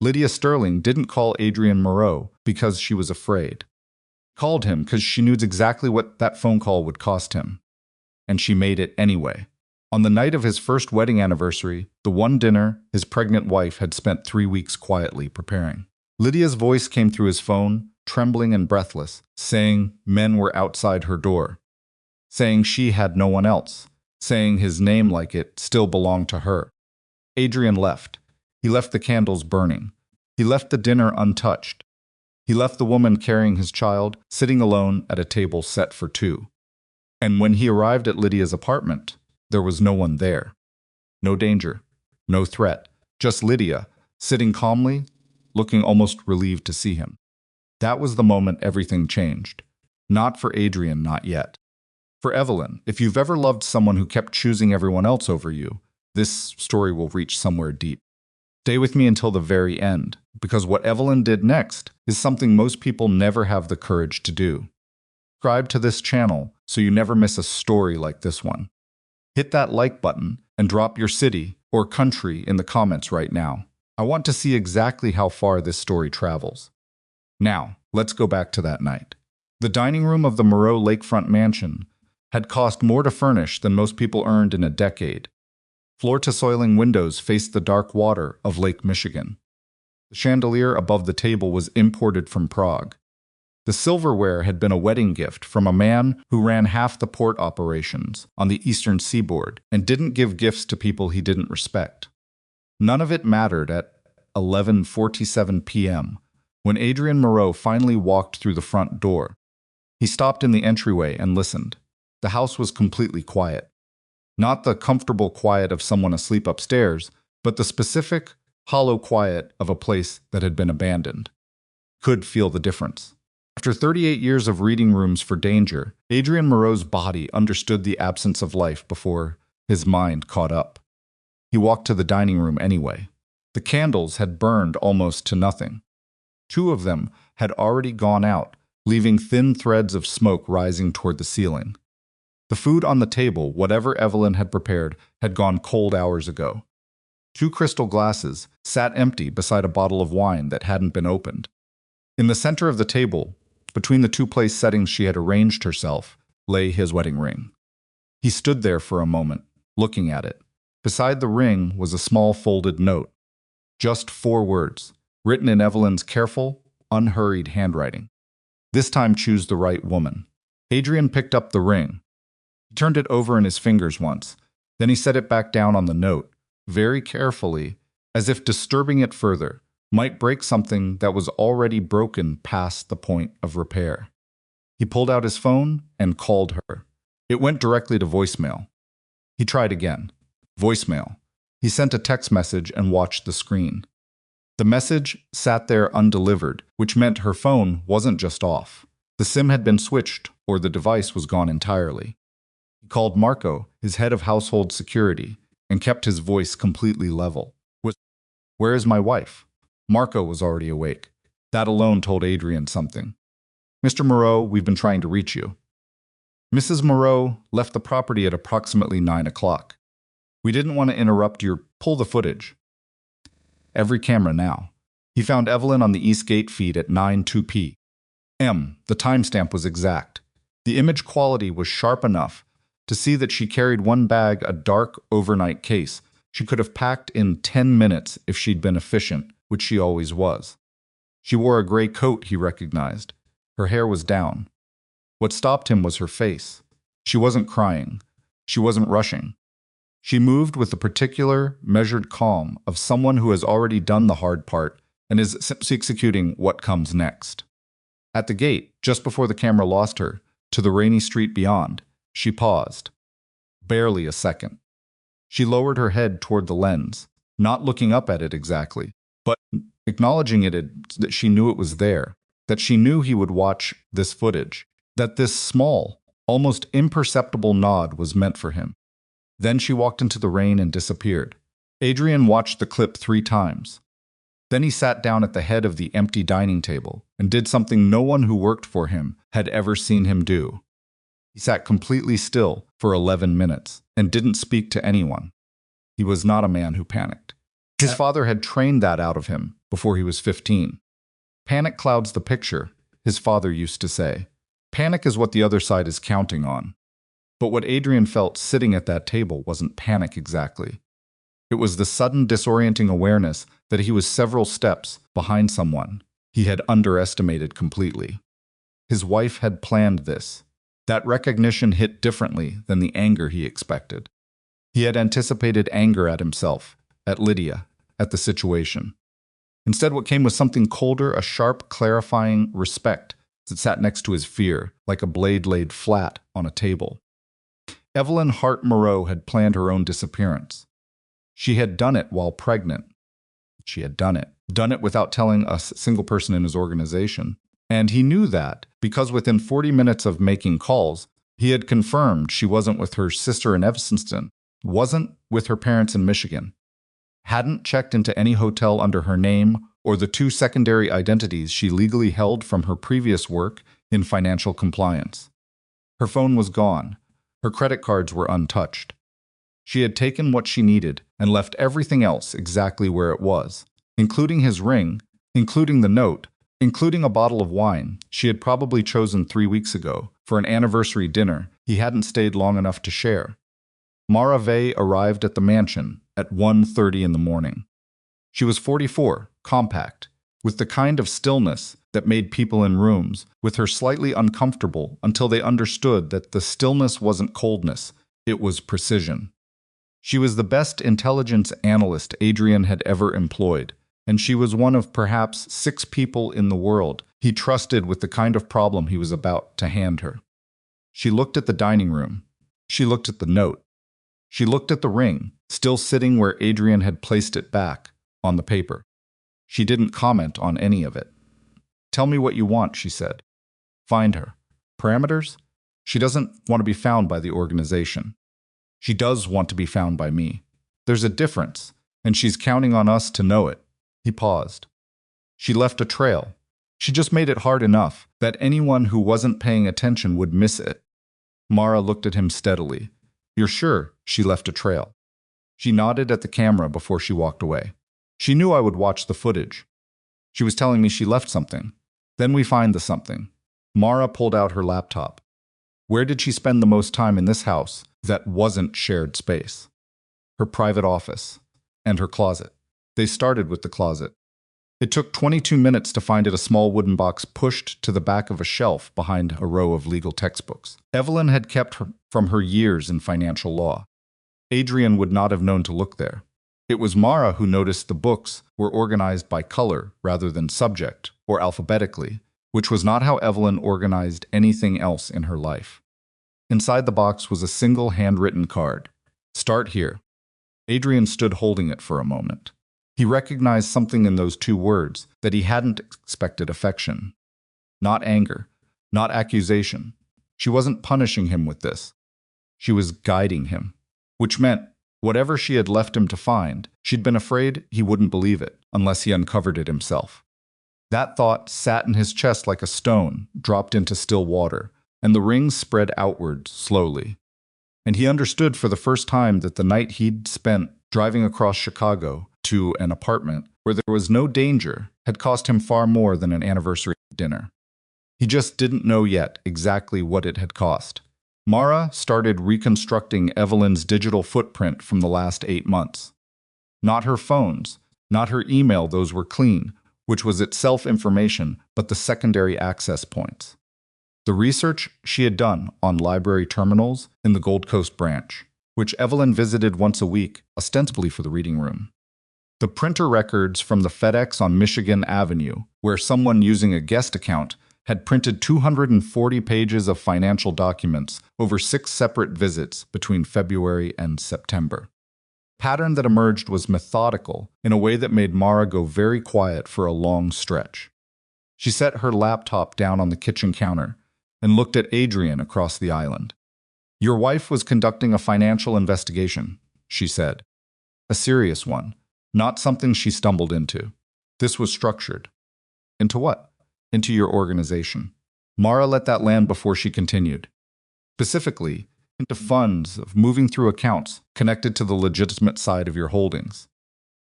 Lydia Sterling didn't call Adrian Moreau because she was afraid. Called him because she knew exactly what that phone call would cost him. And she made it anyway. On the night of his first wedding anniversary, the one dinner his pregnant wife had spent 3 weeks quietly preparing. Lydia's voice came through his phone, trembling and breathless, saying men were outside her door, saying she had no one else, saying his name like it still belonged to her. Adrian left. He left the candles burning. He left the dinner untouched. He left the woman carrying his child, sitting alone at a table set for two. And when he arrived at Lydia's apartment, there was no one there. No danger, no threat, just Lydia, sitting calmly, looking almost relieved to see him. That was the moment everything changed. Not for Adrian, not yet. For Evelyn, if you've ever loved someone who kept choosing everyone else over you, this story will reach somewhere deep. Stay with me until the very end, because what Evelyn did next is something most people never have the courage to do. Subscribe to this channel so you never miss a story like this one. Hit that like button and drop your city or country in the comments right now. I want to see exactly how far this story travels. Now, let's go back to that night. The dining room of the Moreau lakefront mansion had cost more to furnish than most people earned in a decade. Floor-to-ceiling windows faced the dark water of Lake Michigan. The chandelier above the table was imported from Prague. The silverware had been a wedding gift from a man who ran half the port operations on the eastern seaboard and didn't give gifts to people he didn't respect. None of it mattered at 11:47 p.m. when Adrian Moreau finally walked through the front door. He stopped in the entryway and listened. The house was completely quiet. Not the comfortable quiet of someone asleep upstairs, but the specific, hollow quiet of a place that had been abandoned. Could feel the difference. After 38 years of reading rooms for danger, Adrian Moreau's body understood the absence of life before his mind caught up. He walked to the dining room anyway. The candles had burned almost to nothing. 2 of them had already gone out, leaving thin threads of smoke rising toward the ceiling. The food on the table, whatever Evelyn had prepared, had gone cold hours ago. 2 crystal glasses sat empty beside a bottle of wine that hadn't been opened. In the center of the table, between the 2 place settings she had arranged herself, lay his wedding ring. He stood there for a moment, looking at it. Beside the ring was a small folded note. Just 4 words, written in Evelyn's careful, unhurried handwriting. This time choose the right woman. Adrian picked up the ring. He turned it over in his fingers once. Then he set it back down on the note, very carefully, as if disturbing it further might break something that was already broken past the point of repair. He pulled out his phone and called her. It went directly to voicemail. He tried again. Voicemail. He sent a text message and watched the screen. The message sat there undelivered, which meant her phone wasn't just off. The SIM had been switched, or the device was gone entirely. He called Marco, his head of household security, and kept his voice completely level. "Where is my wife?" Marco was already awake. That alone told Adrian something. "Mr. Moreau, we've been trying to reach you." "Mrs. Moreau left the property at approximately 9 o'clock. We didn't want to interrupt your pull the footage." Every camera now. He found Evelyn on the East Gate feed at 9:02 p.m. The timestamp was exact. The image quality was sharp enough to see that she carried one bag, a dark overnight case she could have packed in 10 minutes if she'd been efficient, which she always was. She wore a gray coat, he recognized. Her hair was down. What stopped him was her face. She wasn't crying. She wasn't rushing. She moved with the particular, measured calm of someone who has already done the hard part and is executing what comes next. At the gate, just before the camera lost her, to the rainy street beyond, she paused. Barely a second. She lowered her head toward the lens, not looking up at it exactly, but acknowledging that she knew it was there, that she knew he would watch this footage, that this small, almost imperceptible nod was meant for him. Then she walked into the rain and disappeared. Adrian watched the clip 3 times. Then he sat down at the head of the empty dining table and did something no one who worked for him had ever seen him do. He sat completely still for 11 minutes and didn't speak to anyone. He was not a man who panicked. His father had trained that out of him, before he was 15. Panic clouds the picture, his father used to say. Panic is what the other side is counting on. But what Adrian felt sitting at that table wasn't panic exactly. It was the sudden disorienting awareness that he was several steps behind someone he had underestimated completely. His wife had planned this. That recognition hit differently than the anger he expected. He had anticipated anger at himself, at Lydia, at the situation. Instead, what came was something colder, a sharp, clarifying respect that sat next to his fear, like a blade laid flat on a table. Evelyn Hart Moreau had planned her own disappearance. She had done it while pregnant. She had done it without telling a single person in his organization. And he knew that because within 40 minutes of making calls, he had confirmed she wasn't with her sister in Evanston, wasn't with her parents in Michigan, hadn't checked into any hotel under her name or the 2 secondary identities she legally held from her previous work in financial compliance. Her phone was gone. Her credit cards were untouched. She had taken what she needed and left everything else exactly where it was, including his ring, including the note, including a bottle of wine she had probably chosen 3 weeks ago for an anniversary dinner he hadn't stayed long enough to share. Mara Vey arrived at the mansion at 1:30 in the morning. She was 44, compact, with the kind of stillness that made people in rooms with her slightly uncomfortable until they understood that the stillness wasn't coldness, it was precision. She was the best intelligence analyst Adrian had ever employed, and she was one of perhaps 6 people in the world he trusted with the kind of problem he was about to hand her. She looked at the dining room. She looked at the note. She looked at the ring, still sitting where Adrian had placed it back, on the paper. She didn't comment on any of it. "Tell me what you want," she said. "Find her. Parameters? She doesn't want to be found by the organization. She does want to be found by me. There's a difference, and she's counting on us to know it." He paused. She left a trail. She just made it hard enough that anyone who wasn't paying attention would miss it. Mara looked at him steadily. "You're sure she left a trail?" She nodded at the camera before she walked away. "She knew I would watch the footage. She was telling me she left something. Then we find the something." Mara pulled out her laptop. Where did she spend the most time in this house that wasn't shared space? Her private office. And her closet. They started with the closet. It took 22 minutes to find it, a small wooden box pushed to the back of a shelf behind a row of legal textbooks. Evelyn had kept from her years in financial law. Adrian would not have known to look there. It was Mara who noticed the books were organized by color rather than subject or alphabetically, which was not how Evelyn organized anything else in her life. Inside the box was a single handwritten card. "Start here." Adrian stood holding it for a moment. He recognized something in those 2 words that he hadn't expected: affection. Not anger, not accusation. She wasn't punishing him with this. She was guiding him, which meant whatever she had left him to find, she'd been afraid he wouldn't believe it unless he uncovered it himself. That thought sat in his chest like a stone dropped into still water, and the rings spread outward slowly. And he understood for the first time that the night he'd spent driving across Chicago to an apartment where there was no danger had cost him far more than an anniversary dinner. He just didn't know yet exactly what it had cost. Mara started reconstructing Evelyn's digital footprint from the last 8 months. Not her phones, not her email, those were clean, which was itself information, but the secondary access points. The research she had done on library terminals in the Gold Coast branch, which Evelyn visited once a week, ostensibly for the reading room. The printer records from the FedEx on Michigan Avenue, where someone using a guest account had printed 240 pages of financial documents over 6 separate visits between February and September. Pattern that emerged was methodical in a way that made Mara go very quiet for a long stretch. She set her laptop down on the kitchen counter and looked at Adrian across the island. "Your wife was conducting a financial investigation," she said. "A serious one, not something she stumbled into. This was structured." "Into what?" "Into your organization." Mara let that land before she continued. "Specifically, into funds of moving through accounts connected to the legitimate side of your holdings."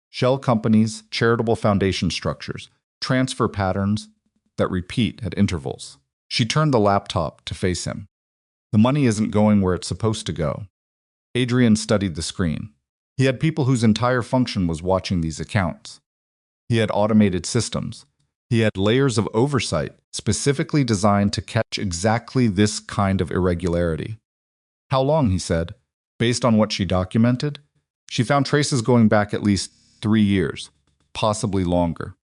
Shell companies, charitable foundation structures, transfer patterns that repeat at intervals. She turned the laptop to face him. The money isn't going where it's supposed to go. Adrian studied the screen. He had people whose entire function was watching these accounts. He had automated systems. He had layers of oversight specifically designed to catch exactly this kind of irregularity. How long, he said. Based on what she documented, she found traces going back at least 3 years, possibly longer.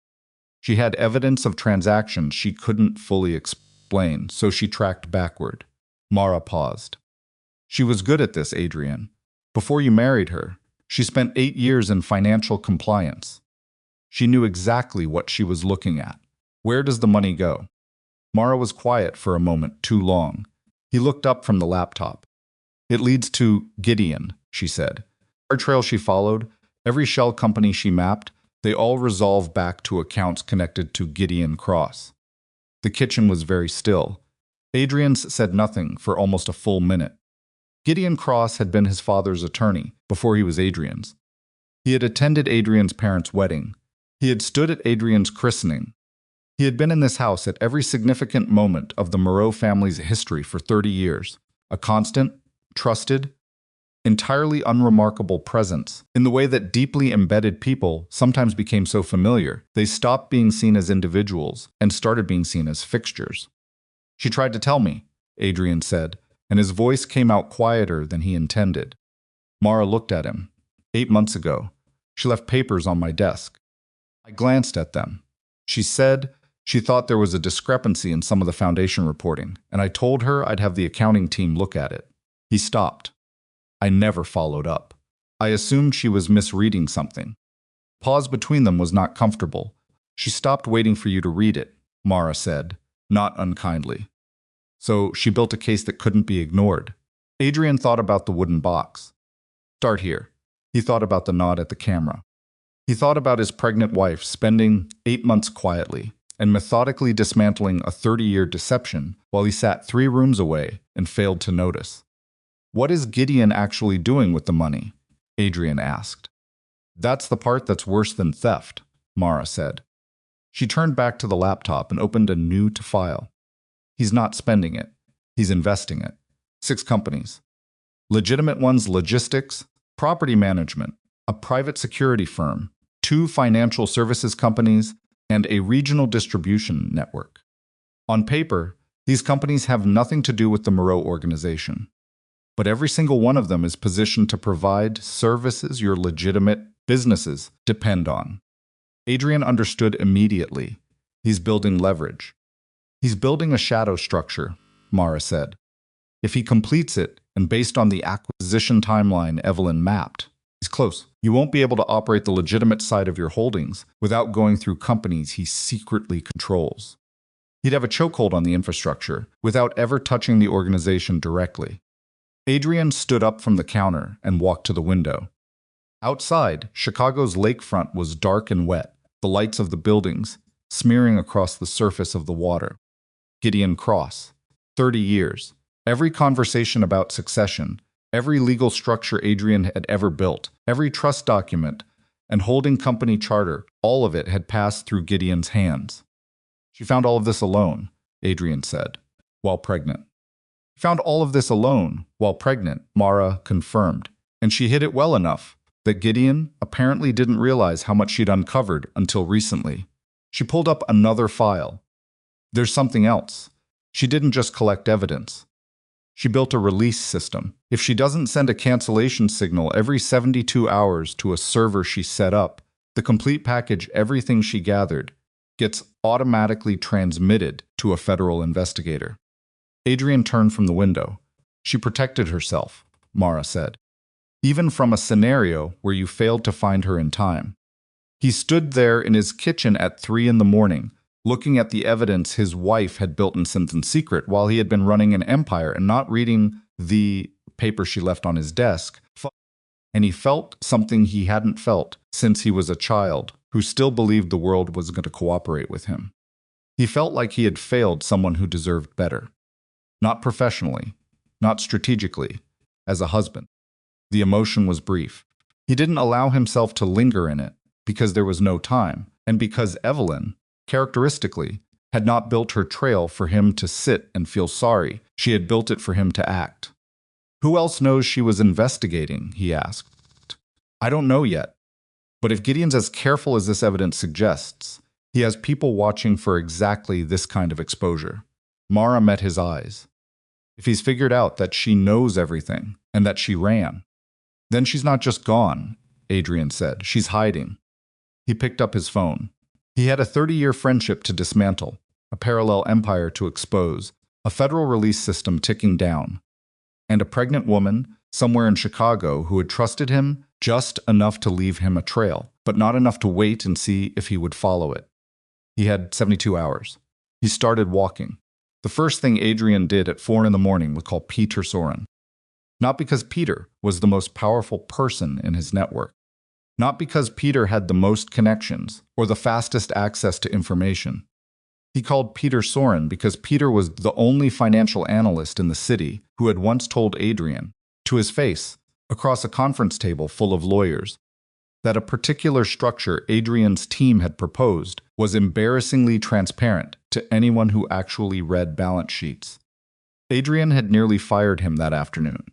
She had evidence of transactions she couldn't fully explain, so she tracked backward. Mara paused. She was good at this, Adrian. Before you married her, she spent 8 years in financial compliance. She knew exactly what she was looking at. Where does the money go? Mara was quiet for a moment too long. He looked up from the laptop. It leads to Gideon, she said. Every trail she followed, every shell company she mapped, they all resolve back to accounts connected to Gideon Cross. The kitchen was very still. Adrian said nothing for almost a full minute. Gideon Cross had been his father's attorney before he was Adrian's. He had attended Adrian's parents' wedding. He had stood at Adrian's christening. He had been in this house at every significant moment of the Moreau family's history for 30 years, a constant, trusted, entirely unremarkable presence, in the way that deeply embedded people sometimes became so familiar, they stopped being seen as individuals and started being seen as fixtures. She tried to tell me, Adrian said, and his voice came out quieter than he intended. Mara looked at him. 8 months ago, she left papers on my desk. I glanced at them. She said she thought there was a discrepancy in some of the foundation reporting, and I told her I'd have the accounting team look at it. He stopped. I never followed up. I assumed she was misreading something. Pause between them was not comfortable. She stopped waiting for you to read it, Mara said, not unkindly. So she built a case that couldn't be ignored. Adrian thought about the wooden box. Start here. He thought about the nod at the camera. He thought about his pregnant wife spending 8 months quietly and methodically dismantling a 30-year deception while he sat 3 rooms away and failed to notice. What is Gideon actually doing with the money? Adrian asked. That's the part that's worse than theft, Mara said. She turned back to the laptop and opened a new to file. He's not spending it. He's investing it. 6 companies. Legitimate ones: logistics, property management, a private security firm, 2 financial services companies, and a regional distribution network. On paper, these companies have nothing to do with the Moreau organization. But every single one of them is positioned to provide services your legitimate businesses depend on. Adrian understood immediately. He's building leverage. He's building a shadow structure, Mara said. If he completes it, and based on the acquisition timeline Evelyn mapped, he's close. You won't be able to operate the legitimate side of your holdings without going through companies he secretly controls. He'd have a chokehold on the infrastructure without ever touching the organization directly. Adrian stood up from the counter and walked to the window. Outside, Chicago's lakefront was dark and wet, the lights of the buildings smearing across the surface of the water. Gideon Cross, 30 years. Every conversation about succession, every legal structure Adrian had ever built, every trust document and holding company charter, all of it had passed through Gideon's hands. She found all of this alone, Adrian said, while pregnant. Found all of this alone while pregnant, Mara confirmed, and she hid it well enough that Gideon apparently didn't realize how much she'd uncovered until recently. She pulled up another file. There's something else. She didn't just collect evidence. She built a release system. If she doesn't send a cancellation signal every 72 hours to a server she set up, the complete package, everything she gathered, gets automatically transmitted to a federal investigator. Adrian turned from the window. She protected herself, Mara said, even from a scenario where you failed to find her in time. He stood there in his kitchen at 3 in the morning, looking at the evidence his wife had built in something secret while he had been running an empire and not reading the paper she left on his desk. And he felt something he hadn't felt since he was a child who still believed the world was going to cooperate with him. He felt like he had failed someone who deserved better. Not professionally, not strategically, as a husband. The emotion was brief. He didn't allow himself to linger in it. because there was no time, and because Evelyn, characteristically, had not built her trail for him to sit and feel sorry. She had built it for him to act. Who else knows she was investigating? He asked. I don't know yet. But if Gideon's as careful as this evidence suggests, he has people watching for exactly this kind of exposure. Mara met his eyes. If he's figured out that she knows everything and that she ran, then she's not just gone, Adrian said. She's hiding. He picked up his phone. He had a 30-year friendship to dismantle, a parallel empire to expose, a federal release system ticking down, and a pregnant woman somewhere in Chicago who had trusted him just enough to leave him a trail, but not enough to wait and see if he would follow it. He had 72 hours. He started walking. The first thing Adrian did at 4 in the morning was call Peter Soren. Not because Peter was the most powerful person in his network. Not because Peter had the most connections or the fastest access to information. He called Peter Soren because Peter was the only financial analyst in the city who had once told Adrian, to his face, across a conference table full of lawyers, that a particular structure Adrian's team had proposed was embarrassingly transparent to anyone who actually read balance sheets. Adrian had nearly fired him that afternoon.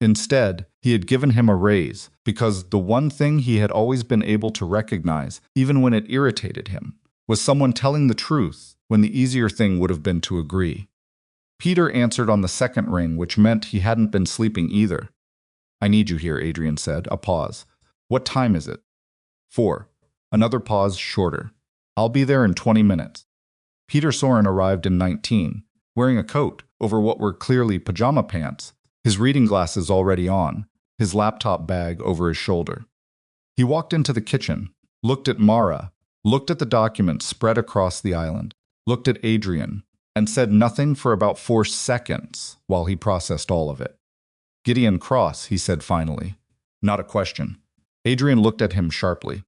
Instead, he had given him a raise because the one thing he had always been able to recognize, even when it irritated him, was someone telling the truth when the easier thing would have been to agree. Peter answered on the second ring, which meant he hadn't been sleeping either. I need you here, Adrian said. A pause. What time is it? 4. Another pause, shorter. I'll be there in 20 minutes. Peter Soren arrived in 19, wearing a coat over what were clearly pajama pants, his reading glasses already on, his laptop bag over his shoulder. He walked into the kitchen, looked at Mara, looked at the documents spread across the island, looked at Adrian, and said nothing for about 4 seconds while he processed all of it. Gideon Cross, he said finally. Not a question. Adrian looked at him sharply.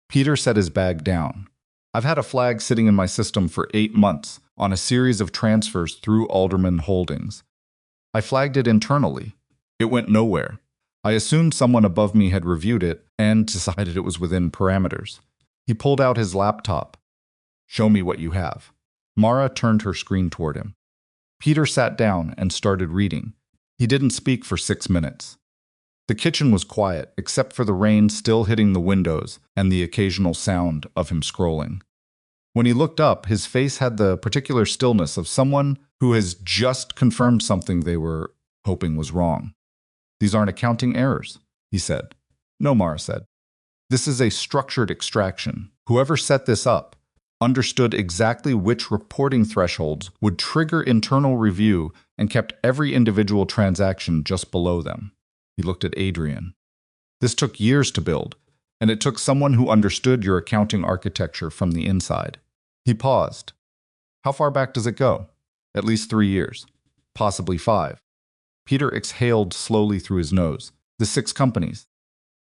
Peter set his bag down. I've had a flag sitting in my system for 8 months on a series of transfers through Alderman Holdings. I flagged it internally. It went nowhere. I assumed someone above me had reviewed it and decided it was within parameters. He pulled out his laptop. Show me what you have. Mara turned her screen toward him. Peter sat down and started reading. He didn't speak for 6 minutes. The kitchen was quiet, except for the rain still hitting the windows and the occasional sound of him scrolling. When he looked up, his face had the particular stillness of someone who has just confirmed something they were hoping was wrong. These aren't accounting errors, he said. No, Mara said. This is a structured extraction. Whoever set this up understood exactly which reporting thresholds would trigger internal review and kept every individual transaction just below them. He looked at Adrian. This took years to build, and it took someone who understood your accounting architecture from the inside. He paused. How far back does it go? At least 3 years. Possibly 5. Peter exhaled slowly through his nose. The 6 companies.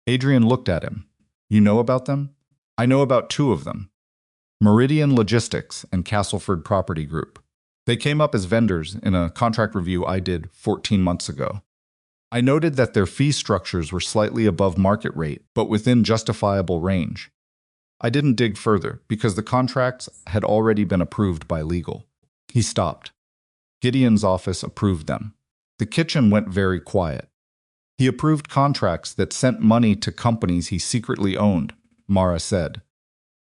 Adrian looked at him. You know about them? I know about 2 of them. Meridian Logistics and Castleford Property Group. They came up as vendors in a contract review I did 14 months ago. I noted that their fee structures were slightly above market rate, but within justifiable range. I didn't dig further because the contracts had already been approved by legal. He stopped. Gideon's office approved them. The kitchen went very quiet. He approved contracts that sent money to companies he secretly owned, Mara said.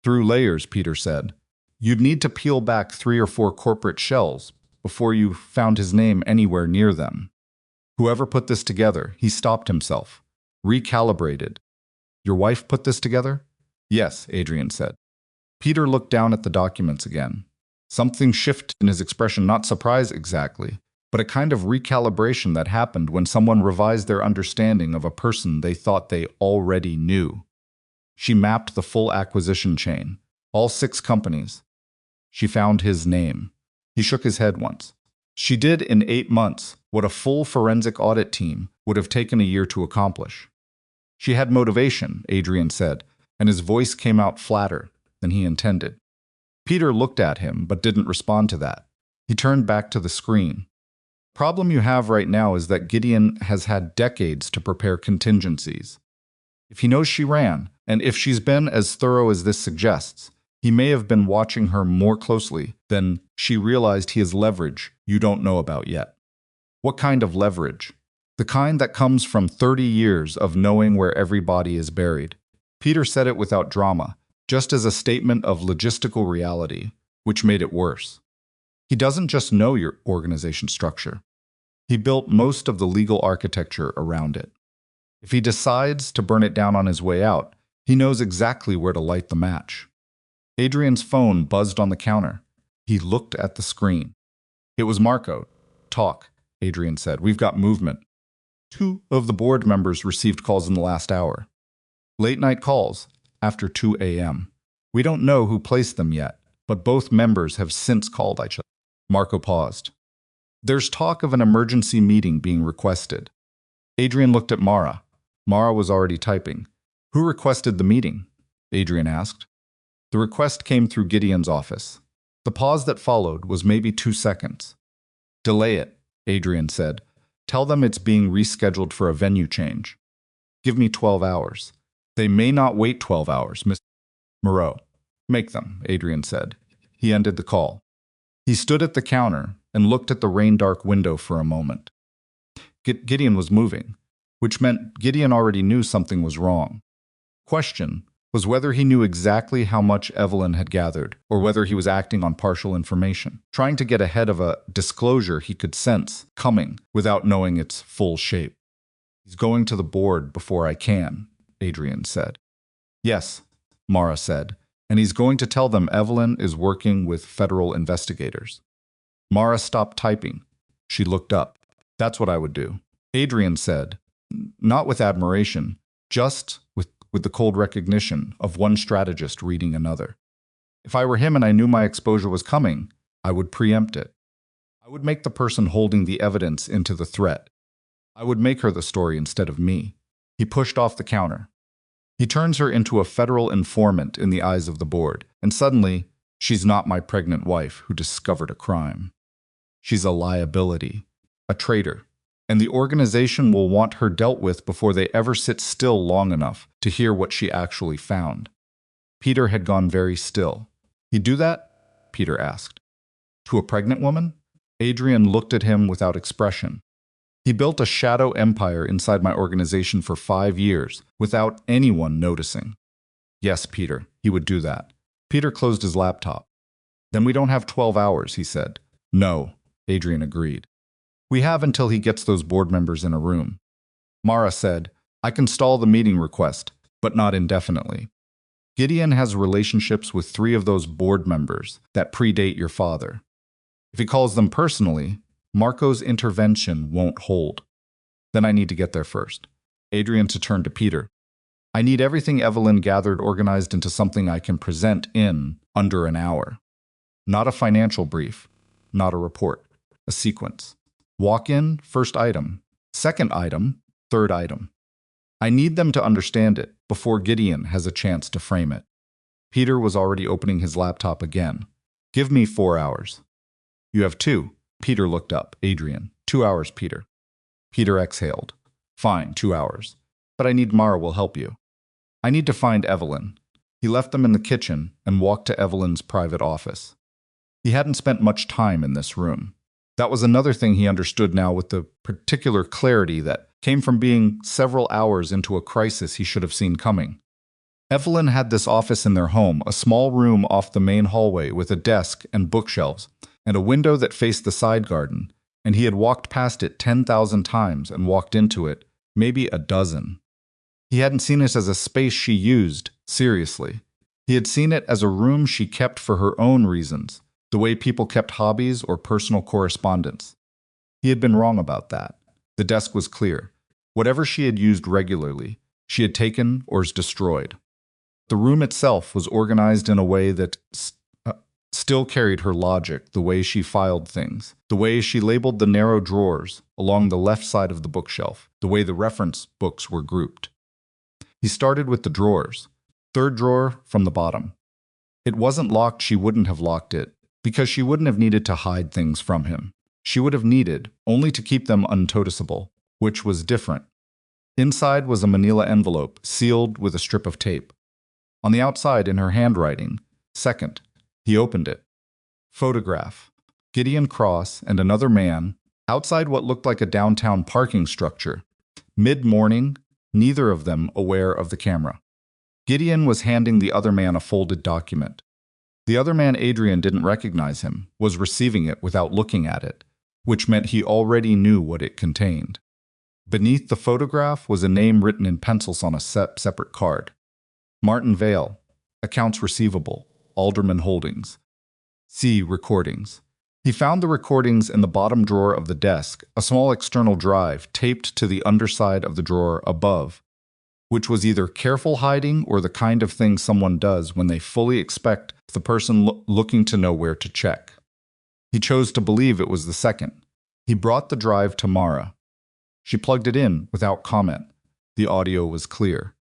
Through layers, Peter said. You'd need to peel back 3 or 4 corporate shells before you found his name anywhere near them. Whoever put this together, he stopped himself, recalibrated. Your wife put this together? Yes, Adrian said. Peter looked down at the documents again. Something shifted in his expression, not surprise exactly, but a kind of recalibration that happened when someone revised their understanding of a person they thought they already knew. She mapped the full acquisition chain, all 6 companies. She found his name. He shook his head once. She did in 8 months what a full forensic audit team would have taken a year to accomplish. She had motivation, Adrian said, and his voice came out flatter than he intended. Peter looked at him but didn't respond to that. He turned back to the screen. Problem you have right now is that Gideon has had decades to prepare contingencies. If he knows she ran, and if she's been as thorough as this suggests, he may have been watching her more closely than she realized. He has leverage you don't know about yet. What kind of leverage? The kind that comes from 30 years of knowing where every body is buried. Peter said it without drama, just as a statement of logistical reality, which made it worse. He doesn't just know your organization structure. He built most of the legal architecture around it. If he decides to burn it down on his way out, he knows exactly where to light the match. Adrian's phone buzzed on the counter. He looked at the screen. It was Marco. Talk, Adrian said. We've got movement. 2 of the board members received calls in the last hour. Late-night calls, after 2 a.m. We don't know who placed them yet, but both members have since called each other. Marco paused. There's talk of an emergency meeting being requested. Adrian looked at Mara. Mara was already typing. Who requested the meeting? Adrian asked. The request came through Gideon's office. The pause that followed was maybe 2 seconds. Delay it, Adrian said. Tell them it's being rescheduled for a venue change. Give me 12 hours. They may not wait 12 hours, Mr. Moreau. Make them, Adrian said. He ended the call. He stood at the counter and looked at the rain-dark window for a moment. Gideon was moving, which meant Gideon already knew something was wrong. Question was whether he knew exactly how much Evelyn had gathered, or whether he was acting on partial information, trying to get ahead of a disclosure he could sense coming without knowing its full shape. He's going to the board before I can, Adrian said. Yes, Mara said, and he's going to tell them Evelyn is working with federal investigators. Mara stopped typing. She looked up. That's what I would do. Adrian said, not with admiration, just with the cold recognition of one strategist reading another. If I were him and I knew my exposure was coming, I would preempt it. I would make the person holding the evidence into the threat. I would make her the story instead of me. He pushed off the counter. He turns her into a federal informant in the eyes of the board, and suddenly, she's not my pregnant wife who discovered a crime. She's a liability, a traitor, and the organization will want her dealt with before they ever sit still long enough to hear what she actually found. Peter had gone very still. He'd do that? Peter asked. To a pregnant woman? Adrian looked at him without expression. He built a shadow empire inside my organization for 5 years without anyone noticing. Yes, Peter, he would do that. Peter closed his laptop. Then we don't have 12 hours, he said. No, Adrian agreed. We have until he gets those board members in a room. Mara said, I can stall the meeting request, but not indefinitely. Gideon has relationships with 3 of those board members that predate your father. If he calls them personally, Marco's intervention won't hold. Then I need to get there first. Adrian turned to Peter. I need everything Evelyn gathered organized into something I can present in under an hour. Not a financial brief, not a report, a sequence. Walk in, first item. Second item, third item. I need them to understand it before Gideon has a chance to frame it. Peter was already opening his laptop again. Give me 4 hours. You have 2. Peter looked up. Adrian. 2 hours, Peter. Peter exhaled. Fine, 2 hours. But I need Mara will help you. I need to find Evelyn. He left them in the kitchen and walked to Evelyn's private office. He hadn't spent much time in this room. That was another thing he understood now with the particular clarity that came from being several hours into a crisis he should have seen coming. Evelyn had this office in their home, a small room off the main hallway with a desk and bookshelves, and a window that faced the side garden, and he had walked past it 10,000 times and walked into it maybe a dozen. He hadn't seen it as a space she used, seriously. He had seen it as a room she kept for her own reasons, the way people kept hobbies or personal correspondence. He had been wrong about that. The desk was clear. Whatever she had used regularly, she had taken or destroyed. The room itself was organized in a way that still carried her logic, the way she filed things, the way she labeled the narrow drawers along the left side of the bookshelf, the way the reference books were grouped. He started with the drawers, third drawer from the bottom. It wasn't locked, she wouldn't have locked it, because she wouldn't have needed to hide things from him. She would have needed only to keep them unnoticeable, which was different. Inside was a manila envelope, sealed with a strip of tape. On the outside, in her handwriting, second. He opened it. Photograph. Gideon Cross and another man, outside what looked like a downtown parking structure. Mid-morning, neither of them aware of the camera. Gideon was handing the other man a folded document. The other man, Adrian, didn't recognize him, was receiving it without looking at it, which meant he already knew what it contained. Beneath the photograph was a name written in pencils on a separate card. Martin Vale, Accounts Receivable, Alderman Holdings. See Recordings. He found the recordings in the bottom drawer of the desk, a small external drive taped to the underside of the drawer above, which was either careful hiding or the kind of thing someone does when they fully expect the person looking to know where to check. He chose to believe it was the second. He brought the drive to Mara. She plugged it in without comment. The audio was clear.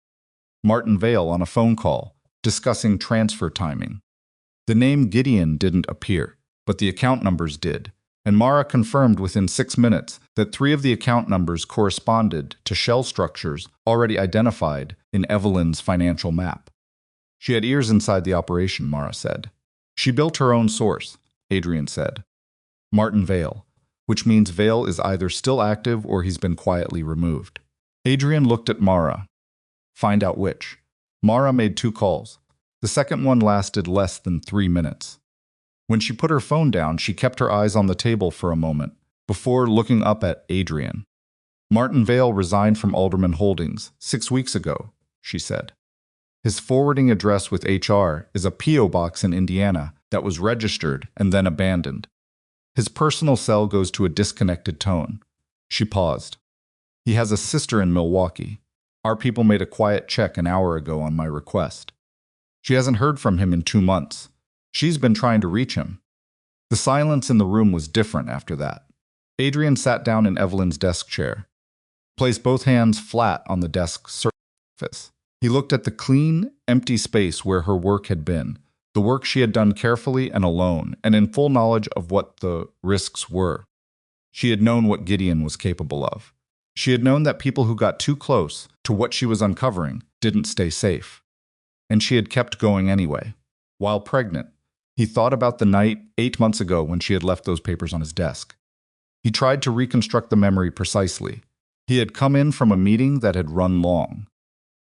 Martin Vale on a phone call, discussing transfer timing. The name Gideon didn't appear, but the account numbers did, and Mara confirmed within 6 minutes that 3 of the account numbers corresponded to shell structures already identified in Evelyn's financial map. She had ears inside the operation, Mara said. She built her own source, Adrian said. Martin Vale, which means Vale is either still active or he's been quietly removed. Adrian looked at Mara. Find out which. Mara made 2 calls. The second one lasted less than 3 minutes. When she put her phone down, she kept her eyes on the table for a moment, before looking up at Adrian. Martin Vale resigned from Alderman Holdings 6 weeks ago, she said. His forwarding address with HR is a P.O. box in Indiana that was registered and then abandoned. His personal cell goes to a disconnected tone. She paused. He has a sister in Milwaukee. Our people made a quiet check an hour ago on my request. She hasn't heard from him in 2 months. She's been trying to reach him. The silence in the room was different after that. Adrian sat down in Evelyn's desk chair, placed both hands flat on the desk surface. He looked at the clean, empty space where her work had been, the work she had done carefully and alone, and in full knowledge of what the risks were. She had known what Gideon was capable of. She had known that people who got too close to what she was uncovering didn't stay safe. And she had kept going anyway. While pregnant, he thought about the night 8 months ago when she had left those papers on his desk. He tried to reconstruct the memory precisely. He had come in from a meeting that had run long.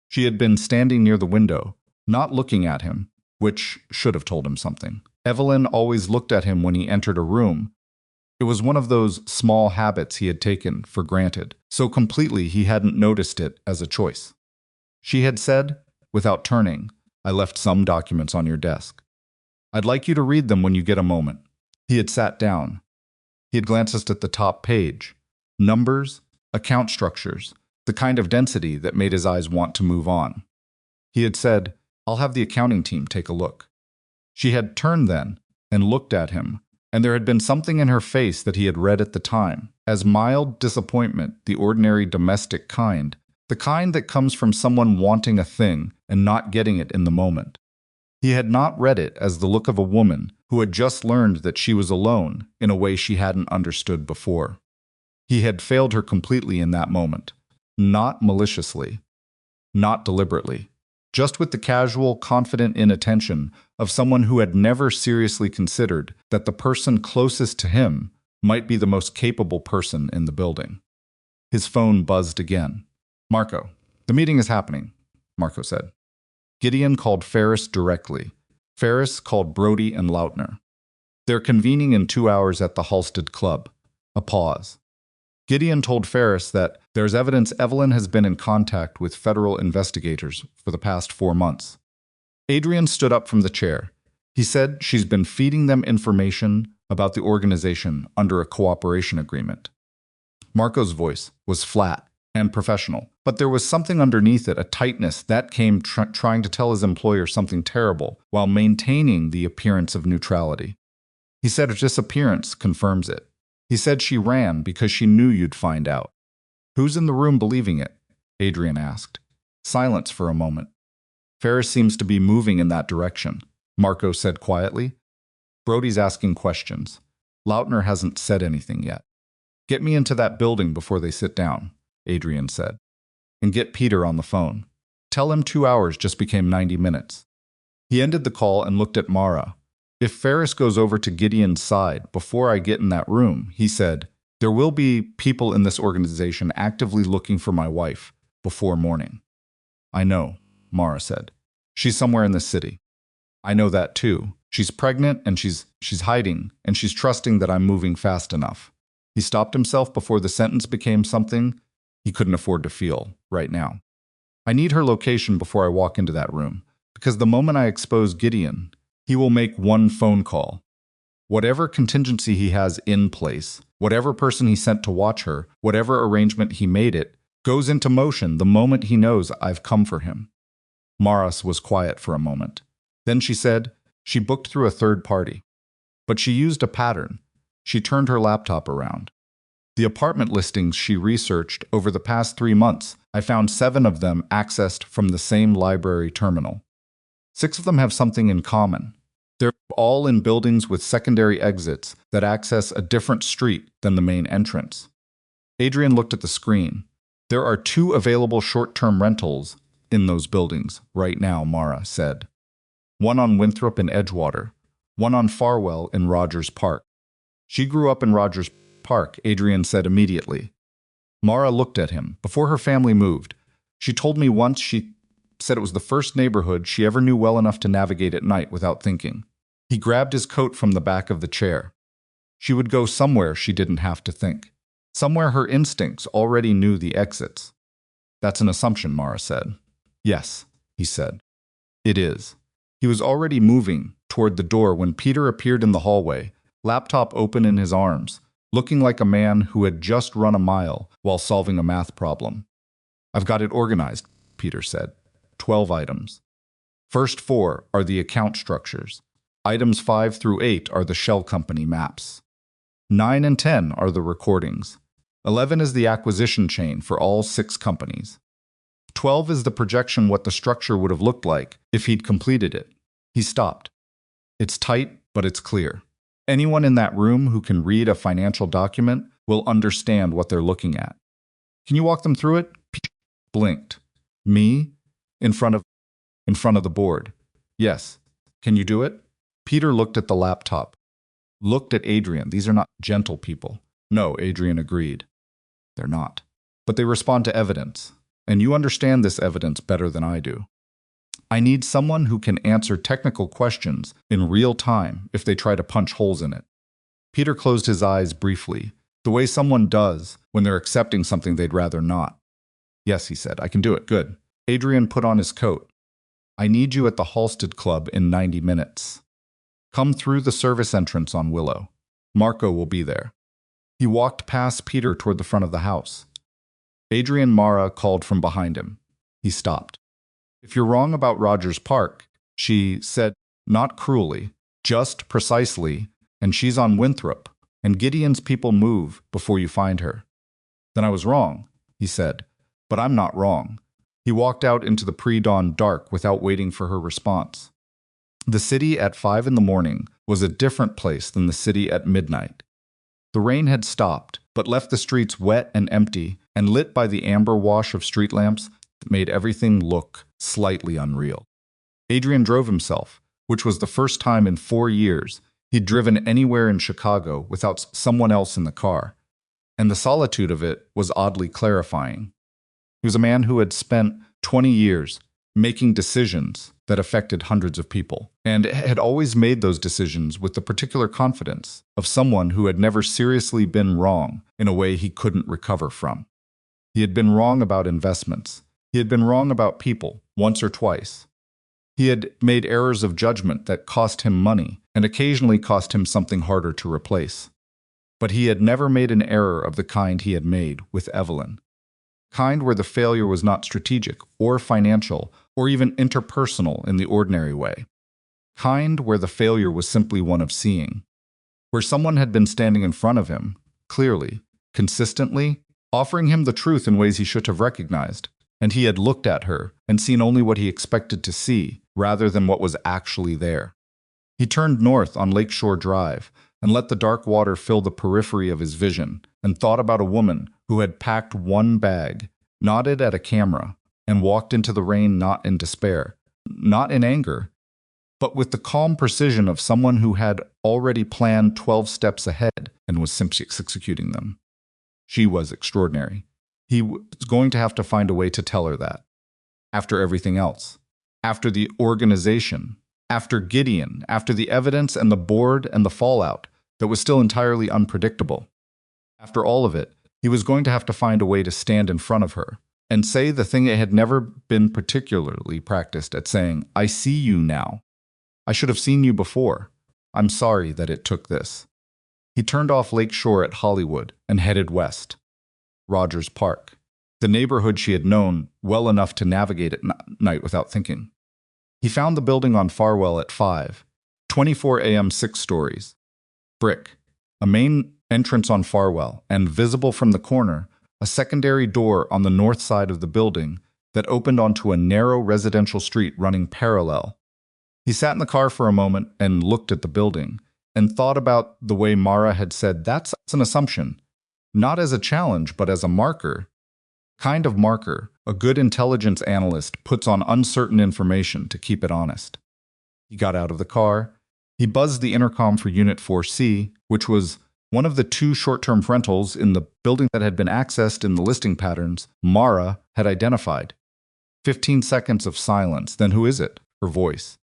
She had been standing near the window, not looking at him, which should have told him something. Evelyn always looked at him when he entered a room. It was one of those small habits he had taken for granted, so completely he hadn't noticed it as a choice. She had said, without turning, I left some documents on your desk. I'd like you to read them when you get a moment. He had sat down. He had glanced at the top page. Numbers, account structures, the kind of density that made his eyes want to move on. He had said, I'll have the accounting team take a look. She had turned then and looked at him, and there had been something in her face that he had read at the time, as mild disappointment, the ordinary domestic kind, the kind that comes from someone wanting a thing and not getting it in the moment. He had not read it as the look of a woman who had just learned that she was alone in a way she hadn't understood before. He had failed her completely in that moment, not maliciously, not deliberately, just with the casual, confident inattention of someone who had never seriously considered that the person closest to him might be the most capable person in the building. His phone buzzed again. Marco, the meeting is happening, Marco said. Gideon called Ferris directly. Ferris called Brody and Lautner. They're convening in 2 hours at the Halstead Club. A pause. Gideon told Ferris that there's evidence Evelyn has been in contact with federal investigators for the past 4 months. Adrian stood up from the chair. He said she's been feeding them information about the organization under a cooperation agreement. Marco's voice was flat and professional, but there was something underneath it, a tightness that came trying to tell his employer something terrible while maintaining the appearance of neutrality. He said her disappearance confirms it. He said she ran because she knew you'd find out. Who's in the room believing it? Adrian asked. Silence for a moment. Ferris seems to be moving in that direction, Marco said quietly. Brody's asking questions. Lautner hasn't said anything yet. Get me into that building before they sit down, Adrian said. and get Peter on the phone. Tell him 2 hours just became 90 minutes. He ended the call and looked at Mara. If Ferris goes over to Gideon's side before I get in that room, he said, there will be people in this organization actively looking for my wife before morning. I know, Mara said. She's somewhere in this city. I know that too. She's pregnant and she's hiding, and she's trusting that I'm moving fast enough. He stopped himself before the sentence became something he couldn't afford to feel right now. I need her location before I walk into that room, because the moment I expose Gideon, he will make one phone call. Whatever contingency he has in place, whatever person he sent to watch her, whatever arrangement he made it, goes into motion the moment he knows I've come for him. Maras was quiet for a moment. Then she said she booked through a third party. But she used a pattern. She turned her laptop around. The apartment listings she researched over the past 3 months, I found 7 of them accessed from the same library terminal. 6 of them have something in common. They're all in buildings with secondary exits that access a different street than the main entrance. Adrian looked at the screen. There are 2 available short-term rentals in those buildings right now, Mara said. One on Winthrop in Edgewater, one on Farwell in Rogers Park. She grew up in Rogers Park, Adrian said immediately. Mara looked at him. Before her family moved, she told me once she said it was the first neighborhood she ever knew well enough to navigate at night without thinking. He grabbed his coat from the back of the chair. She would go somewhere she didn't have to think. Somewhere her instincts already knew the exits. That's an assumption, Mara said. Yes, he said. It is. He was already moving toward the door when Peter appeared in the hallway, laptop open in his arms, looking like a man who had just run a mile while solving a math problem. I've got it organized, Peter said. 12 items. First 4 are the account structures. Items 5 through 8 are the shell company maps. 9 and 10 are the recordings. 11 is the acquisition chain for all 6 companies. 12 is the projection what the structure would have looked like if he'd completed it. He stopped. It's tight, but it's clear. Anyone in that room who can read a financial document will understand what they're looking at. Can you walk them through it? Peter blinked. Me? In front of the board. Yes. Can you do it? Peter looked at the laptop. Looked at Adrian. These are not gentle people. No, Adrian agreed. They're not. But they respond to evidence. And you understand this evidence better than I do. I need someone who can answer technical questions in real time if they try to punch holes in it. Peter closed his eyes briefly, the way someone does when they're accepting something they'd rather not. Yes, he said, I can do it. Good. Adrian put on his coat. I need you at the Halstead Club in 90 minutes. Come through the service entrance on Willow. Marco will be there. He walked past Peter toward the front of the house. Adrian Mara called from behind him. He stopped. If you're wrong about Rogers Park, she said, not cruelly, just precisely, and she's on Winthrop, and Gideon's people move before you find her. Then I was wrong, he said, but I'm not wrong. He walked out into the pre-dawn dark without waiting for her response. The city at 5 in the morning was a different place than the city at midnight. The rain had stopped, but left the streets wet and empty and lit by the amber wash of street lamps that made everything look slightly unreal. Adrian drove himself, which was the first time in 4 years he'd driven anywhere in Chicago without someone else in the car, and the solitude of it was oddly clarifying. He was a man who had spent 20 years making decisions that affected hundreds of people, and had always made those decisions with the particular confidence of someone who had never seriously been wrong in a way he couldn't recover from. He had been wrong about investments. He had been wrong about people, once or twice. He had made errors of judgment that cost him money, and occasionally cost him something harder to replace. But he had never made an error of the kind he had made with Evelyn. Kind where the failure was not strategic, or financial, or even interpersonal in the ordinary way. Kind where the failure was simply one of seeing. Where someone had been standing in front of him, clearly, consistently, offering him the truth in ways he should have recognized, and he had looked at her and seen only what he expected to see, rather than what was actually there. He turned north on Lakeshore Drive and let the dark water fill the periphery of his vision, and thought about a woman who had packed one bag nodded at a camera, and walked into the rain not in despair, not in anger, but with the calm precision of someone who had already planned 12 steps ahead and was simply executing them. She was extraordinary. He was going to have to find a way to tell her that. After everything else. After the organization. After Gideon. After the evidence and the board and the fallout that was still entirely unpredictable. After all of it, he was going to have to find a way to stand in front of her and say the thing it had never been particularly practiced at saying, "I see you now. I should have seen you before. I'm sorry that it took this." He turned off Lake Shore at Hollywood and headed west. Rogers Park, the neighborhood she had known well enough to navigate at night without thinking. He found the building on Farwell at 5:24 a.m., 6 stories. Brick, a main entrance on Farwell, and visible from the corner, a secondary door on the north side of the building that opened onto a narrow residential street running parallel. He sat in the car for a moment and looked at the building, and thought about the way Mara had said that's an assumption, not as a challenge but as a marker. Kind of marker a good intelligence analyst puts on uncertain information to keep it honest. He got out of the car. He buzzed the intercom for Unit 4C, which was one of the 2 short-term rentals in the building that had been accessed in the listing patterns Mara had identified. 15 seconds of silence. Then who is it? Her voice.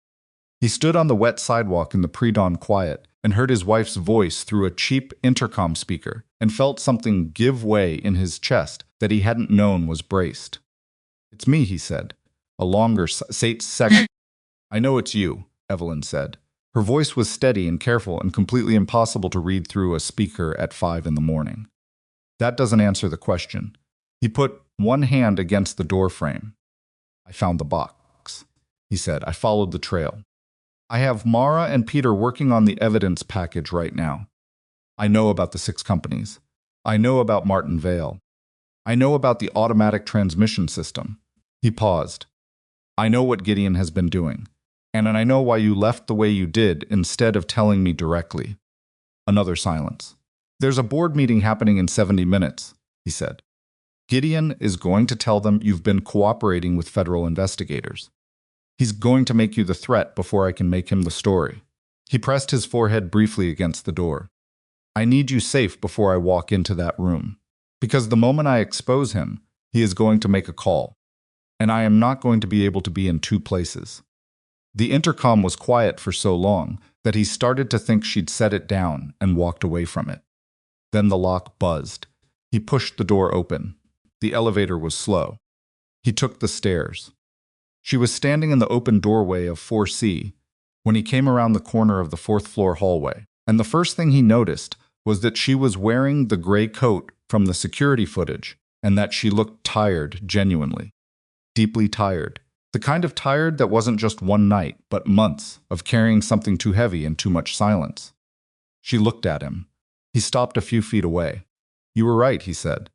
He stood on the wet sidewalk in the pre-dawn quiet and heard his wife's voice through a cheap intercom speaker and felt something give way in his chest that he hadn't known was braced. "It's me," he said. A longer second. "I know it's you," Evelyn said. Her voice was steady and careful and completely impossible to read through a speaker at 5 in the morning. "That doesn't answer the question." He put one hand against the door frame. "I found the box," he said. "I followed the trail. I have Mara and Peter working on the evidence package right now. I know about the 6 companies. I know about Martin Vale. I know about the automatic transmission system." He paused. "I know what Gideon has been doing. And I know why you left the way you did instead of telling me directly." Another silence. "There's a board meeting happening in 70 minutes, he said. "Gideon is going to tell them you've been cooperating with federal investigators. He's going to make you the threat before I can make him the story." He pressed his forehead briefly against the door. "I need you safe before I walk into that room. Because the moment I expose him, he is going to make a call. And I am not going to be able to be in 2 places." The intercom was quiet for so long that he started to think she'd set it down and walked away from it. Then the lock buzzed. He pushed the door open. The elevator was slow. He took the stairs. She was standing in the open doorway of 4C when he came around the corner of the 4th-floor hallway, and the first thing he noticed was that she was wearing the gray coat from the security footage and that she looked tired, genuinely. Deeply tired. The kind of tired that wasn't just one night, but months of carrying something too heavy and too much silence. She looked at him. He stopped a few feet away. "You were right," he said.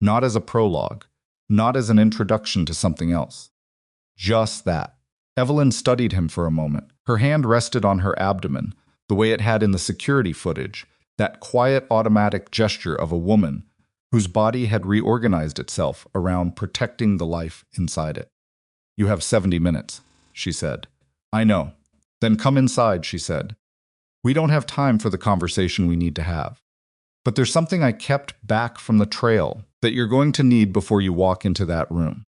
"Not as a prologue, not as an introduction to something else. Just that." Evelyn studied him for a moment. Her hand rested on her abdomen, the way it had in the security footage, that quiet automatic gesture of a woman whose body had reorganized itself around protecting the life inside it. "You have 70 minutes, she said. "I know." "Then come inside," she said. "We don't have time for the conversation we need to have. But there's something I kept back from the trail that you're going to need before you walk into that room."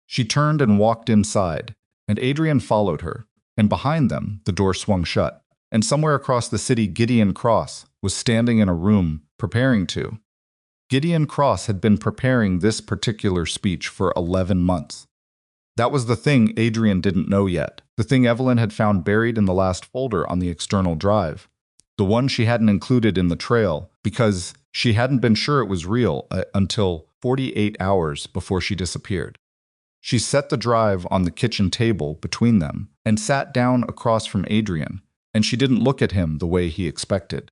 She turned and walked inside, and Adrian followed her, and behind them the door swung shut, and somewhere across the city Gideon Cross was standing in a room preparing to. Gideon Cross had been preparing this particular speech for 11 months. That was the thing Adrian didn't know yet, the thing Evelyn had found buried in the last folder on the external drive, the one she hadn't included in the trail because she hadn't been sure it was real until 48 hours before she disappeared. She set the drive on the kitchen table between them and sat down across from Adrian, and she didn't look at him the way he expected.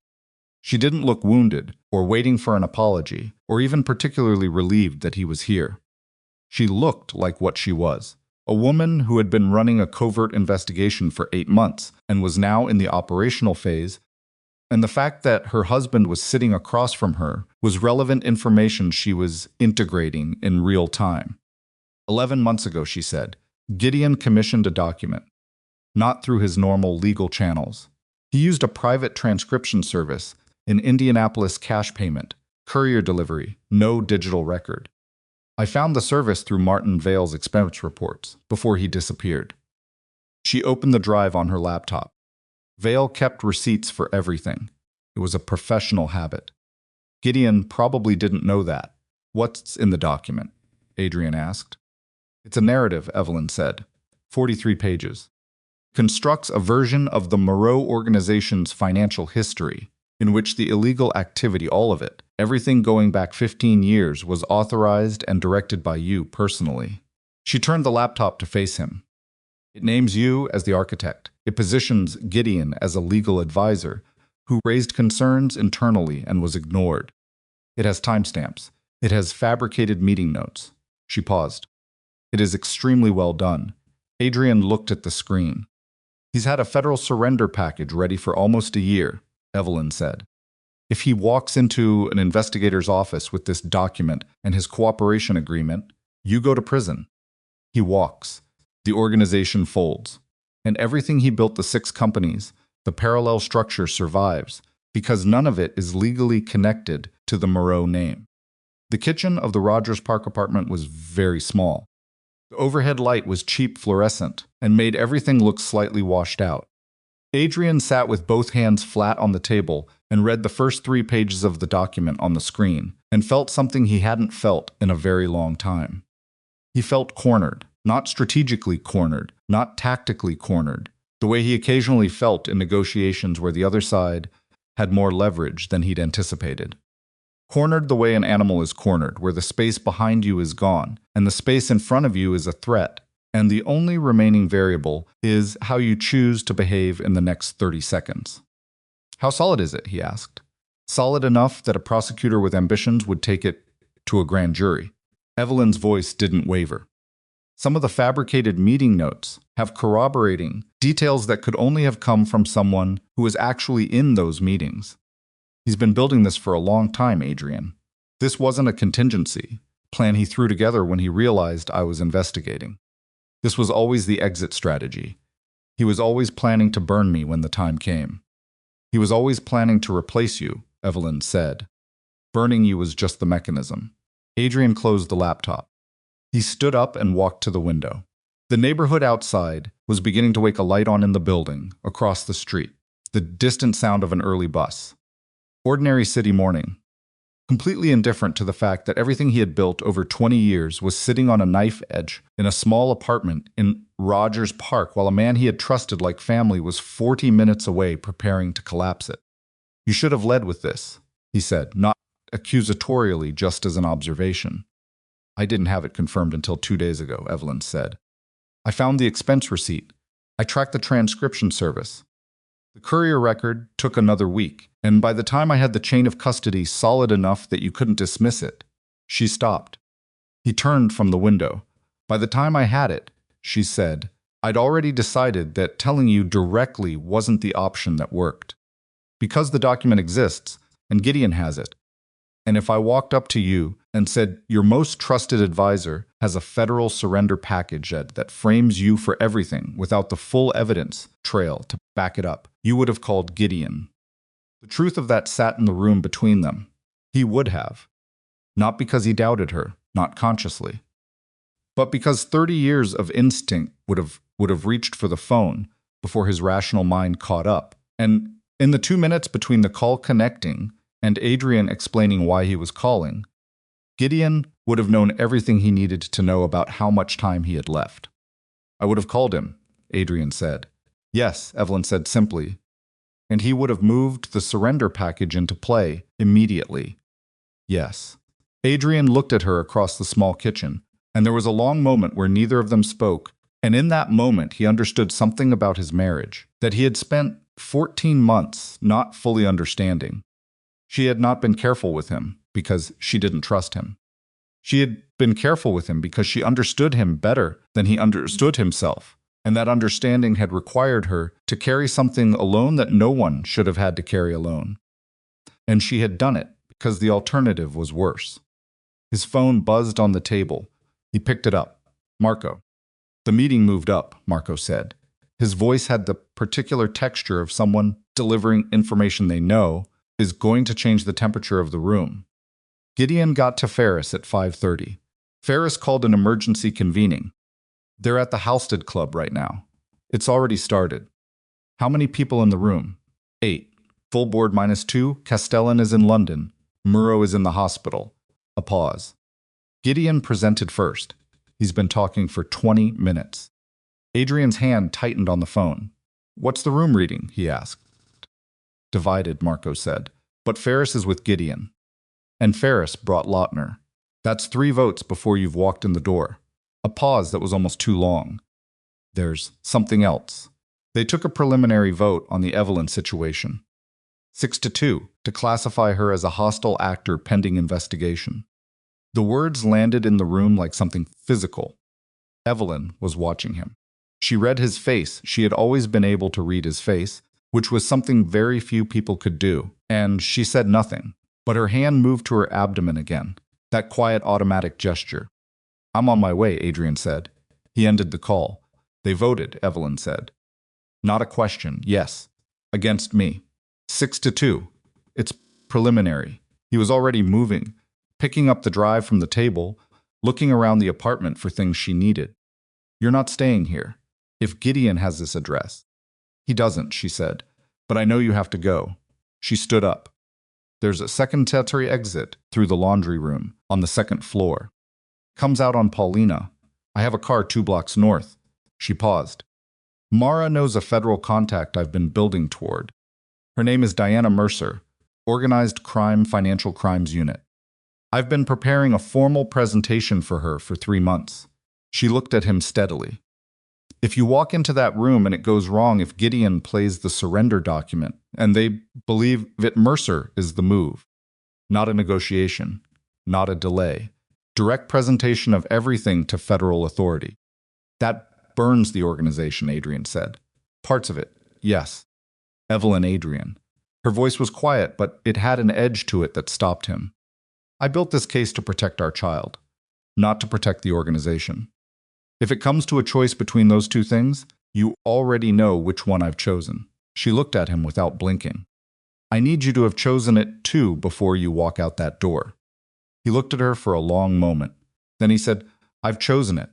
She didn't look wounded or waiting for an apology or even particularly relieved that he was here. She looked like what she was, a woman who had been running a covert investigation for 8 months and was now in the operational phase And the fact that her husband was sitting across from her was relevant information she was integrating in real time. 11 months ago, she said, Gideon commissioned a document, not through his normal legal channels. He used a private transcription service, an Indianapolis cash payment, courier delivery, no digital record. I found the service through Martin Vale's expense reports before he disappeared. She opened the drive on her laptop. Vale kept receipts for everything. It was a professional habit. Gideon probably didn't know that. What's in the document? Adrian asked. It's a narrative, Evelyn said. 43 pages. Constructs a version of the Moreau organization's financial history, in which the illegal activity, all of it, everything going back 15 years, was authorized and directed by you personally. She turned the laptop to face him. It names you as the architect. It positions Gideon as a legal advisor who raised concerns internally and was ignored. It has timestamps. It has fabricated meeting notes. She paused. It is extremely well done. Adrian looked at the screen. He's had a federal surrender package ready for almost a year, Evelyn said. If he walks into an investigator's office with this document and his cooperation agreement, you go to prison. He walks. The organization folds. And everything he built, the 6 companies, the parallel structure survives, because none of it is legally connected to the Moreau name. The kitchen of the Rogers Park apartment was very small. The overhead light was cheap fluorescent and made everything look slightly washed out. Adrian sat with both hands flat on the table and read the first 3 pages of the document on the screen and felt something he hadn't felt in a very long time. He felt cornered. Not strategically cornered, not tactically cornered, the way he occasionally felt in negotiations where the other side had more leverage than he'd anticipated. Cornered the way an animal is cornered, where the space behind you is gone, and the space in front of you is a threat, and the only remaining variable is how you choose to behave in the next 30 seconds. How solid is it? He asked. Solid enough that a prosecutor with ambitions would take it to a grand jury. Evelyn's voice didn't waver. Some of the fabricated meeting notes have corroborating details that could only have come from someone who was actually in those meetings. He's been building this for a long time, Adrian. This wasn't a contingency plan he threw together when he realized I was investigating. This was always the exit strategy. He was always planning to burn me when the time came. He was always planning to replace you, Evelyn said. Burning you was just the mechanism. Adrian closed the laptop. He stood up and walked to the window. The neighborhood outside was beginning to wake a light on in the building, across the street, the distant sound of an early bus. Ordinary city morning. Completely indifferent to the fact that everything he had built over 20 years was sitting on a knife edge in a small apartment in Rogers Park while a man he had trusted like family was 40 minutes away preparing to collapse it. You should have led with this, he said, not accusatorially, just as an observation. I didn't have it confirmed until 2 days ago, Evelyn said. I found the expense receipt. I tracked the transcription service. The courier record took another week, and by the time I had the chain of custody solid enough that you couldn't dismiss it, she stopped. He turned from the window. By the time I had it, she said, I'd already decided that telling you directly wasn't the option that worked. Because the document exists, and Gideon has it, and if I walked up to you and said your most trusted advisor has a federal surrender package that frames you for everything without the full evidence trail to back it up, you would have called Gideon. The truth of that sat in the room between them. He would have. Not because he doubted her, not consciously, but because 30 years of instinct would have reached for the phone before his rational mind caught up. And in the 2 minutes between the call connecting and Adrian explaining why he was calling, Gideon would have known everything he needed to know about how much time he had left. I would have called him, Adrian said. Yes, Evelyn said simply. And he would have moved the surrender package into play immediately. Yes. Adrian looked at her across the small kitchen, and there was a long moment where neither of them spoke, and in that moment he understood something about his marriage that he had spent 14 months not fully understanding. She had not been careful with him because she didn't trust him. She had been careful with him because she understood him better than he understood himself, and that understanding had required her to carry something alone that no one should have had to carry alone. And she had done it because the alternative was worse. His phone buzzed on the table. He picked it up. Marco. The meeting moved up, Marco said. His voice had the particular texture of someone delivering information they know is going to change the temperature of the room. Gideon got to Ferris at 5:30. Ferris called an emergency convening. They're at the Halstead Club right now. It's already started. How many people in the room? 8. Full board -2. Castellan is in London. Moreau is in the hospital. A pause. Gideon presented first. He's been talking for 20 minutes. Adrian's hand tightened on the phone. What's the room reading? He asked. Divided, Marco said. But Ferris is with Gideon. And Ferris brought Lautner. That's 3 votes before you've walked in the door. A pause that was almost too long. There's something else. They took a preliminary vote on the Evelyn situation. 6-2 to classify her as a hostile actor pending investigation. The words landed in the room like something physical. Evelyn was watching him. She read his face. She had always been able to read his face, which was something very few people could do, and she said nothing. But her hand moved to her abdomen again, that quiet automatic gesture. I'm on my way, Adrian said. He ended the call. They voted, Evelyn said. Not a question, yes. Against me. 6-2. It's preliminary. He was already moving, picking up the drive from the table, looking around the apartment for things she needed. You're not staying here. If Gideon has this address. He doesn't, she said. But I know you have to go. She stood up. There's a secondary exit through the laundry room on the 2nd floor. Comes out on Paulina. I have a car 2 blocks north. She paused. Mara knows a federal contact I've been building toward. Her name is Diana Mercer, Organized Crime Financial Crimes Unit. I've been preparing a formal presentation for her for 3 months. She looked at him steadily. If you walk into that room and it goes wrong, if Gideon plays the surrender document and they believe that Mercer is the move, not a negotiation, not a delay, direct presentation of everything to federal authority. That burns the organization, Adrian said. Parts of it, yes. Evelyn Adrian. Her voice was quiet, but it had an edge to it that stopped him. I built this case to protect our child, not to protect the organization. If it comes to a choice between those 2 things, you already know which one I've chosen. She looked at him without blinking. I need you to have chosen it too before you walk out that door. He looked at her for a long moment. Then he said, I've chosen it.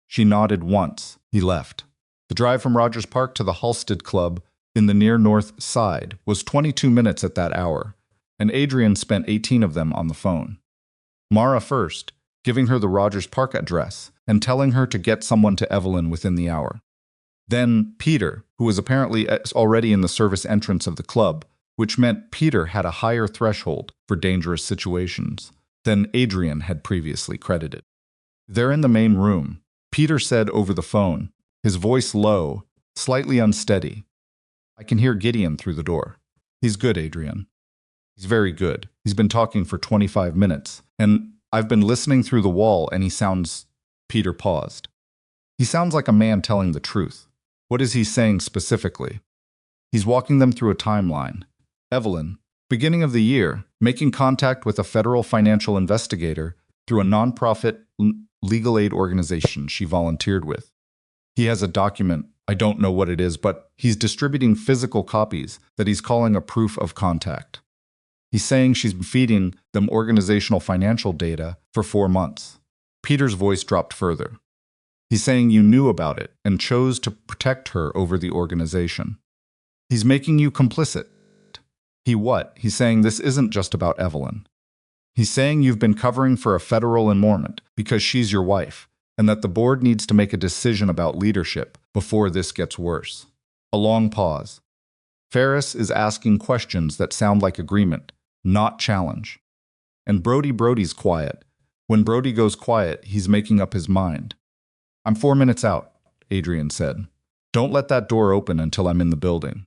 She nodded once. He left. The drive from Rogers Park to the Halstead Club in the near north side was 22 minutes at that hour, and Adrian spent 18 of them on the phone. Mara first, giving her the Rogers Park address and telling her to get someone to Evelyn within the hour. Then Peter, who was apparently already in the service entrance of the club, which meant Peter had a higher threshold for dangerous situations than Adrian had previously credited. They're in the main room, Peter said over the phone, his voice low, slightly unsteady. I can hear Gideon through the door. He's good, Adrian. He's very good. He's been talking for 25 minutes, and I've been listening through the wall, and he sounds... Peter paused. He sounds like a man telling the truth. What is he saying specifically? He's walking them through a timeline. Evelyn, beginning of the year, making contact with a federal financial investigator through a nonprofit legal aid organization she volunteered with. He has a document, I don't know what it is, but he's distributing physical copies that he's calling a proof of contact. He's saying she's been feeding them organizational financial data for 4 months. Peter's voice dropped further. He's saying you knew about it and chose to protect her over the organization. He's making you complicit. He what? He's saying this isn't just about Evelyn. He's saying you've been covering for a federal informant because she's your wife, and that the board needs to make a decision about leadership before this gets worse. A long pause. Ferris is asking questions that sound like agreement, not challenge. And Brody's quiet. When Brody goes quiet, he's making up his mind. I'm 4 minutes out, Adrian said. Don't let that door open until I'm in the building.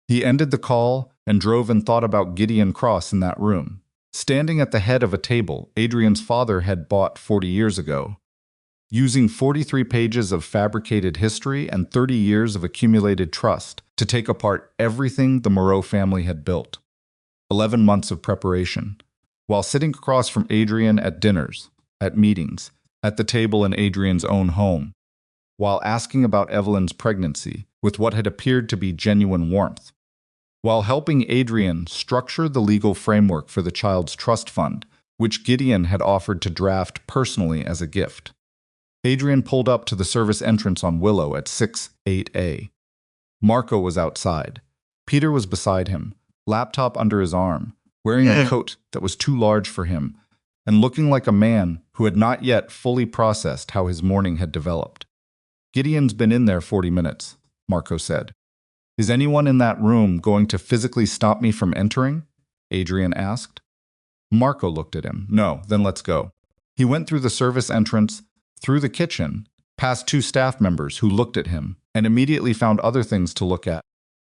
He ended the call and drove and thought about Gideon Cross in that room, standing at the head of a table Adrian's father had bought 40 years ago. using 43 pages of fabricated history and 30 years of accumulated trust to take apart everything the Moreau family had built. 11 months of preparation. While sitting across from Adrian at dinners, at meetings, at the table in Adrian's own home, while asking about Evelyn's pregnancy with what had appeared to be genuine warmth, while helping Adrian structure the legal framework for the child's trust fund, which Gideon had offered to draft personally as a gift. Adrian pulled up to the service entrance on Willow at 68A. Marco was outside. Peter was beside him, laptop under his arm, wearing a coat that was too large for him, and looking like a man who had not yet fully processed how his morning had developed. Gideon's been in there 40 minutes, Marco said. Is anyone in that room going to physically stop me from entering? Adrian asked. Marco looked at him. No, then let's go. He went through the service entrance, through the kitchen, past 2 staff members who looked at him, and immediately found other things to look at,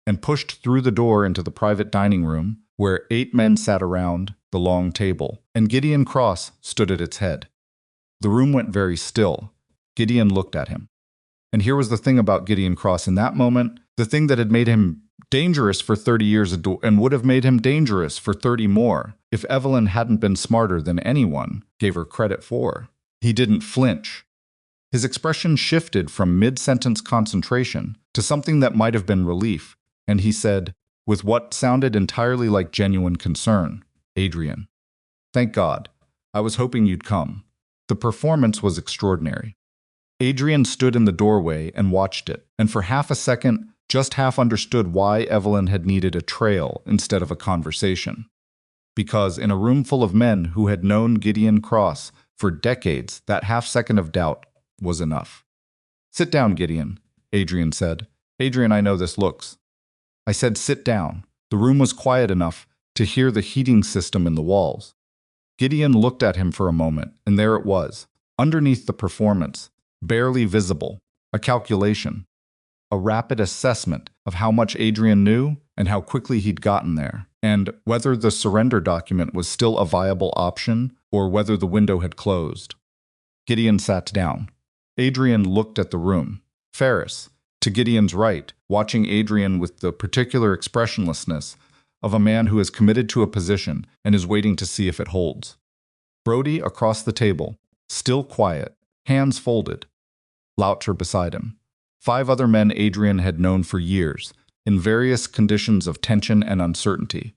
and pushed through the door into the private dining room, where 8 men sat around the long table, and Gideon Cross stood at its head. The room went very still. Gideon looked at him. And here was the thing about Gideon Cross in that moment, the thing that had made him dangerous for 30 years and would have made him dangerous for 30 more if Evelyn hadn't been smarter than anyone gave her credit for. He didn't flinch. His expression shifted from mid-sentence concentration to something that might have been relief, and he said, with what sounded entirely like genuine concern, Adrian, thank God. I was hoping you'd come. The performance was extraordinary. Adrian stood in the doorway and watched it, and for half a second, just half understood why Evelyn had needed a trail instead of a conversation. Because in a room full of men who had known Gideon Cross for decades, that half second of doubt was enough. Sit down, Gideon, Adrian said. Adrian, I know this looks. I said sit down. The room was quiet enough to hear the heating system in the walls. Gideon looked at him for a moment, and there it was, underneath the performance, barely visible, a calculation, a rapid assessment of how much Adrian knew and how quickly he'd gotten there, and whether the surrender document was still a viable option or whether the window had closed. Gideon sat down. Adrian looked at the room. Ferris, to Gideon's right, watching Adrian with the particular expressionlessness of a man who is committed to a position and is waiting to see if it holds. Brody across the table, still quiet, hands folded. Loucher beside him. 5 other men Adrian had known for years, in various conditions of tension and uncertainty.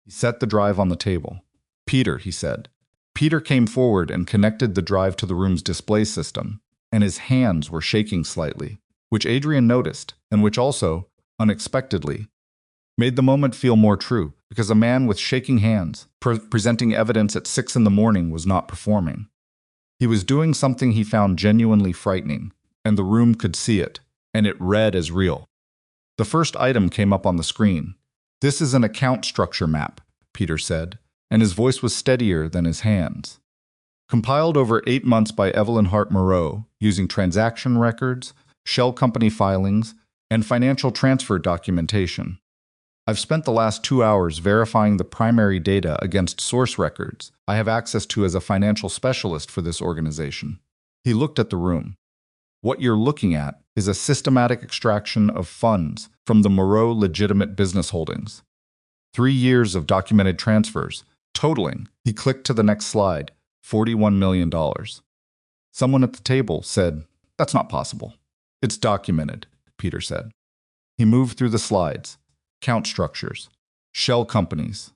He set the drive on the table. Peter, he said. Peter came forward and connected the drive to the room's display system, and his hands were shaking slightly, which Adrian noticed, and which also, unexpectedly, made the moment feel more true, because a man with shaking hands, presenting evidence at 6 in the morning was not performing. He was doing something he found genuinely frightening, and the room could see it, and it read as real. The first item came up on the screen. This is an account structure map, Peter said, and his voice was steadier than his hands. Compiled over 8 months by Evelyn Moreau, using transaction records, shell company filings, and financial transfer documentation. I've spent the last 2 hours verifying the primary data against source records I have access to as a financial specialist for this organization. He looked at the room. What you're looking at is a systematic extraction of funds from the Moreau legitimate business holdings. 3 years of documented transfers, totaling, he clicked to the next slide, $41 million. Someone at the table said, "That's not possible." "It's documented," Peter said. He moved through the slides. Count structures, shell companies,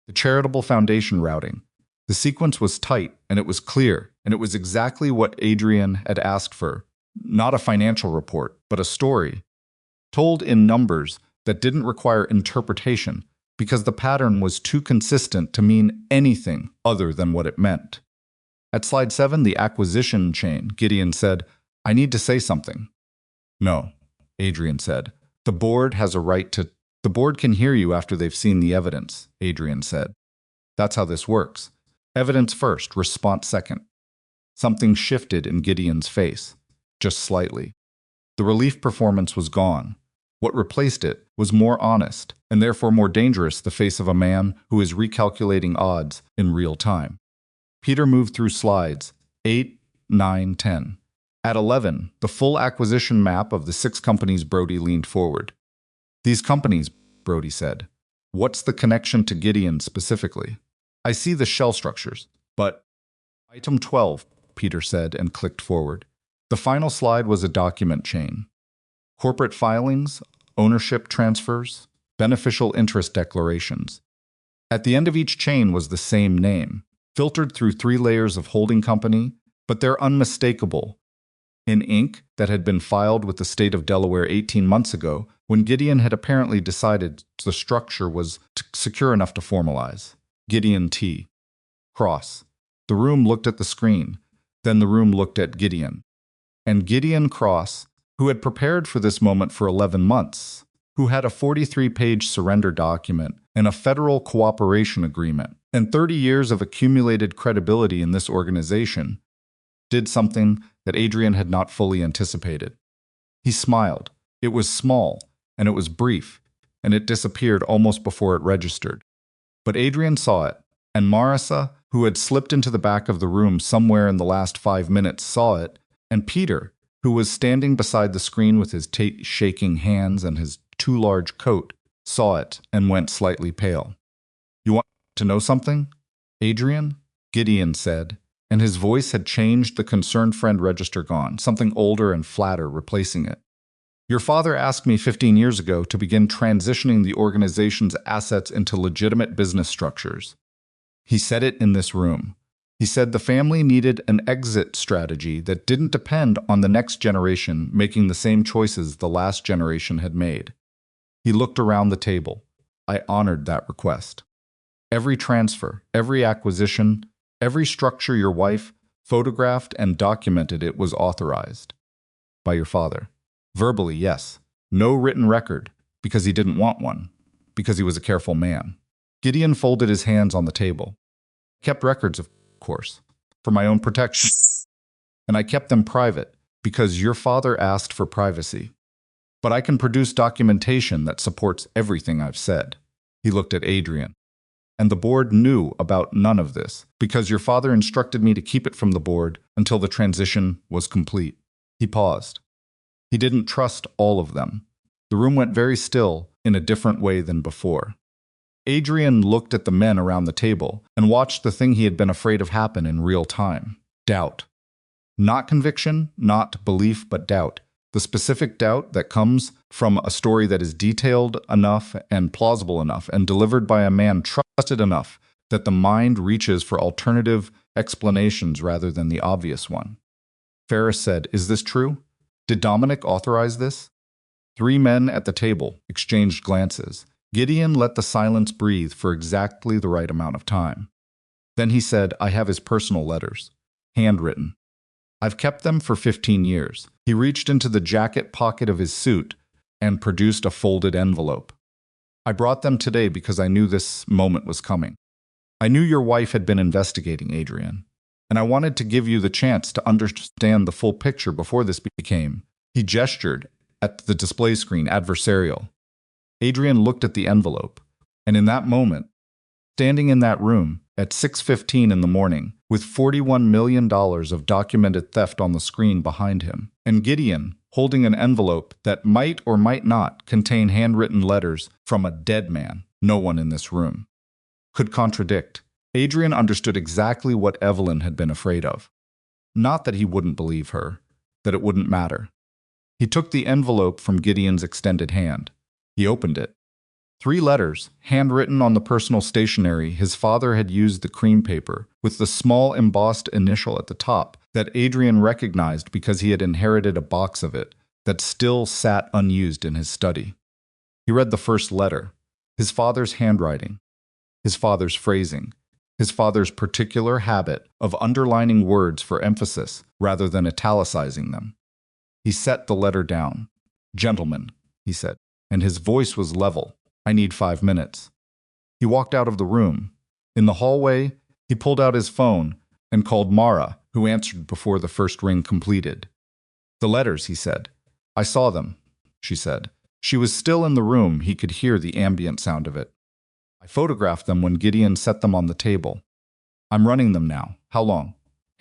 the charitable foundation routing. The sequence was tight, and it was clear, and it was exactly what Adrian had asked for. Not a financial report, but a story, told in numbers that didn't require interpretation because the pattern was too consistent to mean anything other than what it meant. At slide 7, the acquisition chain, Gideon said, "I need to say something." "No," Adrian said. The board can hear you after they've seen the evidence," Adrian said. "That's how this works. Evidence first, response second." Something shifted in Gideon's face, just slightly. The relief performance was gone. What replaced it was more honest, and therefore more dangerous, the face of a man who is recalculating odds in real time. Peter moved through slides 8, 9, 10. At 11, the full acquisition map of the 6 companies. Brody leaned forward. These companies, Brody said. What's the connection to Gideon specifically? I see the shell structures, but… Item 12, Peter said and clicked forward. The final slide was a document chain. Corporate filings, ownership transfers, beneficial interest declarations. At the end of each chain was the same name, filtered through 3 layers of holding company, but they're unmistakable. In ink that had been filed with the state of Delaware 18 months ago, when Gideon had apparently decided the structure was secure enough to formalize. Gideon T. Cross. The room looked at the screen. Then the room looked at Gideon. And Gideon Cross, who had prepared for this moment for 11 months, who had a 43-page surrender document and a federal cooperation agreement, and 30 years of accumulated credibility in this organization, did something that Adrian had not fully anticipated. He smiled. It was small, and it was brief, and it disappeared almost before it registered. But Adrian saw it, and Marissa, who had slipped into the back of the room somewhere in the last 5 minutes, saw it, and Peter, who was standing beside the screen with his shaking hands and his too large coat, saw it and went slightly pale. You want to know something, Adrian? Gideon said, and his voice had changed, the concerned friend register gone, something older and flatter replacing it. Your father asked me 15 years ago to begin transitioning the organization's assets into legitimate business structures. He said it in this room. He said the family needed an exit strategy that didn't depend on the next generation making the same choices the last generation had made. He looked around the table. I honored that request. Every transfer, every acquisition, every structure your wife photographed and documented it was authorized. By your father. Verbally, yes. No written record, because he didn't want one, because he was a careful man. Gideon folded his hands on the table. Kept records, of course, for my own protection. And I kept them private, because your father asked for privacy. But I can produce documentation that supports everything I've said. He looked at Adrian. And the board knew about none of this, because your father instructed me to keep it from the board until the transition was complete. He paused. He didn't trust all of them. The room went very still in a different way than before. Adrian looked at the men around the table and watched the thing he had been afraid of happen in real time. Doubt. Not conviction, not belief, but doubt. The specific doubt that comes from a story that is detailed enough and plausible enough and delivered by a man trusted enough that the mind reaches for alternative explanations rather than the obvious one. Ferris said, "Is this true? Did Dominic authorize this?" 3 men at the table exchanged glances. Gideon let the silence breathe for exactly the right amount of time. Then he said, "I have his personal letters, handwritten. I've kept them for 15 years. He reached into the jacket pocket of his suit and produced a folded envelope. I brought them today because I knew this moment was coming. I knew your wife had been investigating Adrian, and I wanted to give you the chance to understand the full picture before this became." He gestured at the display screen, adversarial. Adrian looked at the envelope, and in that moment, standing in that room at 6:15 in the morning, with $41 million of documented theft on the screen behind him, and Gideon holding an envelope that might or might not contain handwritten letters from a dead man, no one in this room could contradict. Adrian understood exactly what Evelyn had been afraid of. Not that he wouldn't believe her, that it wouldn't matter. He took the envelope from Gideon's extended hand. He opened it. 3 letters, handwritten on the personal stationery his father had used, the cream paper, with the small embossed initial at the top that Adrian recognized because he had inherited a box of it that still sat unused in his study. He read the first letter, his father's handwriting, his father's phrasing, his father's particular habit of underlining words for emphasis rather than italicizing them. He set the letter down. "Gentlemen," he said, and his voice was level. "I need 5 minutes." He walked out of the room. In the hallway, he pulled out his phone and called Mara, who answered before the first ring completed. "The letters," he said. "I saw them," she said. She was still in the room. He could hear the ambient sound of it. "I photographed them when Gideon set them on the table. I'm running them now. How long?"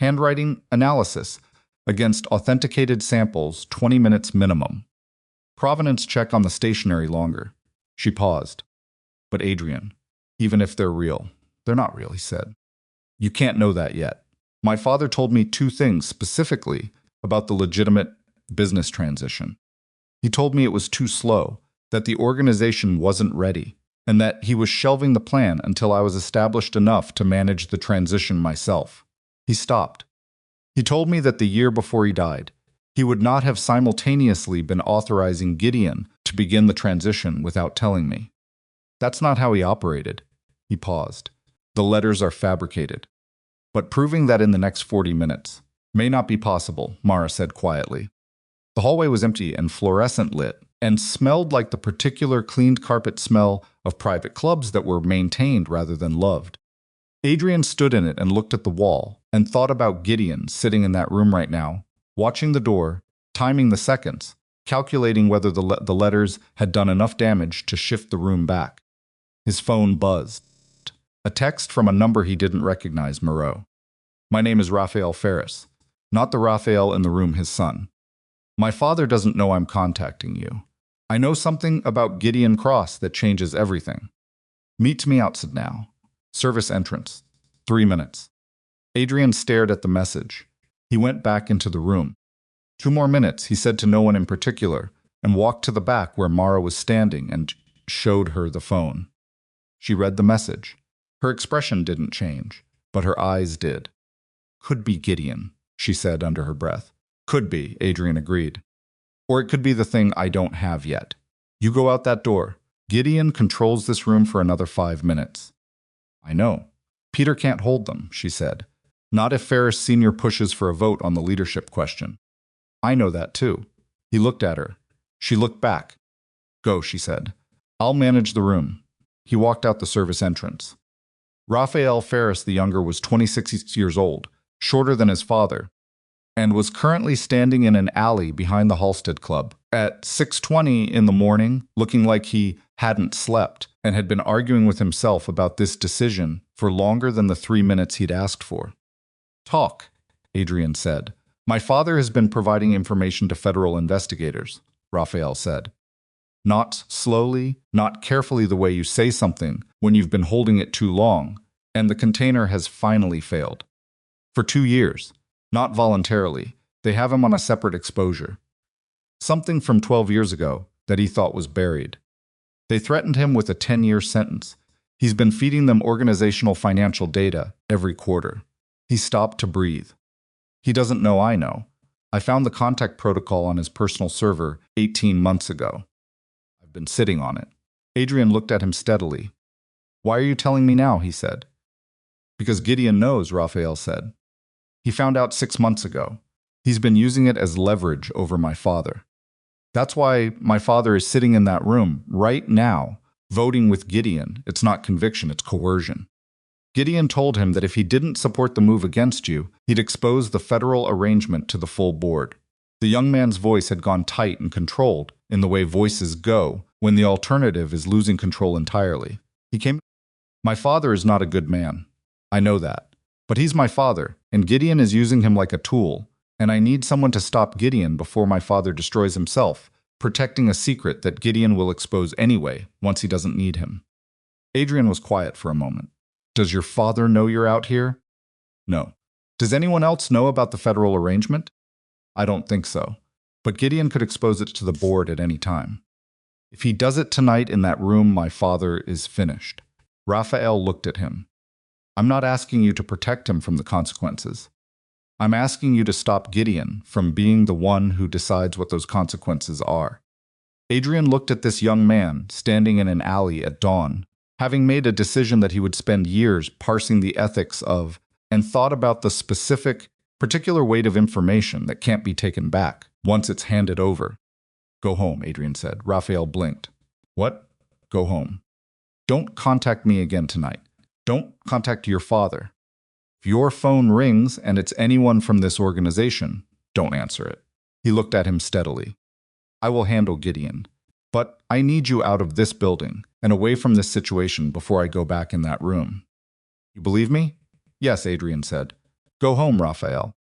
Handwriting analysis against authenticated samples, 20 minutes minimum. Provenance check on the stationery longer. She paused. But Adrian, even if they're real, they're not real, he said. You can't know that yet. My father told me two things specifically about the legitimate business transition. He told me it was too slow, that the organization wasn't ready, and that he was shelving the plan until I was established enough to manage the transition myself. He stopped. He told me that the year before he died, he would not have simultaneously been authorizing Gideon to begin the transition without telling me. That's not how he operated. He paused. The letters are fabricated. But proving that in the next 40 minutes may not be possible, Mara said quietly. The hallway was empty and fluorescent lit, and smelled like the particular cleaned carpet smell of private clubs that were maintained rather than loved. Adrian stood in it and looked at the wall, and thought about Gideon sitting in that room right now, watching the door, timing the seconds, calculating whether the letters had done enough damage to shift the room back. His phone buzzed. A text from a number he didn't recognize, Moreau. My name is Raphael Ferris, not the Raphael in the room, his son. My father doesn't know I'm contacting you. I know something about Gideon Cross that changes everything. Meet me outside now. Service entrance. 3 minutes. Adrian stared at the message. He went back into the room. 2 more minutes, he said to no one in particular, and walked to the back where Mara was standing and showed her the phone. She read the message. Her expression didn't change, but her eyes did. Could be Gideon, she said under her breath. Could be, Adrian agreed. Or it could be the thing I don't have yet. You go out that door. Gideon controls this room for another 5 minutes. I know. Peter can't hold them, she said. Not if Ferris Sr. pushes for a vote on the leadership question. I know that too. He looked at her. She looked back. Go, she said. I'll manage the room. He walked out the service entrance. Raphael Ferris the younger was 26 years old, shorter than his father, and was currently standing in an alley behind the Halstead Club at 6:20 in the morning, looking like he hadn't slept and had been arguing with himself about this decision for longer than the 3 minutes he'd asked for. Talk, Adrian said. My father has been providing information to federal investigators, Raphael said. Not slowly, not carefully the way you say something when you've been holding it too long, and the container has finally failed. For 2 years. Not voluntarily. They have him on a separate exposure. Something from 12 years ago that he thought was buried. They threatened him with a 10-year sentence. He's been feeding them organizational financial data every quarter. He stopped to breathe. He doesn't know I know. I found the contact protocol on his personal server 18 months ago. I've been sitting on it. Adrian looked at him steadily. Why are you telling me now, he said. Because Gideon knows, Raphael said. He found out 6 months ago. He's been using it as leverage over my father. That's why my father is sitting in that room right now, voting with Gideon. It's not conviction, it's coercion. Gideon told him that if he didn't support the move against you, he'd expose the federal arrangement to the full board. The young man's voice had gone tight and controlled, in the way voices go when the alternative is losing control entirely. My father is not a good man. I know that. But he's my father, and Gideon is using him like a tool, and I need someone to stop Gideon before my father destroys himself, protecting a secret that Gideon will expose anyway, once he doesn't need him. Adrian was quiet for a moment. Does your father know you're out here? No. Does anyone else know about the federal arrangement? I don't think so. But Gideon could expose it to the board at any time. If he does it tonight in that room, my father is finished. Raphael looked at him. I'm not asking you to protect him from the consequences. I'm asking you to stop Gideon from being the one who decides what those consequences are. Adrian looked at this young man standing in an alley at dawn, having made a decision that he would spend years parsing the ethics of, and thought about the specific, particular weight of information that can't be taken back once it's handed over. Go home, Adrian said. Raphael blinked. What? Go home. Don't contact me again tonight. Don't contact your father. If your phone rings and it's anyone from this organization, don't answer it. He looked at him steadily. I will handle Gideon. But I need you out of this building and away from this situation before I go back in that room. You believe me? Yes, Adrian said. Go home, Raphael.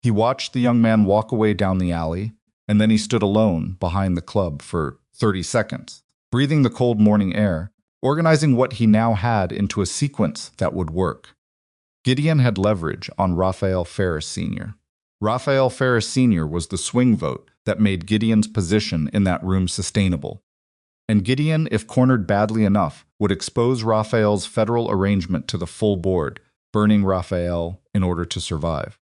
He watched the young man walk away down the alley, and then he stood alone behind the club for 30 seconds, breathing the cold morning air, organizing what he now had into a sequence that would work. Gideon had leverage on Raphael Ferris Sr. Raphael Ferris Sr. was the swing vote that made Gideon's position in that room sustainable. And Gideon, if cornered badly enough, would expose Raphael's federal arrangement to the full board, burning Raphael in order to survive.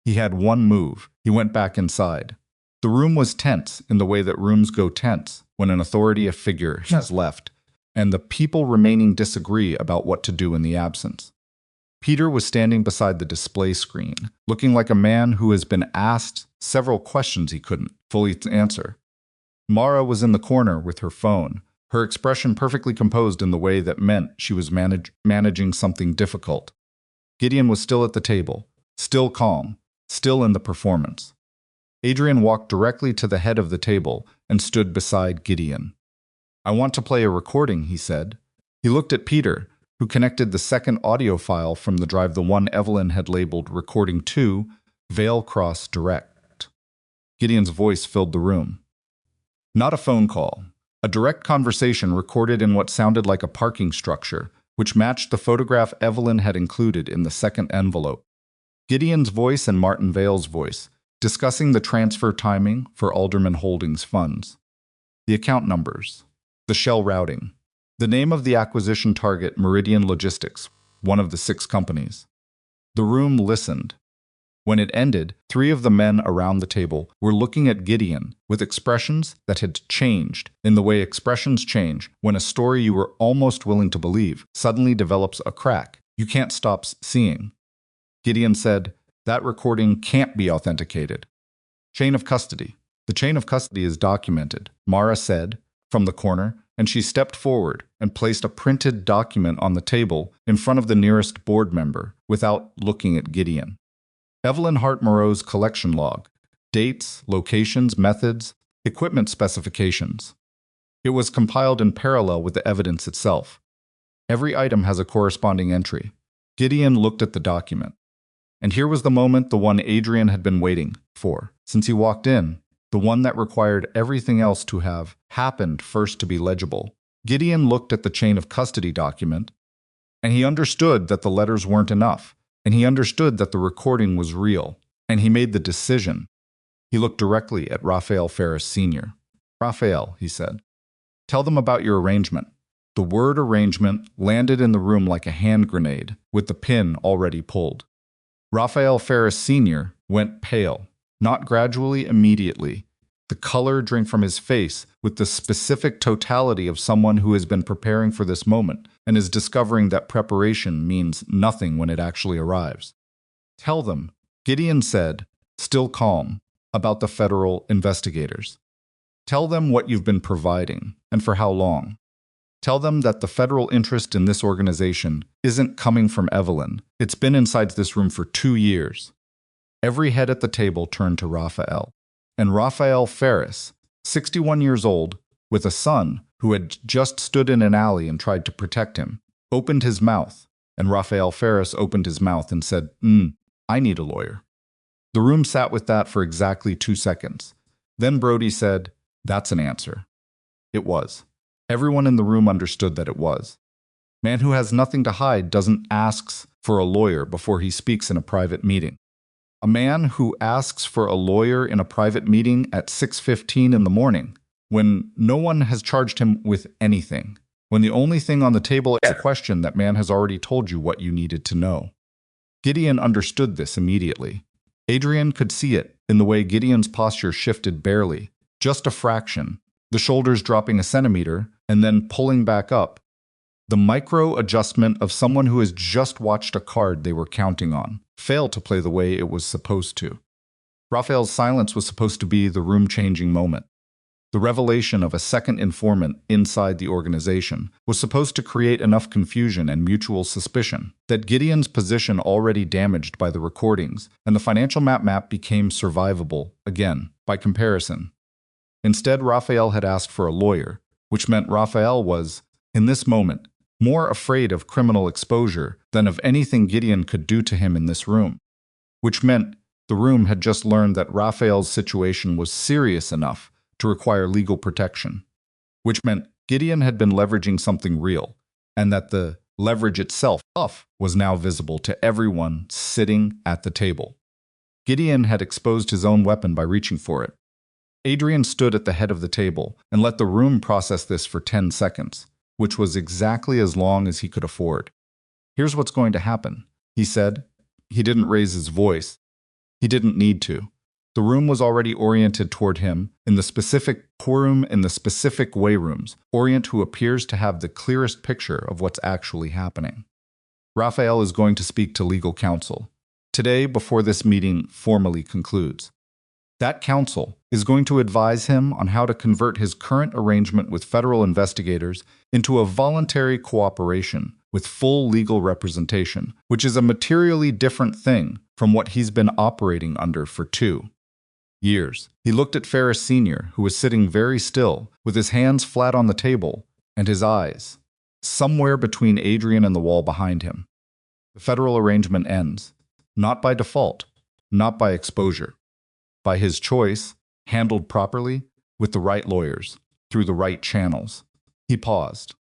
He had one move. He went back inside. The room was tense in the way that rooms go tense when an authority figure has left, and the people remaining disagree about what to do in the absence. Peter was standing beside the display screen, looking like a man who has been asked several questions he couldn't fully answer. Mara was in the corner with her phone, her expression perfectly composed in the way that meant she was managing something difficult. Gideon was still at the table, still calm, still in the performance. Adrian walked directly to the head of the table and stood beside Gideon. "I want to play a recording," he said. He looked at Peter, who connected the second audio file from the drive, the one Evelyn had labeled Recording 2, Vale Cross Direct. Gideon's voice filled the room. Not a phone call, a direct conversation recorded in what sounded like a parking structure, which matched the photograph Evelyn had included in the second envelope. Gideon's voice and Martin Vale's voice, discussing the transfer timing for Alderman Holdings funds, the account numbers, the shell routing, the name of the acquisition target, Meridian Logistics, one of the 6 companies. The room listened. When it ended, 3 of the men around the table were looking at Gideon with expressions that had changed in the way expressions change when a story you were almost willing to believe suddenly develops a crack you can't stop seeing. Gideon said, "That recording can't be authenticated." Chain of custody. "The chain of custody is documented," Mara said from the corner, and she stepped forward and placed a printed document on the table in front of the nearest board member without looking at Gideon. Evelyn Hart Moreau's collection log. Dates, locations, methods, equipment specifications. It was compiled in parallel with the evidence itself. Every item has a corresponding entry. Gideon looked at the document. And here was the moment, the one Adrian had been waiting for since he walked in, the one that required everything else to have happened first to be legible. Gideon looked at the chain of custody document, and he understood that the letters weren't enough, and he understood that the recording was real, and he made the decision. He looked directly at Raphael Ferris Sr. "Raphael," he said, "tell them about your arrangement." The word arrangement landed in the room like a hand grenade, with the pin already pulled. Raphael Ferris Sr. went pale. Not gradually, immediately. The color drained from his face with the specific totality of someone who has been preparing for this moment and is discovering that preparation means nothing when it actually arrives. "Tell them," Gideon said, still calm, "about the federal investigators. Tell them what you've been providing and for how long. Tell them that the federal interest in this organization isn't coming from Evelyn. It's been inside this room for 2 years. Every head at the table turned to Raphael. And Raphael Ferris, 61 years old, with a son who had just stood in an alley and tried to protect him, opened his mouth, and Raphael Ferris opened his mouth and said, I need a lawyer." The room sat with that for exactly 2 seconds. Then Brody said, "That's an answer." It was. Everyone in the room understood that it was. Man who has nothing to hide doesn't ask for a lawyer before he speaks in a private meeting. A man who asks for a lawyer in a private meeting at 6:15 in the morning, when no one has charged him with anything, when the only thing on the table is a question, that man has already told you what you needed to know. Gideon understood this immediately. Adrian could see it in the way Gideon's posture shifted barely, just a fraction, the shoulders dropping a centimeter and then pulling back up. The micro-adjustment of someone who has just watched a card they were counting on fail to play the way it was supposed to. Raphael's silence was supposed to be the room-changing moment. The revelation of a second informant inside the organization was supposed to create enough confusion and mutual suspicion that Gideon's position, already damaged by the recordings and the financial map became survivable again by comparison. Instead, Raphael had asked for a lawyer, which meant Raphael was, in this moment, more afraid of criminal exposure than of anything Gideon could do to him in this room. which meant the room had just learned that Raphael's situation was serious enough to require legal protection, which meant Gideon had been leveraging something real, and that the leverage itself was now visible to everyone sitting at the table. Gideon had exposed his own weapon by reaching for it. Adrian stood at the head of the table and let the room process this for 10 seconds, which was exactly as long as he could afford. "Here's what's going to happen," he said. He didn't raise his voice. He didn't need to. The room was already oriented toward him in the specific quorum in the specific way rooms, Orient who appears to have the clearest picture of what's actually happening. Raphael is going to speak to legal counsel today before this meeting formally concludes. That counsel is going to advise him on how to convert his current arrangement with federal investigators into a voluntary cooperation with full legal representation, which is a materially different thing from what he's been operating under for 2 years. He looked at Ferris Sr., who was sitting very still, with his hands flat on the table and his eyes somewhere between Adrian and the wall behind him. The federal arrangement ends, not by default, not by exposure, by his choice, handled properly, with the right lawyers, through the right channels. He paused.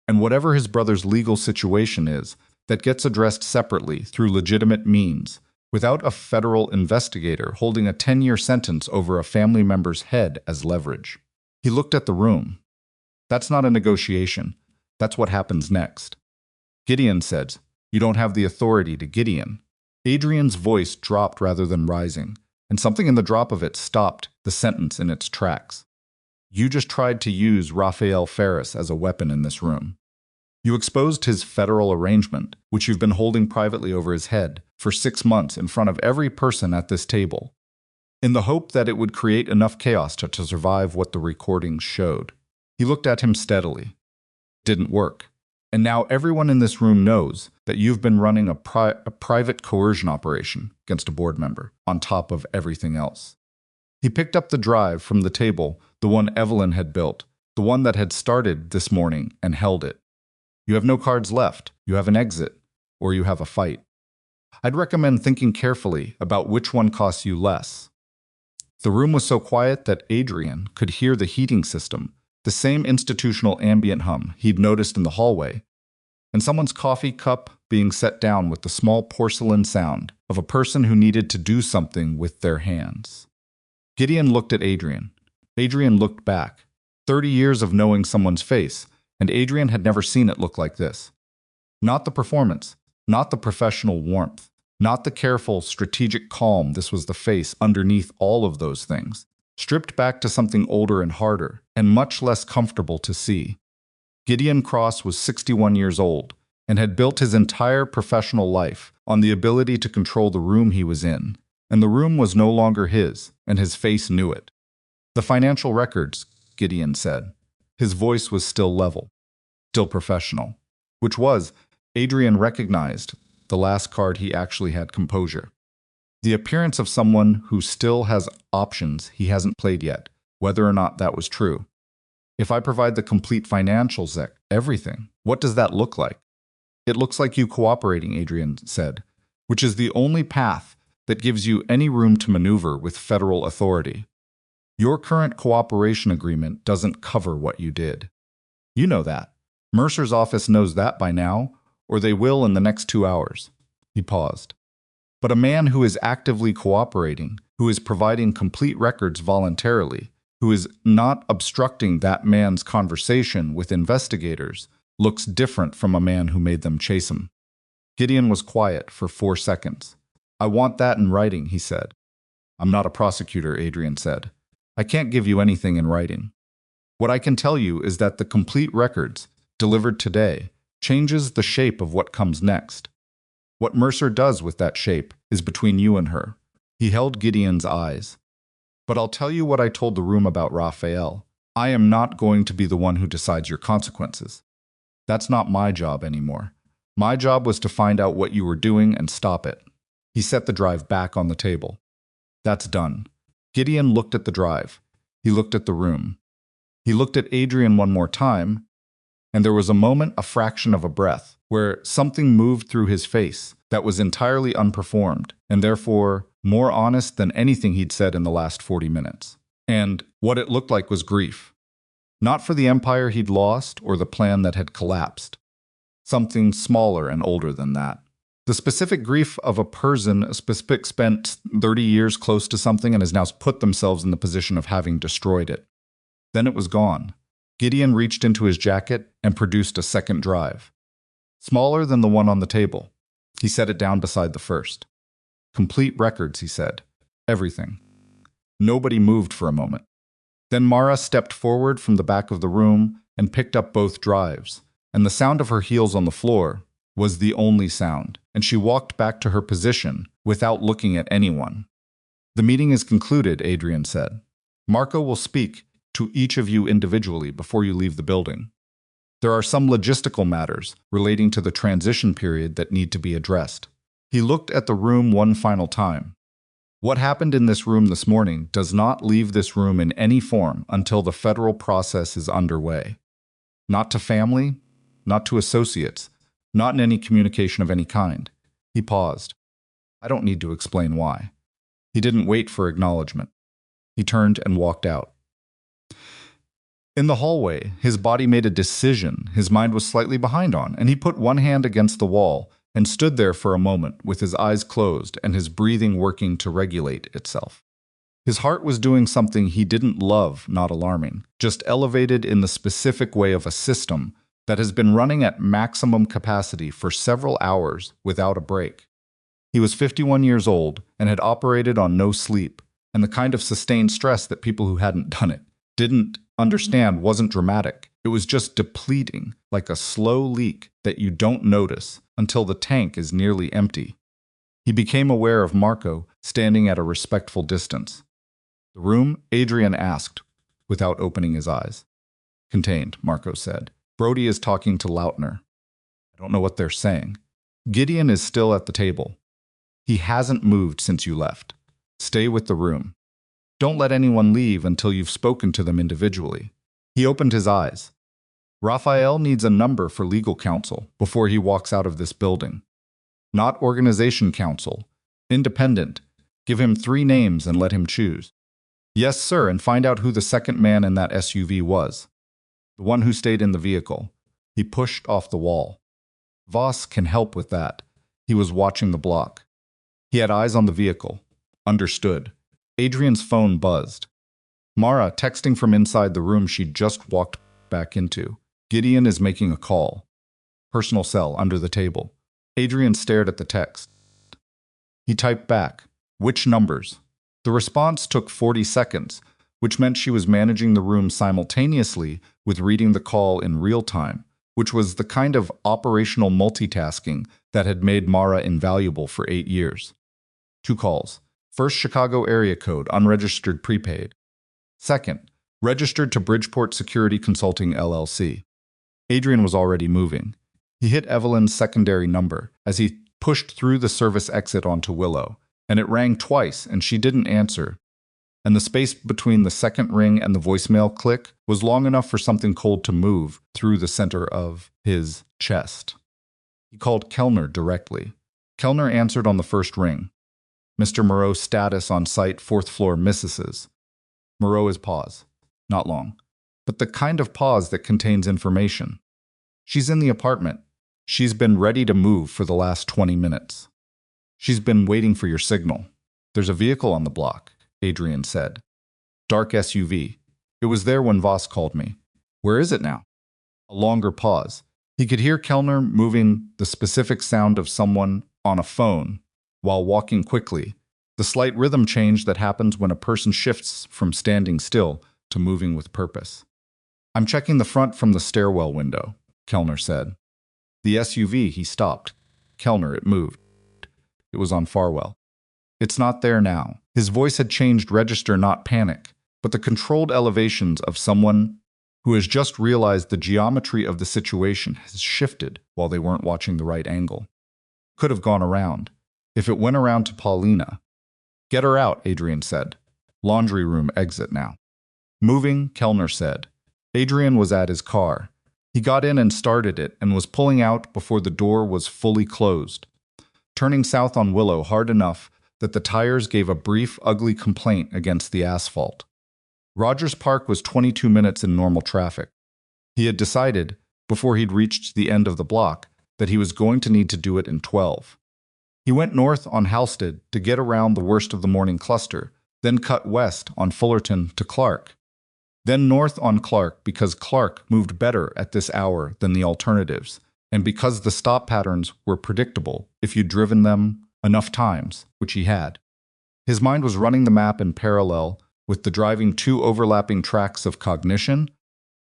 And whatever his brother's legal situation is, that gets addressed separately through legitimate means, without a federal investigator holding a 10-year sentence over a family member's head as leverage. He looked at the room. That's not a negotiation. That's what happens next. Gideon said, "You don't have the authority to Gideon." Adrian's voice dropped rather than rising, and something in the drop of it stopped the sentence in its tracks. "You just tried to use Raphael Ferris as a weapon in this room. You exposed his federal arrangement, which you've been holding privately over his head for 6 months in front of every person at this table, in the hope that it would create enough chaos to survive what the recordings showed." He looked at him steadily. Didn't work. And now everyone in this room knows that you've been running a private coercion operation against a board member, on top of everything else. He picked up the drive from the table, the one Evelyn had built, the one that had started this morning, and held it. "You have no cards left. You have an exit, or you have a fight. I'd recommend thinking carefully about which one costs you less." The room was so quiet that Adrian could hear the heating system, the same institutional ambient hum he'd noticed in the hallway, and someone's coffee cup being set down with the small porcelain sound of a person who needed to do something with their hands. Gideon looked at Adrian. Adrian looked back. 30 years of knowing someone's face, and Adrian had never seen it look like this. Not the performance, not the professional warmth, not the careful, strategic calm. This was the face underneath all of those things, stripped back to something older and harder, and much less comfortable to see. Gideon Cross was 61 years old, and had built his entire professional life on the ability to control the room he was in, and the room was no longer his, and his face knew it. "The financial records," Gideon said. His voice was still level, still professional, which was, Adrian recognized, the last card he actually had composure. The appearance of someone who still has options he hasn't played yet, whether or not that was true. "If I provide the complete financials, everything, what does that look like?" "It looks like you cooperating," Adrian said, "which is the only path that gives you any room to maneuver with federal authority. Your current cooperation agreement doesn't cover what you did. You know that. Mercer's office knows that by now, or they will in the next 2 hours." He paused. "But a man who is actively cooperating, who is providing complete records voluntarily, who is not obstructing that man's conversation with investigators, looks different from a man who made them chase him." Gideon was quiet for 4 seconds. "I want that in writing," he said. "I'm not a prosecutor," Adrian said. "I can't give you anything in writing. What I can tell you is that the complete records, delivered today, changes the shape of what comes next. What Mercer does with that shape is between you and her." He held Gideon's eyes. "But I'll tell you what I told the room about Raphael. I am not going to be the one who decides your consequences. That's not my job anymore. My job was to find out what you were doing and stop it." He set the drive back on the table. "That's done." Gideon looked at the drive. He looked at the room. He looked at Adrian one more time, and there was a moment, a fraction of a breath, where something moved through his face that was entirely unperformed, and therefore more honest than anything he'd said in the last 40 minutes. And what it looked like was grief. Not for the empire he'd lost or the plan that had collapsed. Something smaller and older than that. The specific grief of a person spent 30 years close to something and has now put themselves in the position of having destroyed it. Then it was gone. Gideon reached into his jacket and produced a second drive. Smaller than the one on the table. He set it down beside the first. Complete records, he said. Everything. Nobody moved for a moment. Then Mara stepped forward from the back of the room and picked up both drives, and the sound of her heels on the floor was the only sound, and she walked back to her position without looking at anyone. The meeting is concluded, Adrian said. Marco will speak to each of you individually before you leave the building. There are some logistical matters relating to the transition period that need to be addressed. He looked at the room one final time. What happened in this room this morning does not leave this room in any form until the federal process is underway. Not to family, not to associates, not in any communication of any kind. He paused. I don't need to explain why. He didn't wait for acknowledgement. He turned and walked out. In the hallway, his body made a decision his mind was slightly behind on, and he put one hand against the wall and stood there for a moment with his eyes closed and his breathing working to regulate itself. His heart was doing something he didn't love, not alarming, just elevated in the specific way of a system that has been running at maximum capacity for several hours without a break. He was 51 years old and had operated on no sleep, and the kind of sustained stress that people who hadn't done it didn't understand wasn't dramatic. It was just depleting, like a slow leak that you don't notice until the tank is nearly empty. He became aware of Marco standing at a respectful distance. The room, Adrian asked, without opening his eyes. Contained, Marco said. Brody is talking to Lautner. I don't know what they're saying. Gideon is still at the table. He hasn't moved since you left. Stay with the room. Don't let anyone leave until you've spoken to them individually. He opened his eyes. Raphael needs a number for legal counsel before he walks out of this building. Not organization counsel. Independent. Give him 3 names and let him choose. Yes, sir, and find out who the second man in that SUV was. The one who stayed in the vehicle. He pushed off the wall. Voss can help with that. He was watching the block. He had eyes on the vehicle. Understood. Adrian's phone buzzed. Mara, texting from inside the room she'd just walked back into. Gideon is making a call. Personal cell under the table. Adrian stared at the text. He typed back, which numbers? The response took 40 seconds, which meant she was managing the room simultaneously with reading the call in real time, which was the kind of operational multitasking that had made Mara invaluable for 8 years. 2 calls. First, Chicago area code, unregistered prepaid. Second, registered to Bridgeport Security Consulting LLC. Adrian was already moving. He hit Evelyn's secondary number as he pushed through the service exit onto Willow, and it rang twice and she didn't answer. And the space between the second ring and the voicemail click was long enough for something cold to move through the center of his chest. He called Kellner directly. Kellner answered on the first ring. Mr. Moreau status on site, 4th floor, Mrs. Moreau is pause. Not long. But the kind of pause that contains information. She's in the apartment. She's been ready to move for the last 20 minutes. She's been waiting for your signal. There's a vehicle on the block, Adrian said. Dark SUV. It was there when Voss called me. Where is it now? A longer pause. He could hear Kellner moving the specific sound of someone on a phone while walking quickly, the slight rhythm change that happens when a person shifts from standing still to moving with purpose. I'm checking the front from the stairwell window, Kellner said. The SUV, he stopped. Kellner, it moved. It was on Farwell. It's not there now. His voice had changed register, not panic, but the controlled elevations of someone who has just realized the geometry of the situation has shifted while they weren't watching the right angle. Could have gone around. If it went around to Paulina. Get her out, Adrian said. Laundry room exit now. Moving, Kellner said. Adrian was at his car. He got in and started it and was pulling out before the door was fully closed, turning south on Willow hard enough that the tires gave a brief, ugly complaint against the asphalt. Rogers Park was 22 minutes in normal traffic. He had decided, before he'd reached the end of the block, that he was going to need to do it in 12. He went north on Halsted to get around the worst of the morning cluster, then cut west on Fullerton to Clark. Then north on Clark because Clark moved better at this hour than the alternatives, and because the stop patterns were predictable if you'd driven them enough times, which he had. His mind was running the map in parallel with the driving two overlapping tracks of cognition,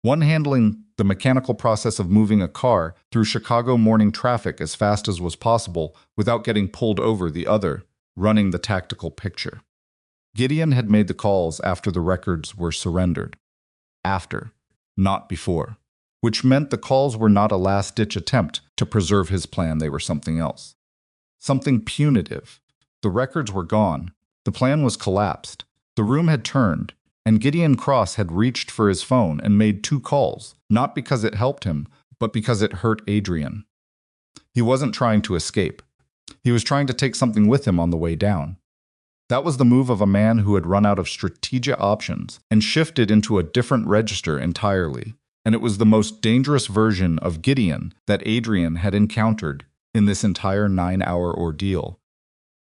one handling the mechanical process of moving a car through Chicago morning traffic as fast as was possible without getting pulled over, the other running the tactical picture. Gideon had made the calls after the records were surrendered. After, not before. Which meant the calls were not a last-ditch attempt to preserve his plan, they were something else. Something punitive. The records were gone. The plan was collapsed. The room had turned, and Gideon Cross had reached for his phone and made 2 calls, not because it helped him, but because it hurt Adrian. He wasn't trying to escape. He was trying to take something with him on the way down. That was the move of a man who had run out of strategic options and shifted into a different register entirely, and it was the most dangerous version of Gideon that Adrian had encountered in this entire 9-hour ordeal.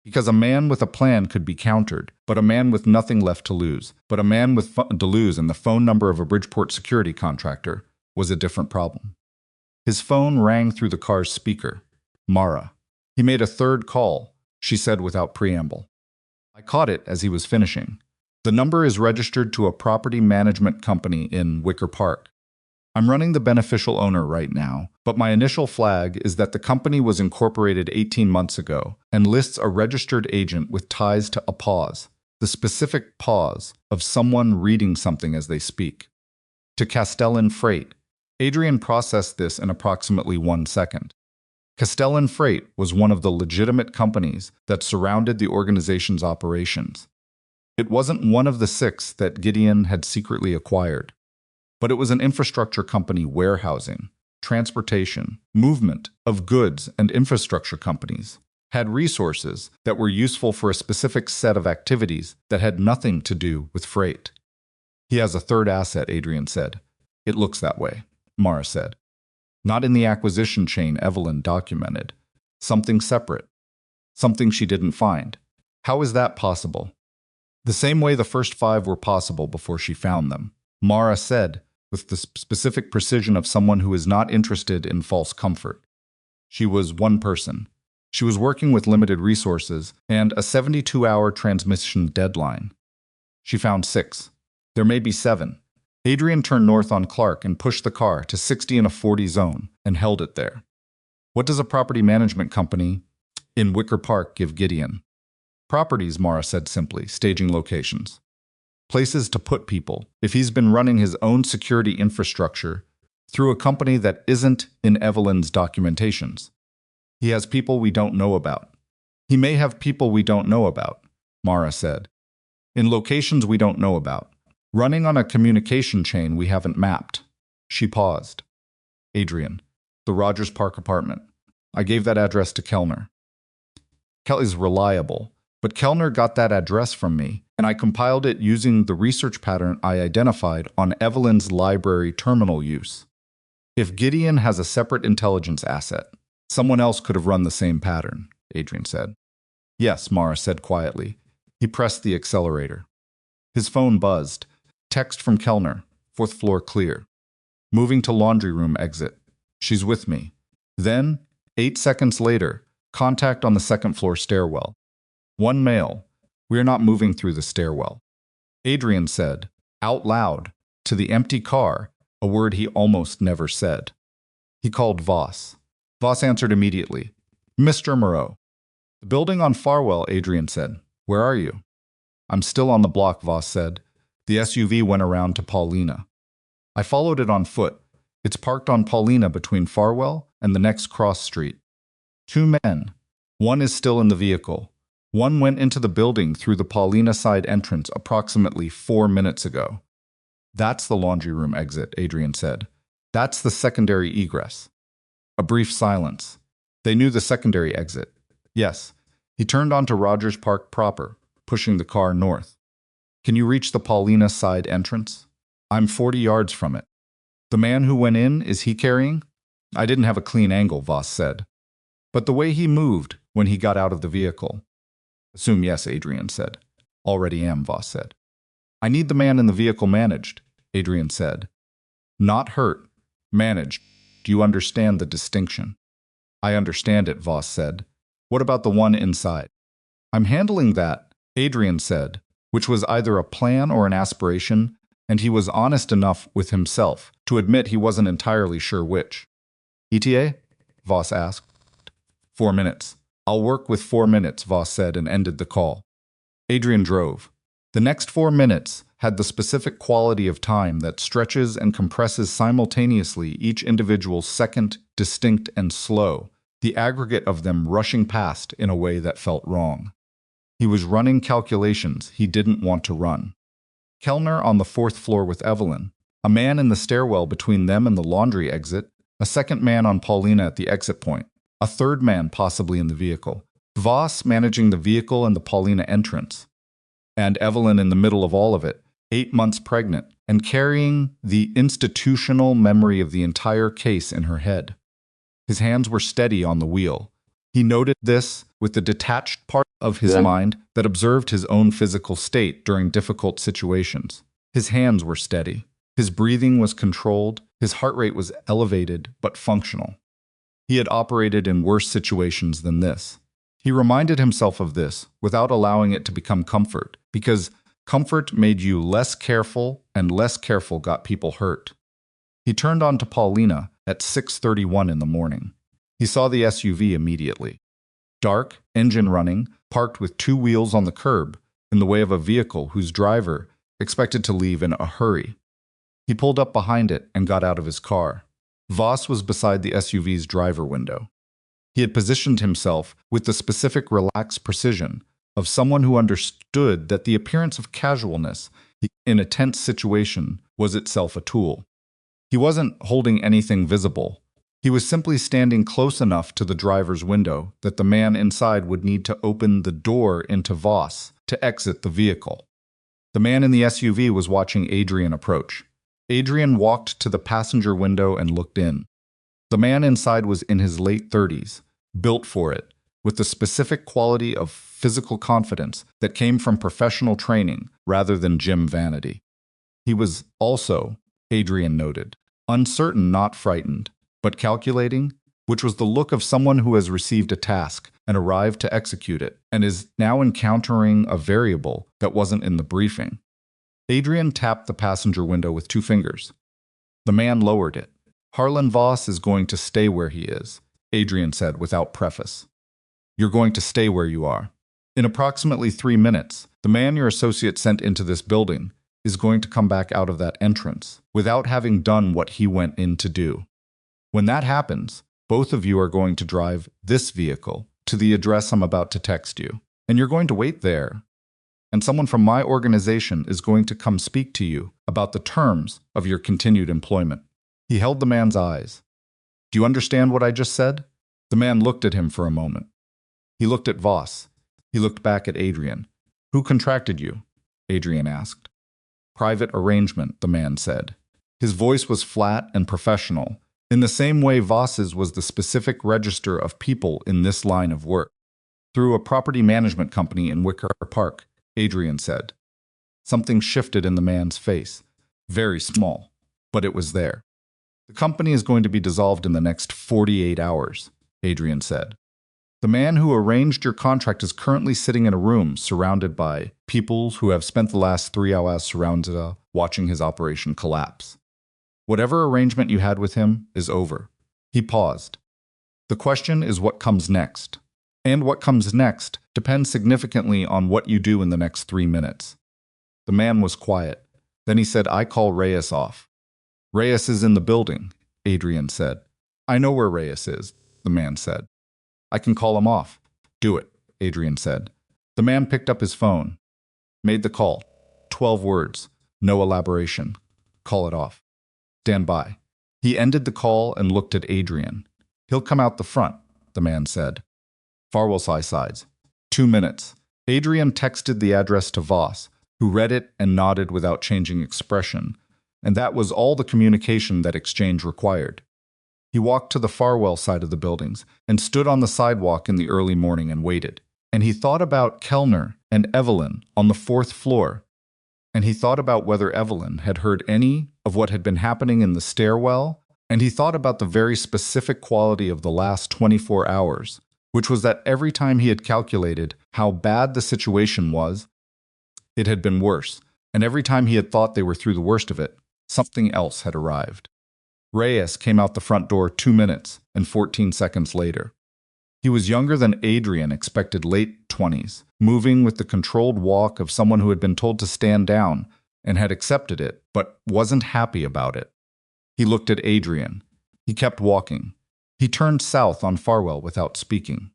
Because a man with a plan could be countered, but a man with nothing left to lose, but a man with to lose and the phone number of a Bridgeport security contractor was a different problem. His phone rang through the car's speaker. Mara. He made a 3rd call, she said without preamble. I caught it as he was finishing. The number is registered to a property management company in Wicker Park. I'm running the beneficial owner right now, but my initial flag is that the company was incorporated 18 months ago and lists a registered agent with ties to a pause, the specific pause of someone reading something as they speak. To Castellan Freight. Adrian processed this in approximately 1 second. Castellan Freight was one of the legitimate companies that surrounded the organization's operations. It wasn't one of the 6 that Gideon had secretly acquired, but it was an infrastructure company warehousing, transportation, movement of goods and infrastructure companies, had resources that were useful for a specific set of activities that had nothing to do with freight. He has a 3rd asset, Adrian said. It looks that way, Mara said. Not in the acquisition chain Evelyn documented. Something separate. Something she didn't find. How is that possible? The same way the first 5 were possible before she found them, Mara said, with the specific precision of someone who is not interested in false comfort. She was one person. She was working with limited resources and a 72-hour transmission deadline. She found 6. There may be 7. Adrian turned north on Clark and pushed the car to 60 in a 40 zone and held it there. What does a property management company in Wicker Park give Gideon? Properties, Mara said simply, staging locations. Places to put people, if he's been running his own security infrastructure through a company that isn't in Evelyn's documentations. He has people we don't know about. He may have people we don't know about, Mara said. In locations we don't know about. Running on a communication chain we haven't mapped. She paused. Adrian, the Rogers Park apartment. I gave that address to Kellner. Kelly's reliable, but Kellner got that address from me, and I compiled it using the research pattern I identified on Evelyn's library terminal use. If Gideon has a separate intelligence asset, someone else could have run the same pattern, Adrian said. Yes, Mara said quietly. He pressed the accelerator. His phone buzzed. Text from Kellner, 4th floor clear. Moving to laundry room exit. She's with me. Then, 8 seconds later, contact on the 2nd floor stairwell. 1 male. We are not moving through the stairwell. Adrian said, out loud, to the empty car, a word he almost never said. He called Voss. Voss answered immediately. Mr. Moreau. The building on Farwell, Adrian said. Where are you? I'm still on the block, Voss said. The SUV went around to Paulina. I followed it on foot. It's parked on Paulina between Farwell and the next cross street. 2 men. One is still in the vehicle. One went into the building through the Paulina side entrance approximately 4 minutes ago. That's the laundry room exit, Adrian said. That's the secondary egress. A brief silence. They knew the secondary exit. Yes. He turned onto Rogers Park proper, pushing the car north. Can you reach the Paulina side entrance? I'm 40 yards from it. The man who went in, is he carrying? I didn't have a clean angle, Voss said. But the way he moved when he got out of the vehicle. Assume yes, Adrian said. Already am, Voss said. I need the man in the vehicle managed, Adrian said. Not hurt. Managed. Do you understand the distinction? I understand it, Voss said. What about the one inside? I'm handling that, Adrian said, which was either a plan or an aspiration, and he was honest enough with himself to admit he wasn't entirely sure which. ETA? Voss asked. 4 minutes. I'll work with 4 minutes, Voss said and ended the call. Adrian drove. The next 4 minutes had the specific quality of time that stretches and compresses simultaneously each individual second, distinct and slow, the aggregate of them rushing past in a way that felt wrong. He was running calculations he didn't want to run. Kellner on the 4th floor with Evelyn, a man in the stairwell between them and the laundry exit, a second man on Paulina at the exit point, a third man possibly in the vehicle, Voss managing the vehicle and the Paulina entrance, and Evelyn in the middle of all of it, 8 months pregnant, and carrying the institutional memory of the entire case in her head. His hands were steady on the wheel. He noted this with the detached part of his mind that observed his own physical state during difficult situations. His hands were steady. His breathing was controlled. His heart rate was elevated but functional. He had operated in worse situations than this. He reminded himself of this without allowing it to become comfort, because comfort made you less careful, and less careful got people hurt. He turned on to Paulina at 6:31 in the morning. He saw the SUV immediately. Dark, engine running, parked with 2 wheels on the curb, in the way of a vehicle whose driver expected to leave in a hurry. He pulled up behind it and got out of his car. Voss was beside the SUV's driver window. He had positioned himself with the specific relaxed precision of someone who understood that the appearance of casualness in a tense situation was itself a tool. He wasn't holding anything visible. He was simply standing close enough to the driver's window that the man inside would need to open the door into Voss to exit the vehicle. The man in the SUV was watching Adrian approach. Adrian walked to the passenger window and looked in. The man inside was in his late 30s, built for it, with the specific quality of physical confidence that came from professional training rather than gym vanity. He was also, Adrian noted, uncertain, not frightened, but calculating, which was the look of someone who has received a task and arrived to execute it, and is now encountering a variable that wasn't in the briefing. Adrian tapped the passenger window with 2 fingers. The man lowered it. Harlan Voss is going to stay where he is, Adrian said without preface. You're going to stay where you are. In approximately 3 minutes, the man your associate sent into this building is going to come back out of that entrance without having done what he went in to do. When that happens, both of you are going to drive this vehicle to the address I'm about to text you, and you're going to wait there. And someone from my organization is going to come speak to you about the terms of your continued employment. He held the man's eyes. Do you understand what I just said? The man looked at him for a moment. He looked at Voss. He looked back at Adrian. Who contracted you? Adrian asked. Private arrangement, the man said. His voice was flat and professional, in the same way Voss's was the specific register of people in this line of work. Through a property management company in Wicker Park, Adrian said. Something shifted in the man's face. Very small, but it was there. The company is going to be dissolved in the next 48 hours, Adrian said. The man who arranged your contract is currently sitting in a room surrounded by people who have spent the last 3 hours surrounded watching his operation collapse. Whatever arrangement you had with him is over. He paused. The question is what comes next. And what comes next depends significantly on what you do in the next 3 minutes. The man was quiet. Then he said, I call Reyes off. Reyes is in the building, Adrian said. I know where Reyes is, the man said. I can call him off. Do it, Adrian said. The man picked up his phone. Made the call. 12 words. No elaboration. Call it off. Stand by. He ended the call and looked at Adrian. "He'll come out the front," the man said. Farwell sides. 2 minutes. Adrian texted the address to Voss, who read it and nodded without changing expression, and that was all the communication that exchange required. He walked to the Farwell side of the buildings and stood on the sidewalk in the early morning and waited. And he thought about Kellner and Evelyn on the 4th floor. And he thought about whether Evelyn had heard any of what had been happening in the stairwell, and he thought about the very specific quality of the last 24 hours, which was that every time he had calculated how bad the situation was, it had been worse, and every time he had thought they were through the worst of it, something else had arrived. Reyes came out the front door 2 minutes and 14 seconds later. He was younger than Adrian expected, late 20s, moving with the controlled walk of someone who had been told to stand down and had accepted it, but wasn't happy about it. He looked at Adrian. He kept walking. He turned south on Farwell without speaking.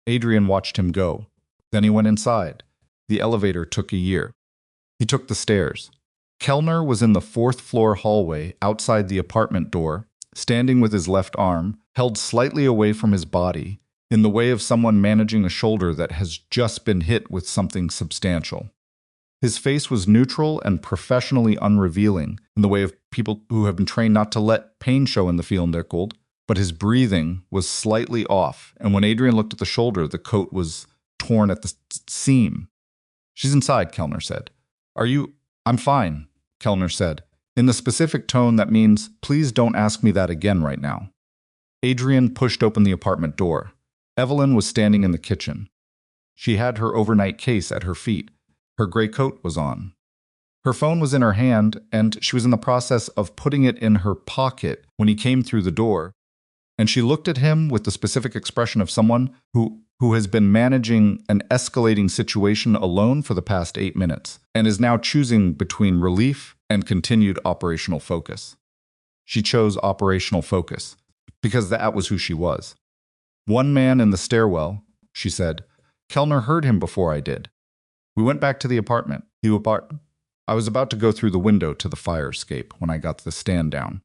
Adrian watched him go. Then he went inside. The elevator took a year. He took the stairs. Kellner was in the 4th floor hallway outside the apartment door, standing with his left arm held slightly away from his body, in the way of someone managing a shoulder that has just been hit with something substantial. His face was neutral and professionally unrevealing, in the way of people who have been trained not to let pain show in the Fieldercold, but his breathing was slightly off, and when Adrian looked at the shoulder, the coat was torn at the seam. "She's inside," Kellner said. "I'm fine," Kellner said, in the specific tone that means, "Please don't ask me that again right now." Adrian pushed open the apartment door. Evelyn was standing in the kitchen. She had her overnight case at her feet. Her gray coat was on. Her phone was in her hand, and she was in the process of putting it in her pocket when he came through the door, and she looked at him with the specific expression of someone who has been managing an escalating situation alone for the past 8 minutes, and is now choosing between relief and continued operational focus. She chose operational focus, because that was who she was. "One man in the stairwell," she said. "Kellner heard him before I did. We went back to the apartment. I was about to go through the window to the fire escape when I got the stand down.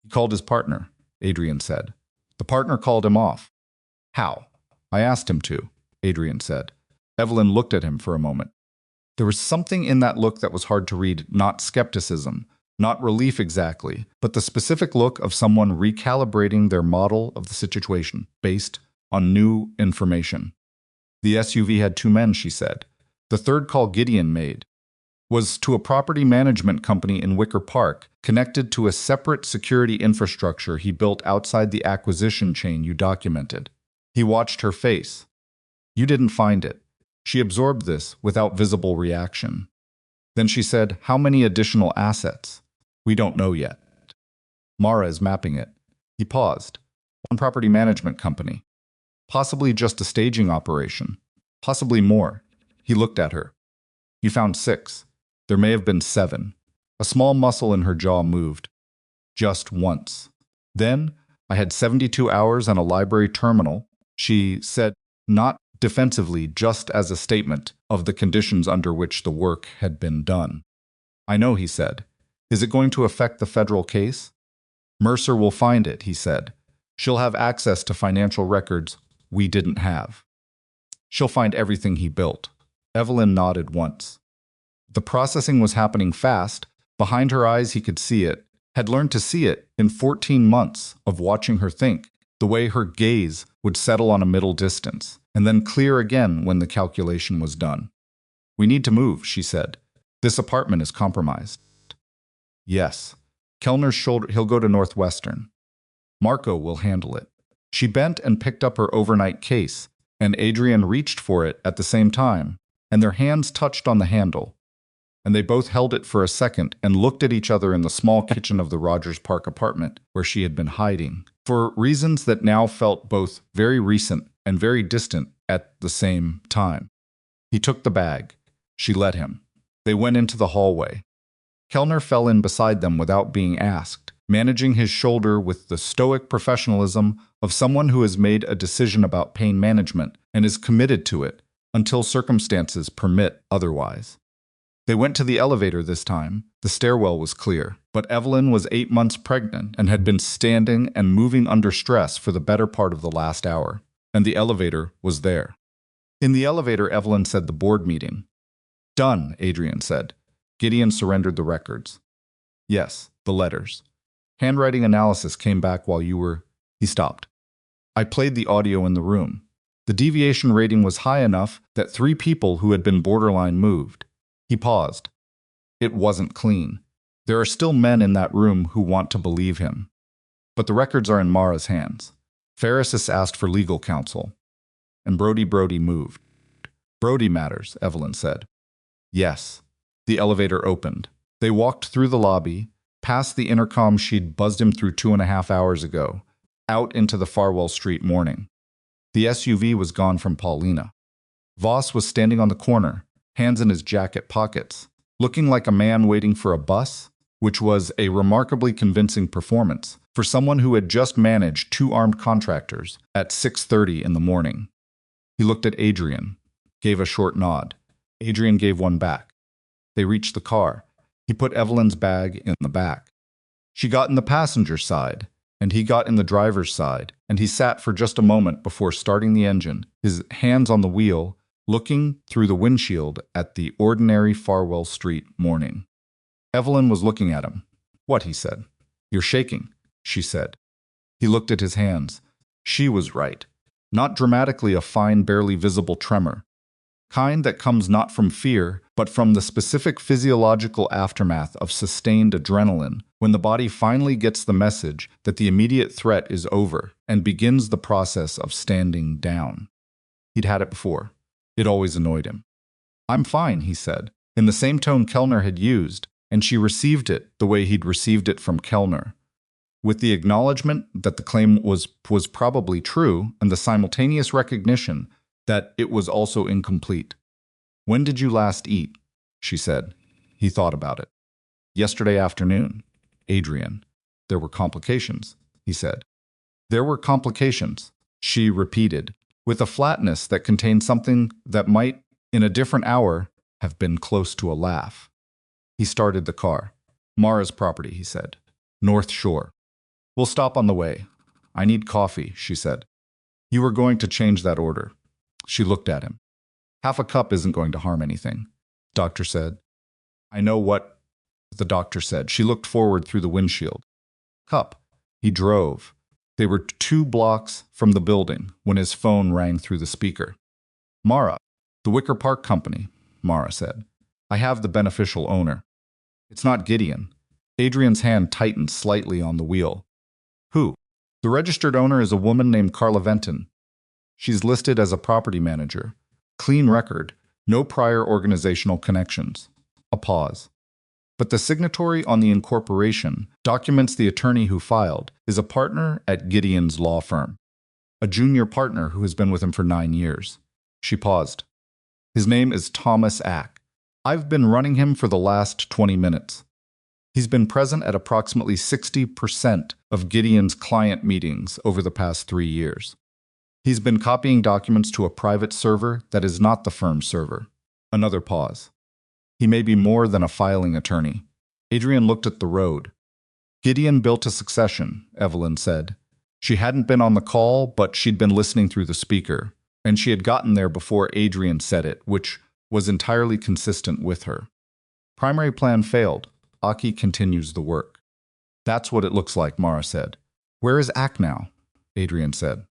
He called his partner," Adrian said. "The partner called him off." "How?" "I asked him to," Adrian said. Evelyn looked at him for a moment. There was something in that look that was hard to read, not skepticism, not relief exactly, but the specific look of someone recalibrating their model of the situation based on new information. "The SUV had 2 men," she said. "The third call Gideon made was to a property management company in Wicker Park, connected to a separate security infrastructure he built outside the acquisition chain you documented." He watched her face. "You didn't find it." She absorbed this without visible reaction. Then she said, "How many additional assets?" "We don't know yet. Mara is mapping it." He paused. "One property management company. Possibly just a staging operation. Possibly more." He looked at her. "You found 6. There may have been 7. A small muscle in her jaw moved. "Just once. Then I had 72 hours on a library terminal," she said, not defensively, just as a statement of the conditions under which the work had been done. "I know," he said. "Is it going to affect the federal case?" "Mercer will find it," he said. "She'll have access to financial records we didn't have. She'll find everything he built." Evelyn nodded once. The processing was happening fast. Behind her eyes he could see it, had learned to see it in 14 months of watching her think, the way her gaze would settle on a middle distance, and then clear again when the calculation was done. "We need to move," she said. "This apartment is compromised." "Yes." Kellner's shoulder, "He'll go to Northwestern. Marco will handle it." She bent and picked up her overnight case, and Adrian reached for it at the same time, and their hands touched on the handle. And they both held it for a second and looked at each other in the small kitchen of the Rogers Park apartment where she had been hiding, for reasons that now felt both very recent and very distant at the same time. He took the bag. She let him. They went into the hallway. Kellner fell in beside them without being asked, managing his shoulder with the stoic professionalism of someone who has made a decision about pain management and is committed to it until circumstances permit otherwise. They went to the elevator this time. The stairwell was clear, but Evelyn was 8 months pregnant and had been standing and moving under stress for the better part of the last hour, and the elevator was there. In the elevator, Evelyn said the board meeting. Done, Adrian said. Gideon surrendered the records. Yes, the letters. Handwriting analysis came back while you were... He stopped. I played the audio in the room. The deviation rating was high enough that 3 people who had been borderline moved. He paused. It wasn't clean. There are still men in that room who want to believe him. But the records are in Mara's hands. Ferris asked for legal counsel. And Brody moved. Brody matters, Evelyn said. Yes. The elevator opened. They walked through the lobby, past the intercom she'd buzzed him through 2.5 hours ago, out into the Farwell Street morning. The SUV was gone from Paulina. Voss was standing on the corner, hands in his jacket pockets, looking like a man waiting for a bus, which was a remarkably convincing performance for someone who had just managed 2 armed contractors at 6:30 in the morning. He looked at Adrian, gave a short nod. Adrian gave one back. They reached the car. He put Evelyn's bag in the back. She got in the passenger side, and he got in the driver's side, and he sat for just a moment before starting the engine, his hands on the wheel, looking through the windshield at the ordinary Farwell Street morning. Evelyn was looking at him. What, he said. You're shaking, she said. He looked at his hands. She was right. Not dramatically a fine, barely visible tremor. Kind that comes not from fear, but from the specific physiological aftermath of sustained adrenaline, when the body finally gets the message that the immediate threat is over and begins the process of standing down. He'd had it before. It always annoyed him. I'm fine, he said, in the same tone Kellner had used, and she received it the way he'd received it from Kellner, with the acknowledgement that the claim was probably true and the simultaneous recognition that it was also incomplete. When did you last eat? She said. He thought about it. Yesterday afternoon. Adrian. There were complications, he said. There were complications, she repeated, with a flatness that contained something that might, in a different hour, have been close to a laugh. He started the car. Mara's property, he said. North Shore. We'll stop on the way. I need coffee, she said. You were going to change that order. She looked at him. Half a cup isn't going to harm anything, the doctor said. I know what the doctor said. She looked forward through the windshield. Cup. He drove. They were 2 blocks from the building when his phone rang through the speaker. Mara, the Wicker Park Company, Mara said. I have the beneficial owner. It's not Gideon. Adrian's hand tightened slightly on the wheel. Who? The registered owner is a woman named Carla Venton. She's listed as a property manager. Clean record, no prior organizational connections. A pause. But the signatory on the incorporation documents the attorney who filed is a partner at Gideon's law firm. A junior partner who has been with him for 9 years. She paused. His name is Thomas Ack. I've been running him for the last 20 minutes. He's been present at approximately 60% of Gideon's client meetings over the past 3 years. He's been copying documents to a private server that is not the firm's server. Another pause. He may be more than a filing attorney. Adrian looked at the road. Gideon built a succession, Evelyn said. She hadn't been on the call, but she'd been listening through the speaker, and she had gotten there before Adrian said it, which was entirely consistent with her. Primary plan failed. Aki continues the work. That's what it looks like, Mara said. Where is Ack now? Adrian said.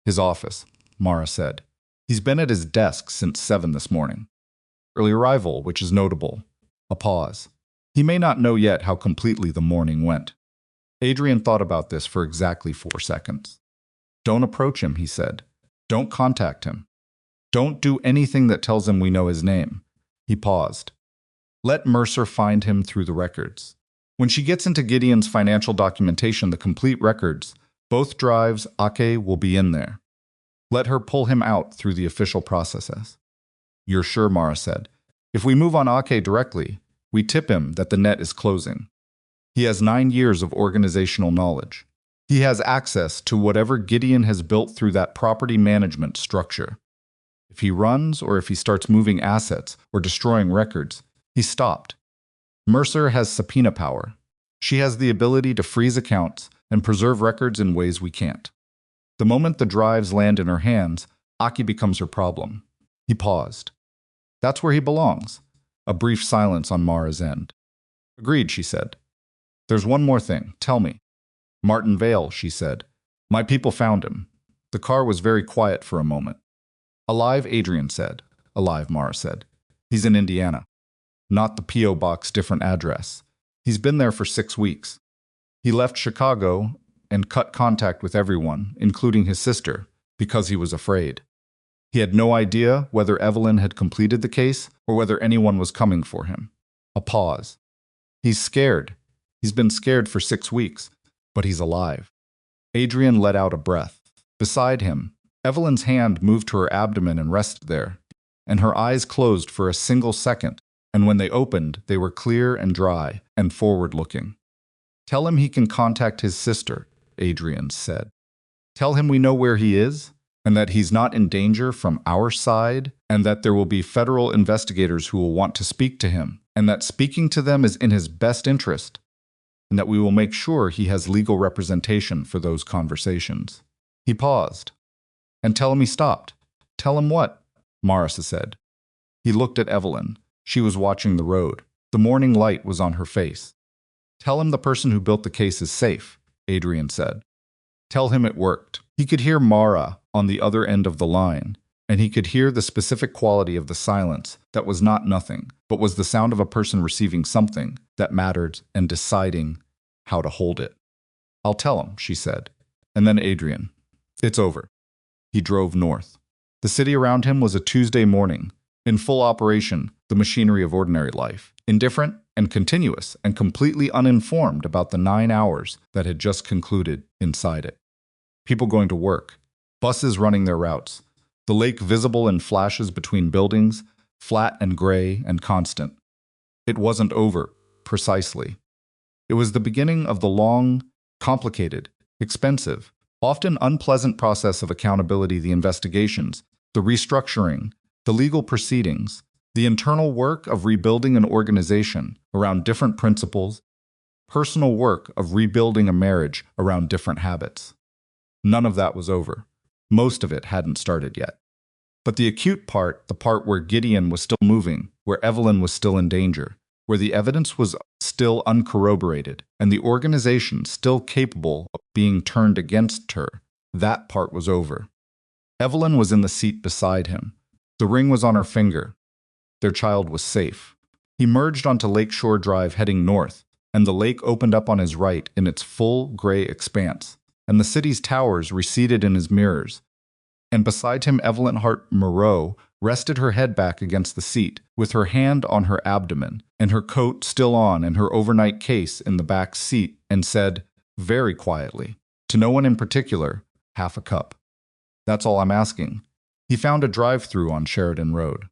His office, Mara said. He's been at his desk since 7 this morning. Early arrival, which is notable. A pause. He may not know yet how completely the morning went. Adrian thought about this for exactly 4 seconds. Don't approach him, he said. Don't contact him. Don't do anything that tells him we know his name. He paused. Let Mercer find him through the records. When she gets into Gideon's financial documentation, the complete records, both drives, Ake will be in there. Let her pull him out through the official processes. You're sure, Mara said. If we move on Ake directly, we tip him that the net is closing. He has 9 years of organizational knowledge. He has access to whatever Gideon has built through that property management structure. If he runs or if he starts moving assets or destroying records, He stopped. Mercer has subpoena power. She has the ability to freeze accounts and preserve records in ways we can't. The moment the drives land in her hands, Aki becomes her problem. He paused. That's where he belongs. A brief silence on Mara's end. Agreed, she said. There's one more thing. Tell me. Martin Vale, she said. My people found him. The car was very quiet for a moment. Alive, Adrian said. Alive, Mara said. He's in Indiana. Not the P.O. box, different address. He's been there for 6 weeks. He left Chicago and cut contact with everyone, including his sister, because he was afraid. He had no idea whether Evelyn had completed the case or whether anyone was coming for him. A pause. He's scared. He's been scared for 6 weeks, but he's alive. Adrian let out a breath. Beside him, Evelyn's hand moved to her abdomen and rested there, and her eyes closed for a single second, and when they opened, they were clear and dry and forward-looking. Tell him he can contact his sister, Adrian said. Tell him we know where he is, and that he's not in danger from our side, and that there will be federal investigators who will want to speak to him, and that speaking to them is in his best interest, and that we will make sure he has legal representation for those conversations. He paused. And tell him he stopped. Tell him what? Marissa said. He looked at Evelyn. She was watching the road. The morning light was on her face. Tell him the person who built the case is safe, Adrian said. Tell him it worked. He could hear Mara on the other end of the line, and he could hear the specific quality of the silence that was not nothing, but was the sound of a person receiving something that mattered and deciding how to hold it. I'll tell him, she said. And then Adrian. It's over. He drove north. The city around him was a Tuesday morning, in full operation, the machinery of ordinary life, indifferent and continuous and completely uninformed about the 9 hours that had just concluded inside it. People going to work, buses running their routes, the lake visible in flashes between buildings, flat and gray and constant. It wasn't over, precisely. It was the beginning of the long, complicated, expensive, often unpleasant process of accountability, the investigations, the restructuring, the legal proceedings, the internal work of rebuilding an organization around different principles, personal work of rebuilding a marriage around different habits. None of that was over. Most of it hadn't started yet. But the acute part, the part where Gideon was still moving, where Evelyn was still in danger, where the evidence was still uncorroborated, and the organization still capable of being turned against her, that part was over. Evelyn was in the seat beside him. The ring was on her finger. Their child was safe. He merged onto Lakeshore Drive heading north, and the lake opened up on his right in its full gray expanse, and the city's towers receded in his mirrors. And beside him, Evelyn Hart Moreau rested her head back against the seat, with her hand on her abdomen, and her coat still on and her overnight case in the back seat, and said, very quietly, to no one in particular, half a cup. That's all I'm asking. He found a drive-through on Sheridan Road.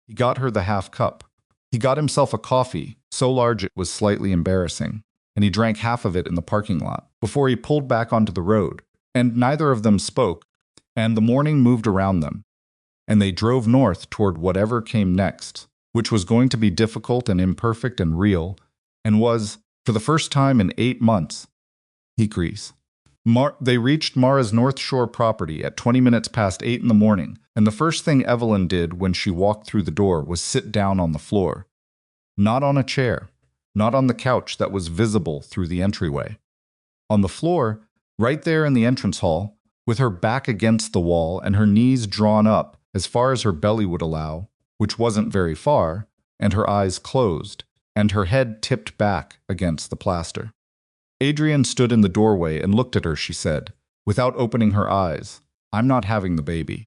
He got her the half cup. He got himself a coffee, so large it was slightly embarrassing, and he drank half of it in the parking lot, before he pulled back onto the road, and neither of them spoke, and the morning moved around them, and they drove north toward whatever came next, which was going to be difficult and imperfect and real, and was, for the first time in 8 months, Hickories. They reached Mara's North Shore property at 20 minutes past 8 in the morning, and the first thing Evelyn did when she walked through the door was sit down on the floor. Not on a chair, not on the couch that was visible through the entryway. On the floor, right there in the entrance hall, with her back against the wall and her knees drawn up as far as her belly would allow, which wasn't very far, and her eyes closed, and her head tipped back against the plaster. Adrian stood in the doorway and looked at her, she said, without opening her eyes. I'm not having the baby.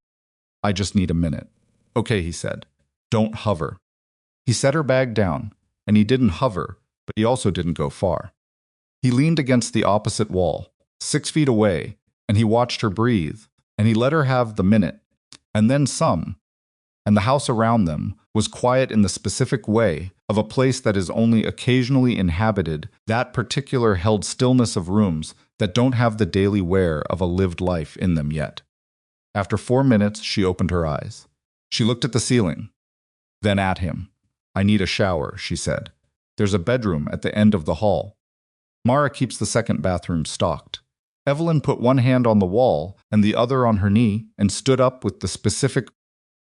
I just need a minute. Okay, he said. Don't hover. He set her bag down, and he didn't hover, but he also didn't go far. He leaned against the opposite wall, 6 feet away, and he watched her breathe, and he let her have the minute, and then some. And the house around them was quiet in the specific way of a place that is only occasionally inhabited, that particular held stillness of rooms that don't have the daily wear of a lived life in them yet. After 4 minutes, she opened her eyes. She looked at the ceiling, then at him. I need a shower, she said. There's a bedroom at the end of the hall. Mara keeps the second bathroom stocked. Evelyn put one hand on the wall and the other on her knee and stood up with the specific,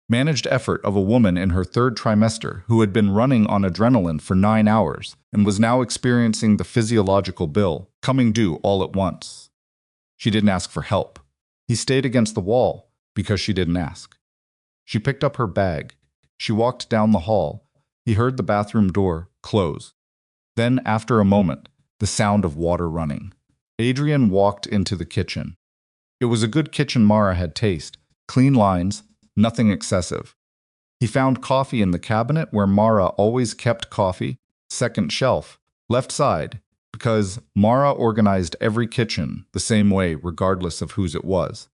managed effort of a woman in her third trimester who had been running on adrenaline for 9 hours and was now experiencing the physiological bill coming due all at once. She didn't ask for help. He stayed against the wall because she didn't ask. She picked up her bag. She walked down the hall. He heard the bathroom door close. Then, after a moment, the sound of water running. Adrian walked into the kitchen. It was a good kitchen Mara had tasted. Clean lines, nothing excessive. He found coffee in the cabinet where Mara always kept coffee, second shelf, left side, because Mara organized every kitchen the same way regardless of whose it was.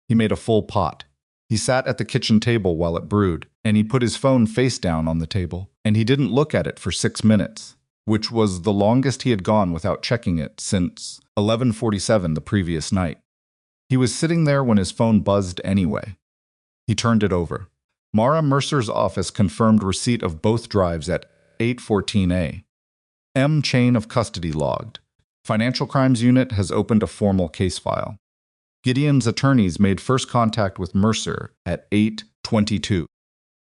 He made a full pot. He sat at the kitchen table while it brewed, and he put his phone face down on the table, and he didn't look at it for 6 minutes, which was the longest he had gone without checking it since 11:47 the previous night. He was sitting there when his phone buzzed anyway. He turned it over. Mara Mercer's office confirmed receipt of both drives at 8:14 a.m. Chain of custody logged. Financial Crimes Unit has opened a formal case file. Gideon's attorneys made first contact with Mercer at 8:22.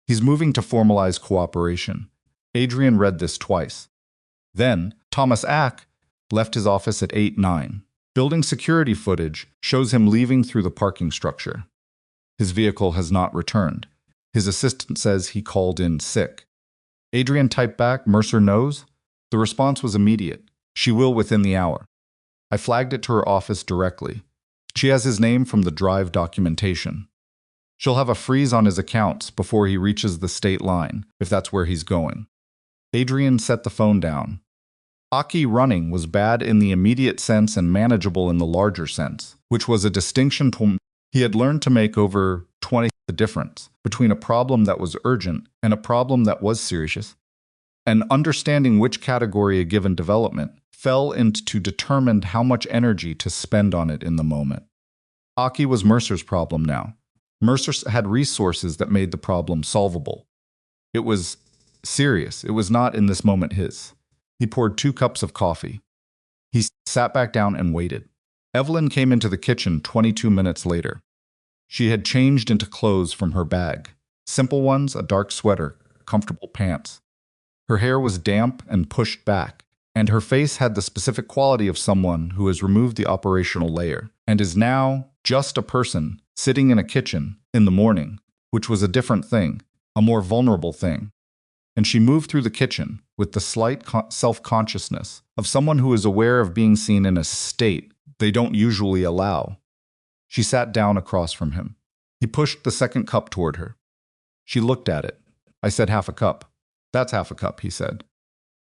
He's moving to formalize cooperation. Adrian read this twice. Then, Thomas Ack left his office at 8:09. Building security footage shows him leaving through the parking structure. His vehicle has not returned. His assistant says he called in sick. Adrian typed back, "Mercer knows?" The response was immediate. "She will within the hour." I flagged it to her office directly. She has his name from the drive documentation. She'll have a freeze on his accounts before he reaches the state line, if that's where he's going. Adrian set the phone down. Aki running was bad in the immediate sense and manageable in the larger sense, which was a distinction he had learned to make over 20 the difference between a problem that was urgent and a problem that was serious, and understanding which category a given development fell into determined how much energy to spend on it in the moment. Aki was Mercer's problem now. Mercer had resources that made the problem solvable. It was serious. It was not in this moment his. He poured 2 cups of coffee. He sat back down and waited. Evelyn came into the kitchen 22 minutes later. She had changed into clothes from her bag. Simple ones, a dark sweater, comfortable pants. Her hair was damp and pushed back, and her face had the specific quality of someone who has removed the operational layer and is now just a person sitting in a kitchen in the morning, which was a different thing, a more vulnerable thing. And she moved through the kitchen with the slight self-consciousness of someone who is aware of being seen in a state they don't usually allow. She sat down across from him. He pushed the second cup toward her. She looked at it. I said, "Half a cup." "That's half a cup," he said.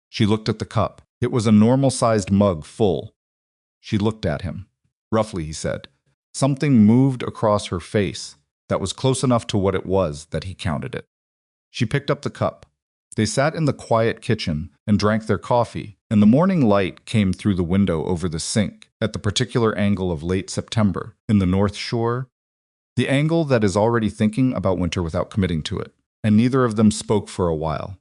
She looked at the cup. It was a normal-sized mug full. She looked at him. "Roughly," he said. Something moved across her face that was close enough to what it was that he counted it. She picked up the cup. They sat in the quiet kitchen and drank their coffee, and the morning light came through the window over the sink at the particular angle of late September in the North Shore, the angle that is already thinking about winter without committing to it, and neither of them spoke for a while.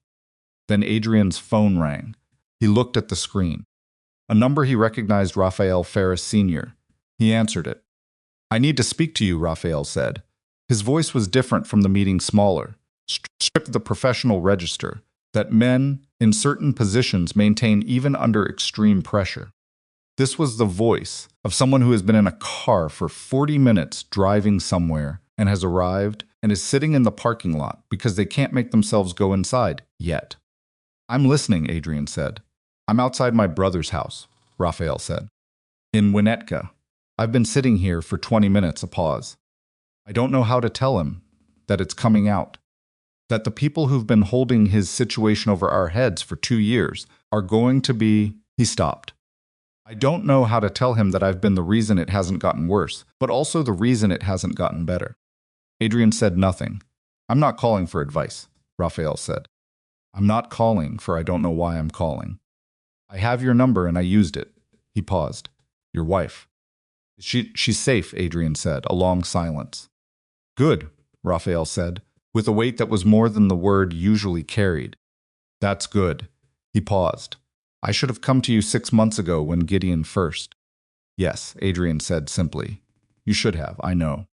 Then Adrian's phone rang. He looked at the screen. A number he recognized, Raphael Ferris Sr. He answered it. "I need to speak to you," Raphael said. His voice was different from the meeting, smaller, stripped of the professional register that men in certain positions maintain even under extreme pressure. This was the voice of someone who has been in a car for 40 minutes driving somewhere and has arrived and is sitting in the parking lot because they can't make themselves go inside yet. "I'm listening," Adrian said. "I'm outside my brother's house," Raphael said. "In Winnetka. I've been sitting here for 20 minutes, a pause. I don't know how to tell him that it's coming out. That the people who've been holding his situation over our heads for 2 years are going to be..." He stopped. "I don't know how to tell him that I've been the reason it hasn't gotten worse, but also the reason it hasn't gotten better." Adrian said nothing. "I'm not calling for advice," Raphael said. "I'm not calling for I don't know why I'm calling. I have your number and I used it." He paused. "Your wife." She's safe," Adrian said, a long silence. "Good," Raphael said, with a weight that was more than the word usually carried. That's good. He paused. I should have come to you 6 months ago when Gideon first. Yes, Adrian said simply. You should have, I know.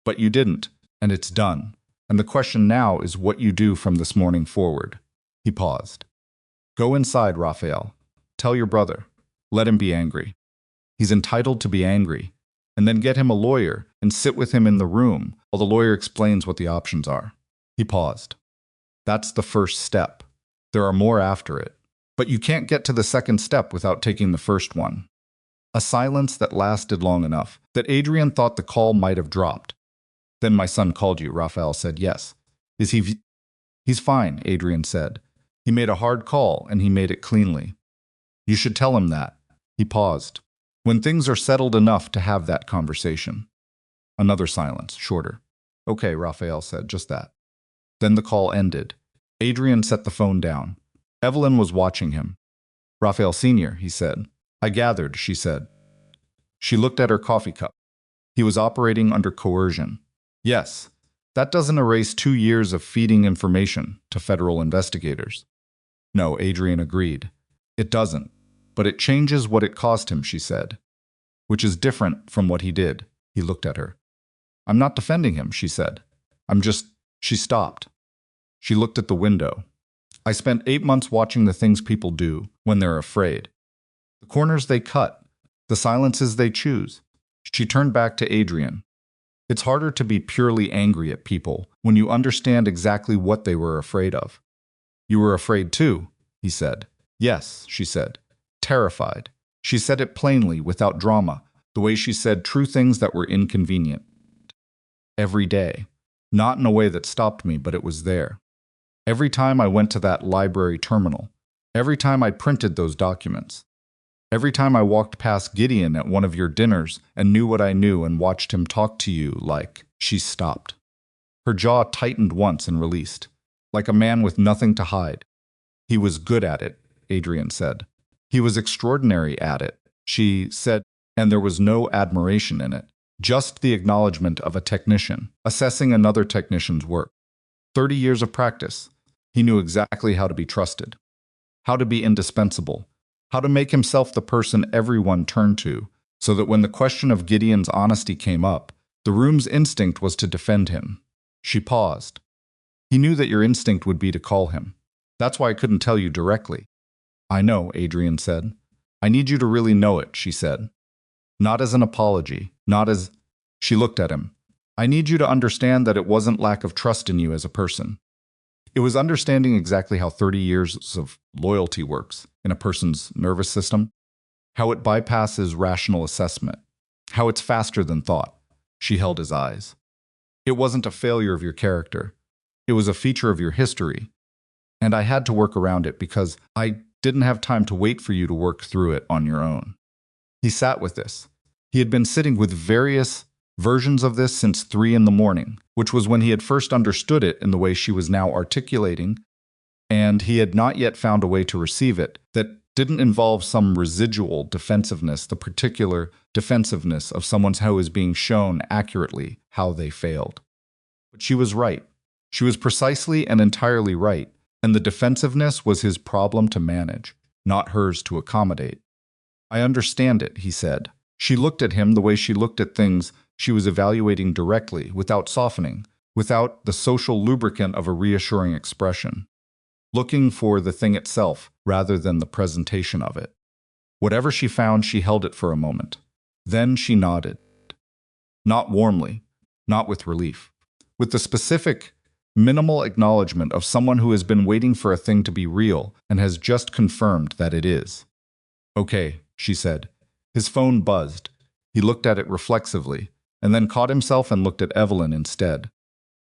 But you didn't, and it's done. And the question now is what you do from this morning forward. He paused. Go inside, Raphael. Tell your brother. Let him be angry. He's entitled to be angry. And then get him a lawyer and sit with him in the room while the lawyer explains what the options are. He paused. That's the first step. There are more after it. But you can't get to the second step without taking the first one. A silence that lasted long enough that Adrian thought the call might have dropped. Then my son called you, Raphael said. Yes. Is he? He's fine, Adrian said. He made a hard call and he made it cleanly. You should tell him that. He paused. When things are settled enough to have that conversation. Another silence, shorter. Okay, Raphael said, just that. Then the call ended. Adrian set the phone down. Evelyn was watching him. Raphael Sr., he said. I gathered, she said. She looked at her coffee cup. He was operating under coercion. Yes, that doesn't erase 2 years of feeding information to federal investigators. No, Adrian agreed. It doesn't. But it changes what it cost him, she said. Which is different from what he did. He looked at her. I'm not defending him, she said. She stopped. She looked at the window. I spent 8 months watching the things people do when they're afraid. The corners they cut, the silences they choose. She turned back to Adrian. It's harder to be purely angry at people when you understand exactly what they were afraid of. You were afraid too, he said. Yes, she said. Terrified. She said it plainly, without drama, the way she said true things that were inconvenient. Every day. Not in a way that stopped me, but it was there. Every time I went to that library terminal. Every time I printed those documents. Every time I walked past Gideon at one of your dinners and knew what I knew and watched him talk to you like, she stopped. Her jaw tightened once and released, like a man with nothing to hide. He was good at it, Adrian said. He was extraordinary at it, she said, and there was no admiration in it, just the acknowledgement of a technician, assessing another technician's work. 30 years of practice. He knew exactly how to be trusted, how to be indispensable, how to make himself the person everyone turned to, so that when the question of Gideon's honesty came up, the room's instinct was to defend him. She paused. He knew that your instinct would be to call him. That's why I couldn't tell you directly. I know, Adrian said. I need you to really know it, she said. Not as an apology, not as... She looked at him. I need you to understand that it wasn't lack of trust in you as a person. It was understanding exactly how 30 years of loyalty works in a person's nervous system, how it bypasses rational assessment, how it's faster than thought. She held his eyes. It wasn't a failure of your character. It was a feature of your history. And I had to work around it because I didn't have time to wait for you to work through it on your own. He sat with this. He had been sitting with various versions of this since 3 a.m, which was when he had first understood it in the way she was now articulating, and he had not yet found a way to receive it that didn't involve some residual defensiveness, the particular defensiveness of someone who is being shown accurately how they failed. But she was right. She was precisely and entirely right, and the defensiveness was his problem to manage, not hers to accommodate. I understand it, he said. She looked at him the way she looked at things she was evaluating directly, without softening, without the social lubricant of a reassuring expression, looking for the thing itself rather than the presentation of it. Whatever she found, she held it for a moment. Then she nodded. Not warmly, not with relief, with the specific, minimal acknowledgement of someone who has been waiting for a thing to be real and has just confirmed that it is. Okay, she said. His phone buzzed. He looked at it reflexively, and then caught himself and looked at Evelyn instead.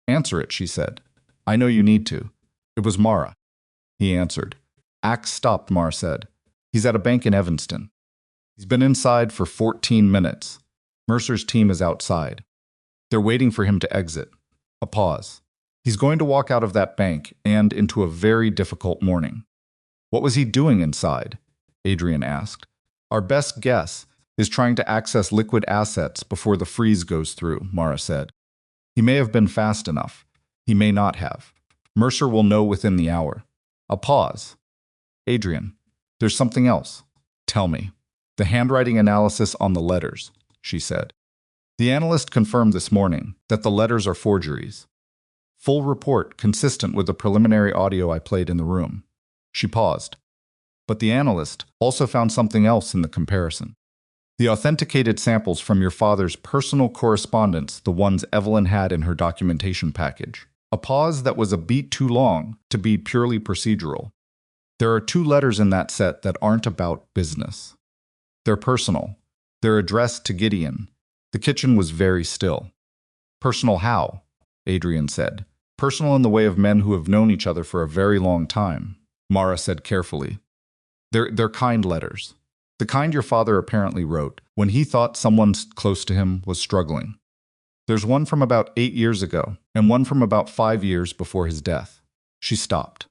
Answer it, she said. I know you need to. It was Mara. He answered. Axe stopped, Mara said. He's at a bank in Evanston. He's been inside for 14 minutes. Mercer's team is outside. They're waiting for him to exit. A pause. He's going to walk out of that bank and into a very difficult morning. What was he doing inside? Adrian asked. Our best guess is trying to access liquid assets before the freeze goes through, Mara said. He may have been fast enough. He may not have. Mercer will know within the hour. A pause. Adrian, there's something else. Tell me. The handwriting analysis on the letters, she said. The analyst confirmed this morning that the letters are forgeries. Full report consistent with the preliminary audio I played in the room. She paused. But the analyst also found something else in the comparison. The authenticated samples from your father's personal correspondence, the ones Evelyn had in her documentation package. A pause that was a beat too long to be purely procedural. There are 2 letters in that set that aren't about business. They're personal. They're addressed to Gideon. The kitchen was very still. Personal how? Adrian said. Personal in the way of men who have known each other for a very long time, Mara said carefully. They're kind letters. The kind your father apparently wrote when he thought someone close to him was struggling. There's one from about 8 years ago, and one from about 5 years before his death. She stopped.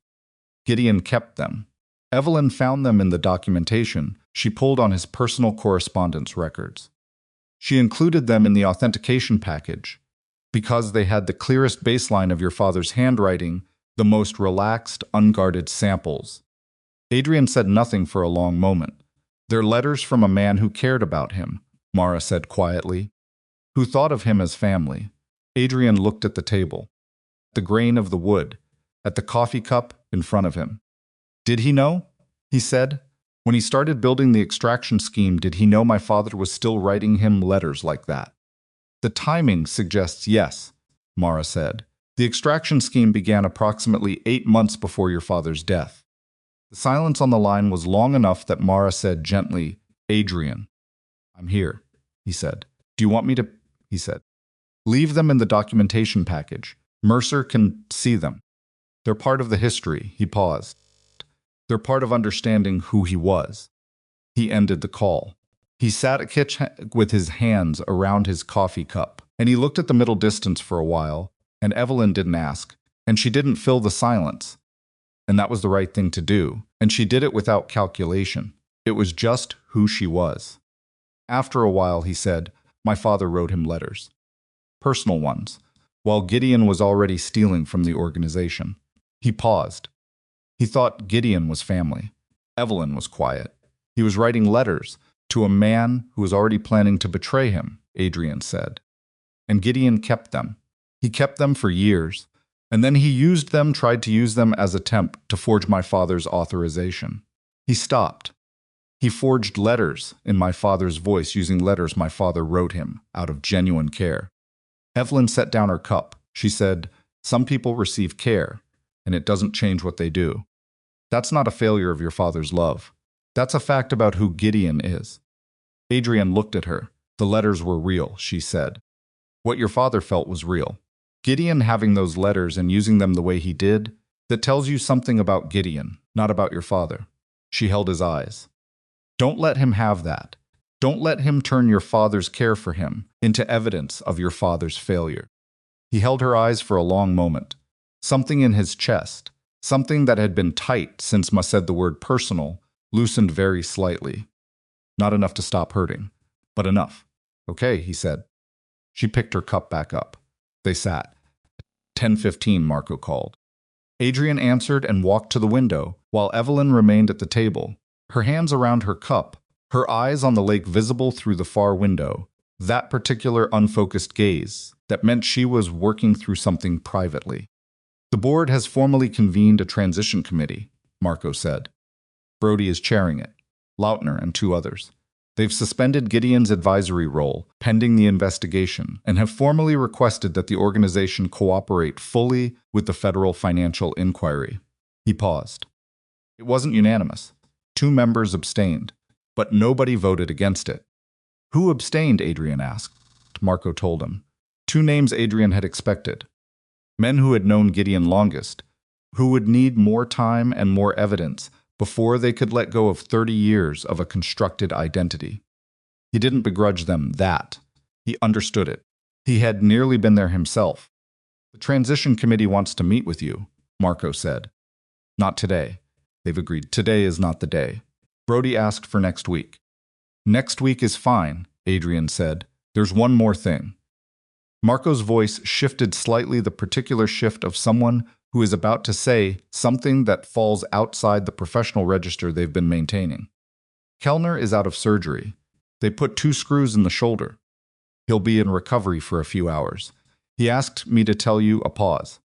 Gideon kept them. Evelyn found them in the documentation she pulled on his personal correspondence records. She included them in the authentication package because they had the clearest baseline of your father's handwriting, the most relaxed, unguarded samples. Adrian said nothing for a long moment. They're letters from a man who cared about him, Mara said quietly, who thought of him as family. Adrian looked at the table, the grain of the wood, at the coffee cup in front of him. Did he know? He said. When he started building the extraction scheme, did he know my father was still writing him letters like that? The timing suggests yes, Mara said. The extraction scheme began approximately 8 months before your father's death. The silence on the line was long enough that Mara said gently, Adrian. I'm here, he said. Do you want me to? He said. Leave them in the documentation package. Mercer can see them. They're part of the history, he paused. They're part of understanding who he was. He ended the call. He sat at kitchen with his hands around his coffee cup, and he looked at the middle distance for a while, and Evelyn didn't ask, and she didn't fill the silence. And that was the right thing to do, and she did it without calculation. It was just who she was. After a while, he said, my father wrote him letters. Personal ones, while Gideon was already stealing from the organization. He paused. He thought Gideon was family. Evelyn was quiet. He was writing letters to a man who was already planning to betray him, Adrian said. And Gideon kept them. He kept them for years. And then he tried to use them as a temp to forge my father's authorization. He stopped. He forged letters in my father's voice using letters my father wrote him out of genuine care. Evelyn set down her cup. She said, some people receive care, and it doesn't change what they do. That's not a failure of your father's love. That's a fact about who Gideon is. Adrian looked at her. The letters were real, she said. What your father felt was real. Gideon having those letters and using them the way he did, that tells you something about Gideon, not about your father. She held his eyes. Don't let him have that. Don't let him turn your father's care for him into evidence of your father's failure. He held her eyes for a long moment. Something in his chest, something that had been tight since Ma said the word personal, loosened very slightly. Not enough to stop hurting, but enough. Okay, he said. She picked her cup back up. They sat. 10:15, Marco called. Adrian answered and walked to the window, while Evelyn remained at the table, her hands around her cup, her eyes on the lake visible through the far window, that particular unfocused gaze that meant she was working through something privately. The board has formally convened a transition committee, Marco said. Brody is chairing it, Lautner and 2 others. They've suspended Gideon's advisory role pending the investigation and have formally requested that the organization cooperate fully with the federal financial inquiry. He paused. It wasn't unanimous. 2 members abstained, but nobody voted against it. Who abstained? Adrian asked. Marco told him. 2 names Adrian had expected. Men who had known Gideon longest, who would need more time and more evidence before they could let go of 30 years of a constructed identity. He didn't begrudge them that. He understood it. He had nearly been there himself. The transition committee wants to meet with you, Marco said. Not today. They've agreed. Today is not the day. Brody asked for next week. Next week is fine, Adrian said. There's one more thing. Marco's voice shifted slightly, the particular shift of someone who is about to say something that falls outside the professional register they've been maintaining. Kellner is out of surgery. They put 2 screws in the shoulder. He'll be in recovery for a few hours. He asked me to tell you a pause.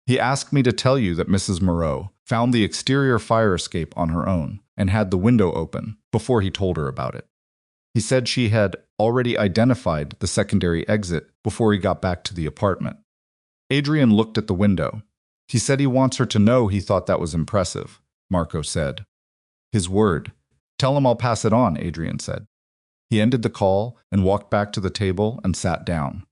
He asked me to tell you that Mrs. Moreau found the exterior fire escape on her own and had the window open before he told her about it. He said she had already identified the secondary exit before he got back to the apartment. Adrian looked at the window. He said he wants her to know he thought that was impressive, Marco said. His word. Tell him I'll pass it on, Adrian said. He ended the call and walked back to the table and sat down.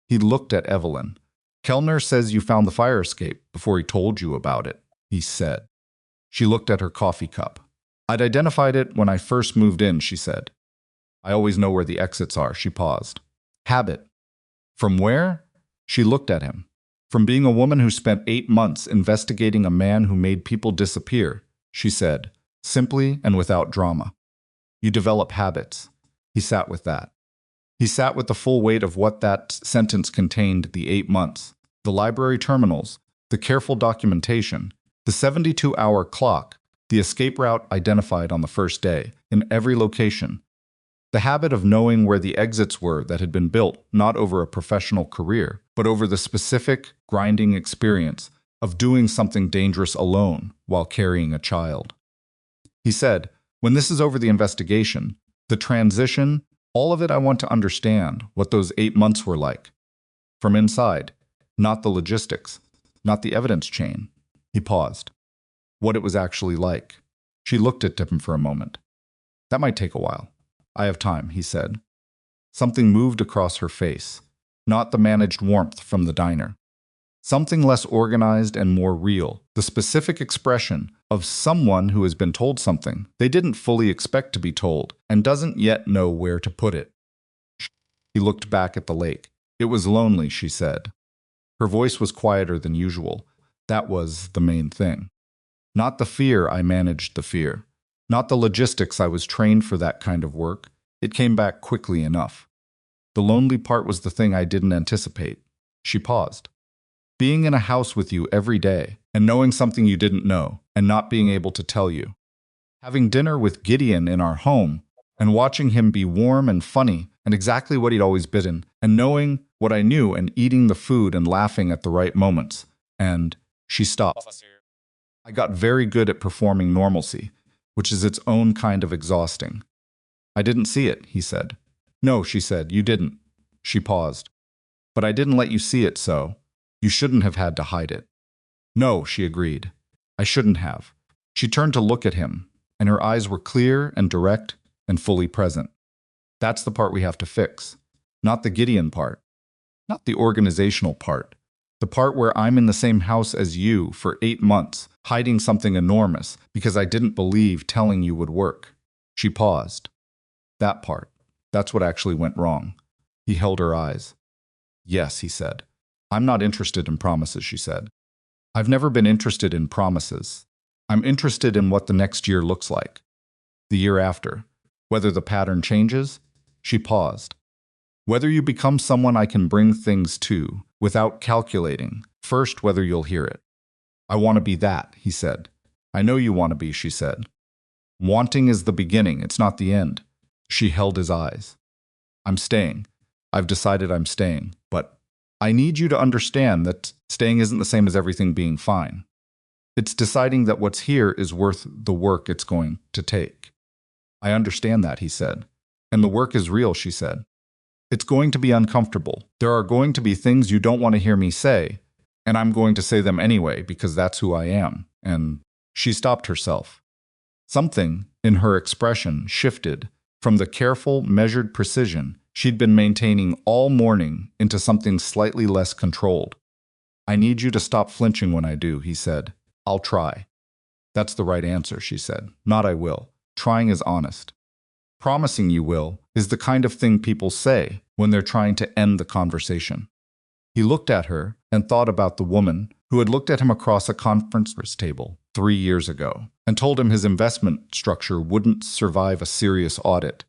He looked at Evelyn. Kellner says you found the fire escape before he told you about it, he said. She looked at her coffee cup. I'd identified it when I first moved in, she said. I always know where the exits are, she paused. Habit. From where? She looked at him. From being a woman who spent 8 months investigating a man who made people disappear, she said, simply and without drama. You develop habits. He sat with that. He sat with the full weight of what that sentence contained: the 8 months, the library terminals, the careful documentation, the 72-hour clock, the escape route identified on the first day, in every location. The habit of knowing where the exits were that had been built not over a professional career, but over the specific, grinding experience of doing something dangerous alone while carrying a child. He said, when this is over, the investigation, the transition, all of it, I want to understand what those 8 months were like. From inside, not the logistics, not the evidence chain. He paused. What it was actually like. She looked at him for a moment. That might take a while. I have time, he said. Something moved across her face, not the managed warmth from the diner. Something less organized and more real, the specific expression of someone who has been told something they didn't fully expect to be told and doesn't yet know where to put it. He looked back at the lake. It was lonely, she said. Her voice was quieter than usual. That was the main thing. Not the fear I managed the fear. Not the logistics I was trained for that kind of work. It came back quickly enough. The lonely part was the thing I didn't anticipate. She paused. Being in a house with you every day and knowing something you didn't know and not being able to tell you. Having dinner with Gideon in our home and watching him be warm and funny and exactly what he'd always been, and knowing what I knew and eating the food and laughing at the right moments. And she stopped. I got very good at performing normalcy, which is its own kind of exhausting. I didn't see it, he said. No, she said, you didn't. She paused. But I didn't let you see it, so you shouldn't have had to hide it. No, she agreed. I shouldn't have. She turned to look at him, and her eyes were clear and direct and fully present. That's the part we have to fix. Not the Gideon part. Not the organizational part. The part where I'm in the same house as you for 8 months, hiding something enormous because I didn't believe telling you would work. She paused. That part. That's what actually went wrong. He held her eyes. Yes, he said. I'm not interested in promises, she said. I've never been interested in promises. I'm interested in what the next year looks like. The year after. Whether the pattern changes. She paused. Whether you become someone I can bring things to without calculating, first whether you'll hear it. I want to be that, he said. I know you want to be, she said. Wanting is the beginning, it's not the end. She held his eyes. I'm staying. I've decided I'm staying, but I need you to understand that staying isn't the same as everything being fine. It's deciding that what's here is worth the work it's going to take. I understand that, he said. And the work is real, she said. It's going to be uncomfortable. There are going to be things you don't want to hear me say, and I'm going to say them anyway because that's who I am. And she stopped herself. Something in her expression shifted from the careful, measured precision she'd been maintaining all morning into something slightly less controlled. I need you to stop flinching when I do, he said. I'll try. That's the right answer, she said. Not I will. Trying is honest. Promising you will is the kind of thing people say when they're trying to end the conversation. He looked at her and thought about the woman who had looked at him across a conference table 3 years ago and told him his investment structure wouldn't survive a serious audit.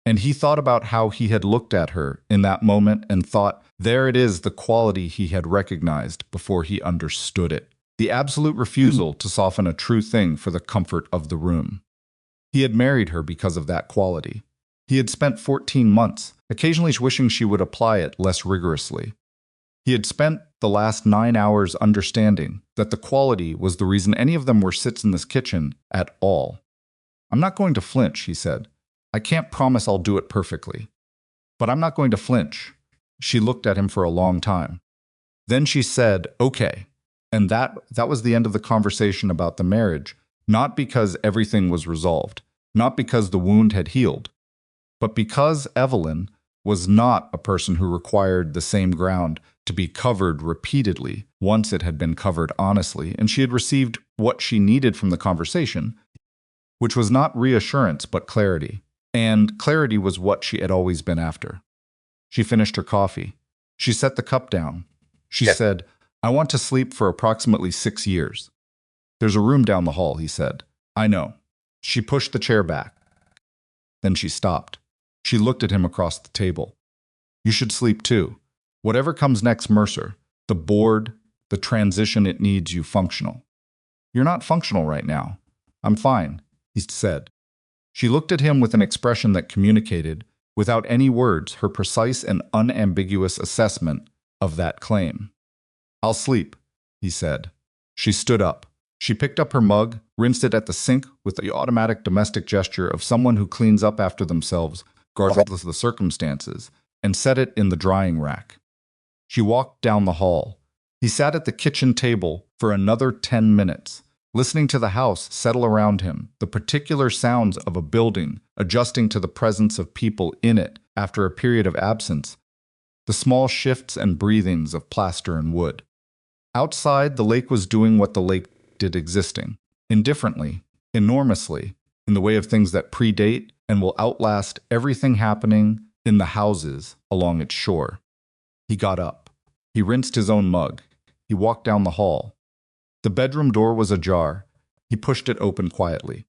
And he thought about how he had looked at her in that moment and thought There it is, the quality he had recognized before he understood it. The absolute refusal to soften a true thing for the comfort of the room. He had married her because of that quality. He had spent 14 months, occasionally wishing she would apply it less rigorously. He had spent the last 9 hours understanding that the quality was the reason any of them were sits in this kitchen at all. I'm not going to flinch, he said. I can't promise I'll do it perfectly. But I'm not going to flinch. She looked at him for a long time. Then she said, okay. And that was the end of the conversation about the marriage, not because everything was resolved, not because the wound had healed, but because Evelyn was not a person who required the same ground to be covered repeatedly once it had been covered honestly, and she had received what she needed from the conversation, which was not reassurance but clarity. And clarity was what she had always been after. She finished her coffee. She set the cup down. She said, I want to sleep for approximately 6 years. There's a room down the hall, he said. I know. She pushed the chair back. Then she stopped. She looked at him across the table. You should sleep too. Whatever comes next, Mercer, the board, the transition, it needs you functional. You're not functional right now. I'm fine, he said. She looked at him with an expression that communicated, without any words, her precise and unambiguous assessment of that claim. I'll sleep, he said. She stood up. She picked up her mug, rinsed it at the sink with the automatic domestic gesture of someone who cleans up after themselves, regardless of the circumstances, and set it in the drying rack. She walked down the hall. He sat at the kitchen table for another 10 minutes, listening to the house settle around him, the particular sounds of a building adjusting to the presence of people in it after a period of absence, the small shifts and breathings of plaster and wood. Outside, the lake was doing what the lake did, existing, indifferently, enormously, in the way of things that predate and will outlast everything happening in the houses along its shore. He got up. He rinsed his own mug. He walked down the hall. The bedroom door was ajar. He pushed it open quietly.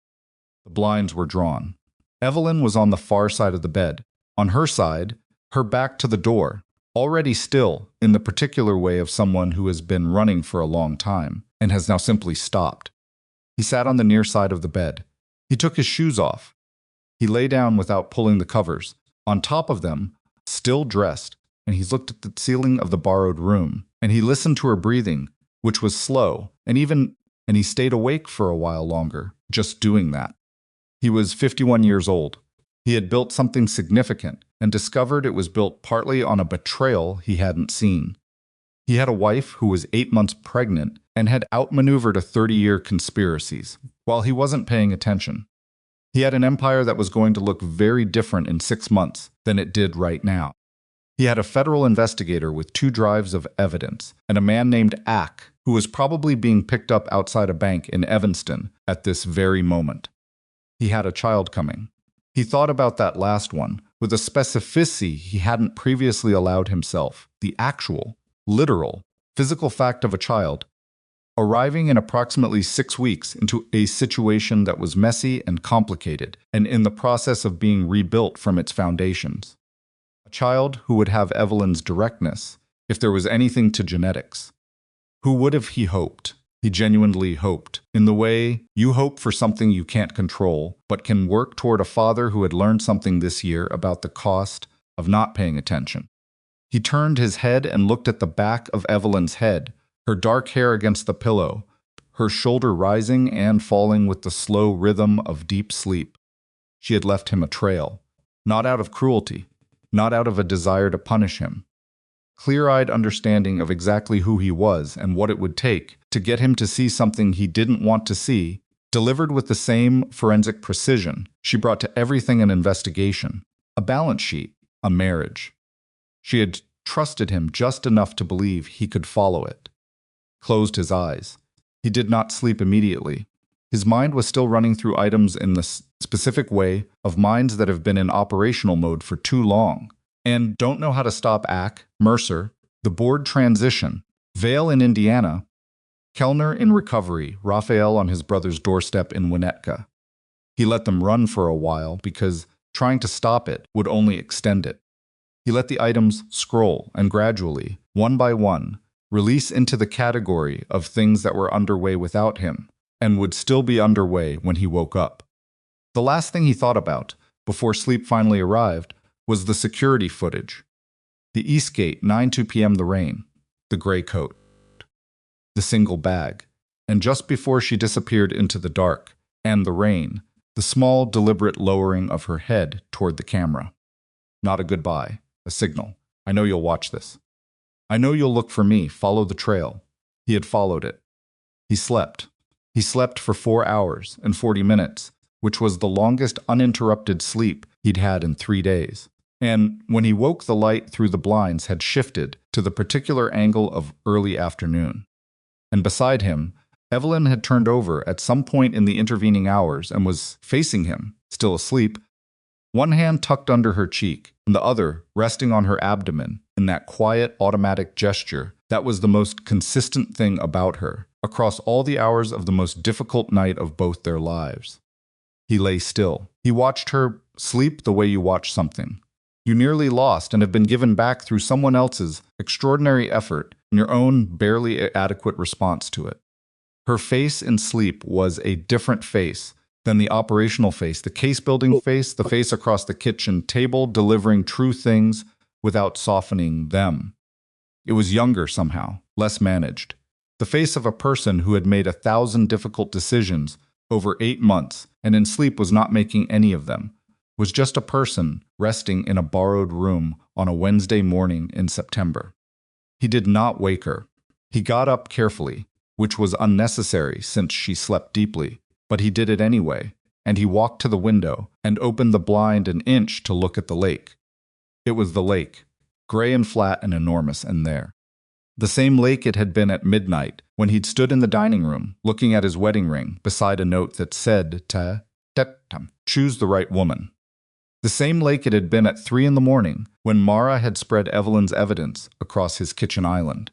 The blinds were drawn. Evelyn was on the far side of the bed. On her side, her back to the door, already still in the particular way of someone who has been running for a long time and has now simply stopped. He sat on the near side of the bed. He took his shoes off. He lay down without pulling the covers. On top of them, still dressed, and he looked at the ceiling of the borrowed room, and he listened to her breathing, which was slow, and he stayed awake for a while longer, just doing that. He was 51 years old. He had built something significant and discovered it was built partly on a betrayal he hadn't seen. He had a wife who was 8 months pregnant and had outmaneuvered a 30-year conspiracies while he wasn't paying attention. He had an empire that was going to look very different in 6 months than it did right now. He had a federal investigator with 2 drives of evidence and a man named Ack who was probably being picked up outside a bank in Evanston at this very moment. He had a child coming. He thought about that last one with a specificity he hadn't previously allowed himself, the actual, literal, physical fact of a child, arriving in approximately 6 weeks into a situation that was messy and complicated and in the process of being rebuilt from its foundations. A child who would have Evelyn's directness, if there was anything to genetics. Who would have he hoped? He genuinely hoped, in the way you hope for something you can't control, but can work toward a father who had learned something this year about the cost of not paying attention. He turned his head and looked at the back of Evelyn's head, her dark hair against the pillow, her shoulder rising and falling with the slow rhythm of deep sleep. She had left him a trail, not out of cruelty, not out of a desire to punish him. Clear-eyed understanding of exactly who he was and what it would take to get him to see something he didn't want to see, delivered with the same forensic precision she brought to everything an investigation, a balance sheet, a marriage. She had trusted him just enough to believe he could follow it. Closed his eyes. He did not sleep immediately. His mind was still running through items in the specific way of minds that have been in operational mode for too long and don't know how to stop Ack, Mercer, the board transition, Vale in Indiana, Kellner in recovery, Raphael on his brother's doorstep in Winnetka. He let them run for a while because trying to stop it would only extend it. He let the items scroll and gradually, one by one, release into the category of things that were underway without him and would still be underway when he woke up. The last thing he thought about, before sleep finally arrived, was the security footage. The Eastgate, 9:02 p.m. the rain, the gray coat, the single bag, and just before she disappeared into the dark and the rain, the small, deliberate lowering of her head toward the camera. Not a goodbye, a signal. I know you'll watch this. I know you'll look for me, follow the trail. He had followed it. He slept. He slept for 4 hours and 40 minutes, which was the longest uninterrupted sleep he'd had in 3 days. And when he woke, the light through the blinds had shifted to the particular angle of early afternoon. And beside him, Evelyn had turned over at some point in the intervening hours and was facing him, still asleep, one hand tucked under her cheek and the other resting on her abdomen in that quiet, automatic gesture that was the most consistent thing about her across all the hours of the most difficult night of both their lives. He lay still. He watched her sleep the way you watch something you nearly lost and have been given back through someone else's extraordinary effort and your own barely adequate response to it. Her face in sleep was a different face than the operational face, the case-building face, the face across the kitchen table delivering true things without softening them. It was younger somehow, less managed. The face of a person who had made 1,000 difficult decisions over 8 months and in sleep was not making any of them, was just a person resting in a borrowed room on a Wednesday morning in September. He did not wake her. He got up carefully, which was unnecessary since she slept deeply, but he did it anyway, and he walked to the window and opened the blind an inch to look at the lake. It was the lake, gray and flat and enormous, and there. The same lake it had been at midnight when he'd stood in the dining room looking at his wedding ring beside a note that said, choose the right woman. The same lake it had been at 3 a.m. when Mara had spread Evelyn's evidence across his kitchen island.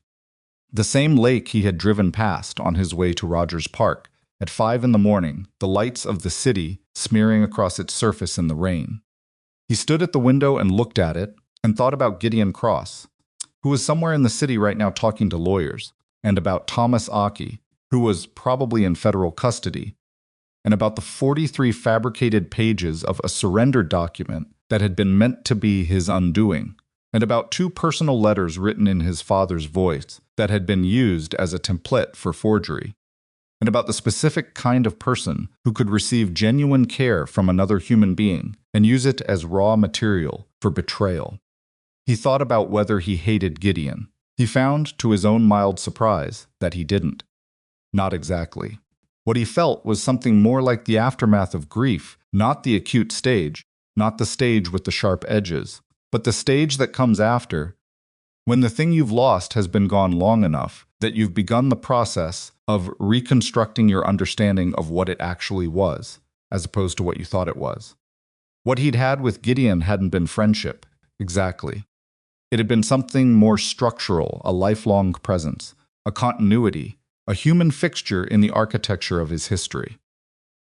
The same lake he had driven past on his way to Rogers Park at 5 a.m, the lights of the city smearing across its surface in the rain. He stood at the window and looked at it and thought about Gideon Cross, who was somewhere in the city right now talking to lawyers, and about Thomas Aki, who was probably in federal custody, and about the 43 fabricated pages of a surrender document that had been meant to be his undoing, and about 2 personal letters written in his father's voice that had been used as a template for forgery, and about the specific kind of person who could receive genuine care from another human being and use it as raw material for betrayal. He thought about whether he hated Gideon. He found, to his own mild surprise, that he didn't. Not exactly. What he felt was something more like the aftermath of grief, not the acute stage, not the stage with the sharp edges, but the stage that comes after, when the thing you've lost has been gone long enough that you've begun the process of reconstructing your understanding of what it actually was, as opposed to what you thought it was. What he'd had with Gideon hadn't been friendship, exactly. It had been something more structural, a lifelong presence, a continuity, a human fixture in the architecture of his history.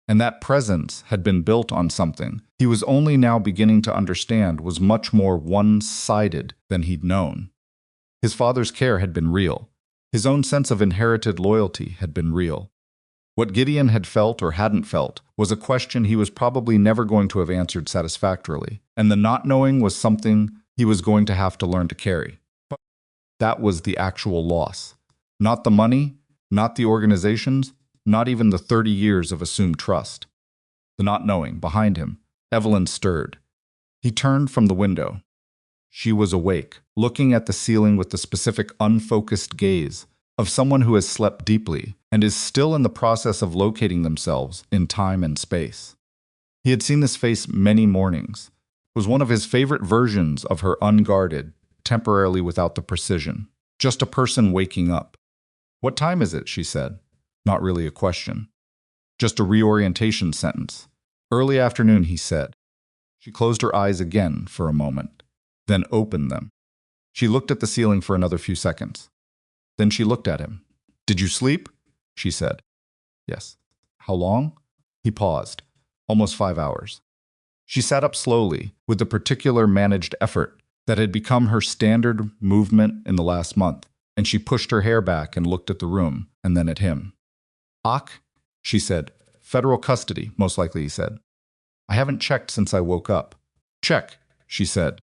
And that presence had been built on something he was only now beginning to understand was much more one-sided than he'd known. His father's care had been real. His own sense of inherited loyalty had been real. What Gideon had felt or hadn't felt was a question he was probably never going to have answered satisfactorily, and the not knowing was something he was going to have to learn to carry. But that was the actual loss. Not the money, not the organizations, not even the 30 years of assumed trust. The not knowing, behind him, Evelyn stirred. He turned from the window. She was awake, looking at the ceiling with the specific unfocused gaze of someone who has slept deeply and is still in the process of locating themselves in time and space. He had seen this face many mornings. It was one of his favorite versions of her, unguarded, temporarily without the precision. Just a person waking up. "What time is it?" she said. Not really a question. Just a reorientation sentence. "Early afternoon," he said. She closed her eyes again for a moment, then opened them. She looked at the ceiling for another few seconds. Then she looked at him. "Did you sleep?" she said. "Yes." "How long?" He paused. "Almost 5 hours." She sat up slowly, with the particular managed effort that had become her standard movement in the last month, and she pushed her hair back and looked at the room, and then at him. "Ak," she said. "Federal custody, most likely," he said. "I haven't checked since I woke up." "Check," she said.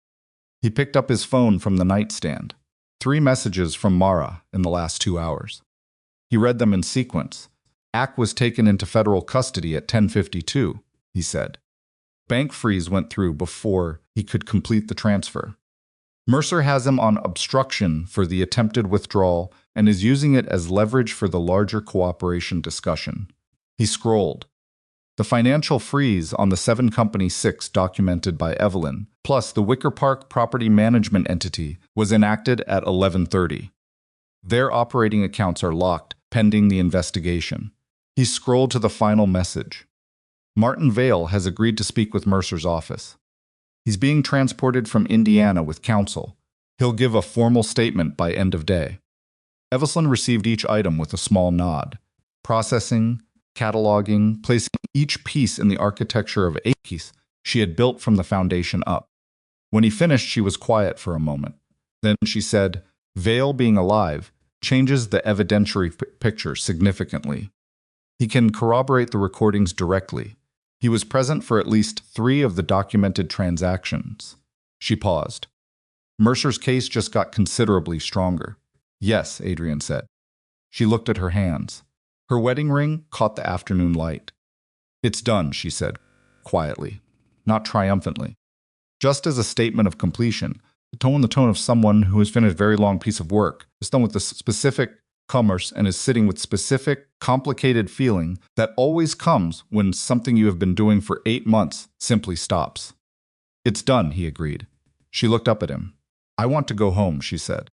He picked up his phone from the nightstand. 3 messages from Mara in the last 2 hours. He read them in sequence. "Ak was taken into federal custody at 10:52, he said. Bank freeze went through before he could complete the transfer. Mercer has him on obstruction for the attempted withdrawal and is using it as leverage for the larger cooperation discussion. He scrolled. The financial freeze on the 7-company 6 documented by Evelyn, plus the Wicker Park property management entity, was enacted at 11:30. Their operating accounts are locked, pending the investigation. He scrolled to the final message. Martin Vale has agreed to speak with Mercer's office. He's being transported from Indiana with counsel. He'll give a formal statement by end of day. Evelyn received each item with a small nod. Processing, cataloging, placing each piece in the architecture of a piece she had built from the foundation up. When he finished, she was quiet for a moment. Then she said, "Vale being alive changes the evidentiary picture significantly. He can corroborate the recordings directly. He was present for at least 3 of the documented transactions." She paused. Mercer's case just got considerably stronger. "Yes," Adrian said. She looked at her hands. Her wedding ring caught the afternoon light. "It's done," she said, quietly, not triumphantly. Just as a statement of completion, the tone of someone who has finished a very long piece of work, is done with the specific commerce and is sitting with specific, complicated feeling that always comes when something you have been doing for 8 months simply stops. "It's done," he agreed. She looked up at him. "I want to go home," she said.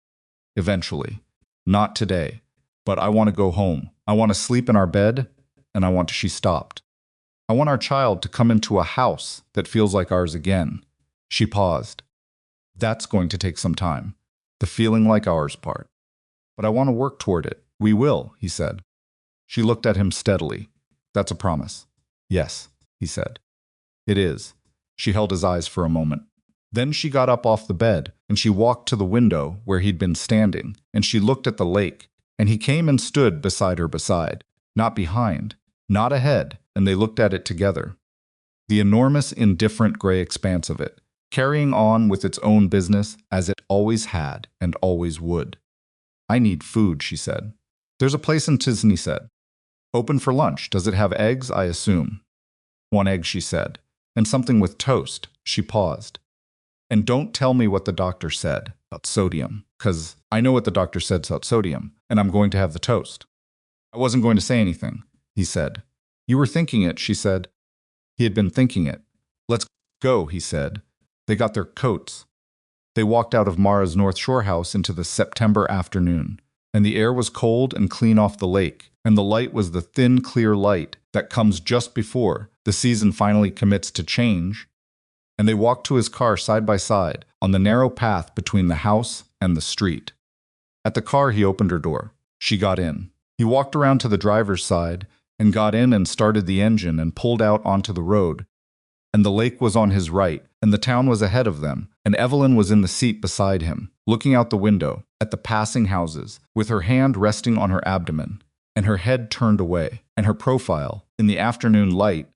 "Eventually. Not today. But I want to go home. I want to sleep in our bed, and I want to..." She stopped. "I want our child to come into a house that feels like ours again." She paused. "That's going to take some time. The feeling like ours part. But I want to work toward it." "We will," he said. She looked at him steadily. "That's a promise." "Yes," he said. "It is." She held his eyes for a moment. Then she got up off the bed, and she walked to the window where he'd been standing, and she looked at the lake, and he came and stood beside her not behind, not ahead, and they looked at it together. The enormous, indifferent gray expanse of it, carrying on with its own business as it always had and always would. "I need food," she said. "There's a place in Tisney," he said. "Open for lunch. Does it have eggs, I assume?" "1 egg," she said. "And something with toast." She paused. "And don't tell me what the doctor said about sodium, because I know what the doctor said about sodium, and I'm going to have the toast." "I wasn't going to say anything," he said. "You were thinking it," she said. He had been thinking it. "Let's go," he said. They got their coats. They walked out of Mara's North Shore house into the September afternoon, and the air was cold and clean off the lake, and the light was the thin, clear light that comes just before the season finally commits to change. And they walked to his car side by side on the narrow path between the house and the street. At the car, he opened her door. She got in. He walked around to the driver's side and got in and started the engine and pulled out onto the road. And the lake was on his right, and the town was ahead of them, and Evelyn was in the seat beside him, looking out the window at the passing houses, with her hand resting on her abdomen, and her head turned away, and her profile, in the afternoon light,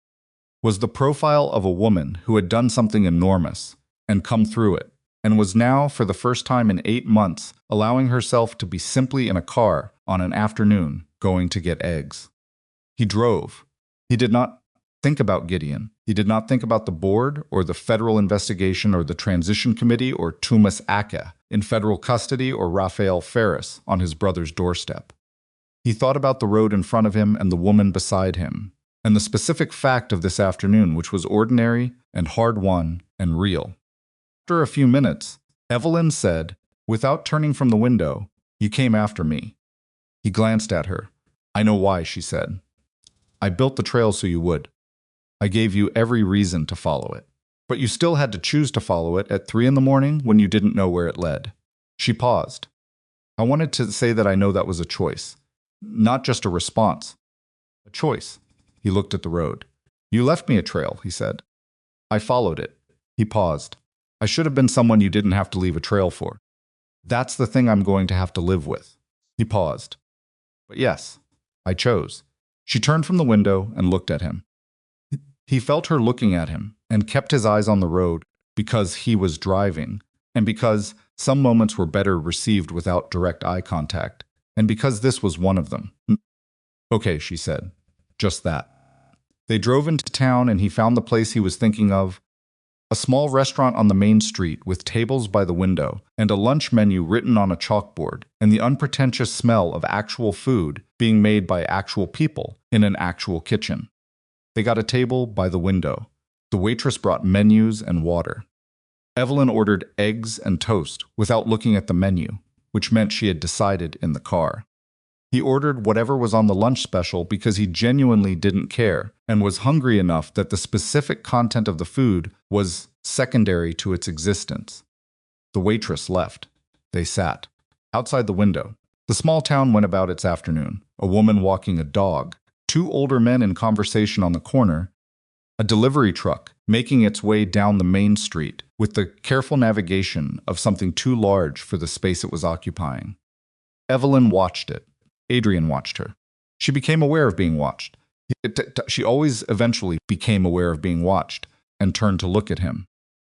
was the profile of a woman who had done something enormous and come through it, and was now, for the first time in 8 months, allowing herself to be simply in a car on an afternoon going to get eggs. He drove. He did not think about Gideon. He did not think about the board or the federal investigation or the transition committee or Tumas Aka in federal custody or Raphael Ferris on his brother's doorstep. He thought about the road in front of him and the woman beside him, and the specific fact of this afternoon, which was ordinary and hard-won and real. After a few minutes, Evelyn said, without turning from the window, "You came after me." He glanced at her. "I know why," she said. "I built the trail so you would. I gave you every reason to follow it. But you still had to choose to follow it at 3 in the morning when you didn't know where it led." She paused. "I wanted to say that I know that was a choice. Not just a response. A choice." He looked at the road. "You left me a trail," he said. "I followed it." He paused. I should have been someone you didn't have to leave a trail for. That's the thing I'm going to have to live with. He paused. But yes, I chose. She turned from the window and looked at him. He felt her looking at him and kept his eyes on the road because he was driving, and because some moments were better received without direct eye contact, and because this was one of them. Okay, she said. Just that. They drove into town and he found the place he was thinking of, a small restaurant on the main street with tables by the window and a lunch menu written on a chalkboard and the unpretentious smell of actual food being made by actual people in an actual kitchen. They got a table by the window. The waitress brought menus and water. Evelyn ordered eggs and toast without looking at the menu, which meant she had decided in the car. He ordered whatever was on the lunch special because he genuinely didn't care and was hungry enough that the specific content of the food was secondary to its existence. The waitress left. They sat. Outside the window, the small town went about its afternoon, a woman walking a dog, two older men in conversation on the corner, a delivery truck making its way down the main street with the careful navigation of something too large for the space it was occupying. Evelyn watched it. Adrian watched her. She became aware of being watched. She always eventually became aware of being watched and turned to look at him.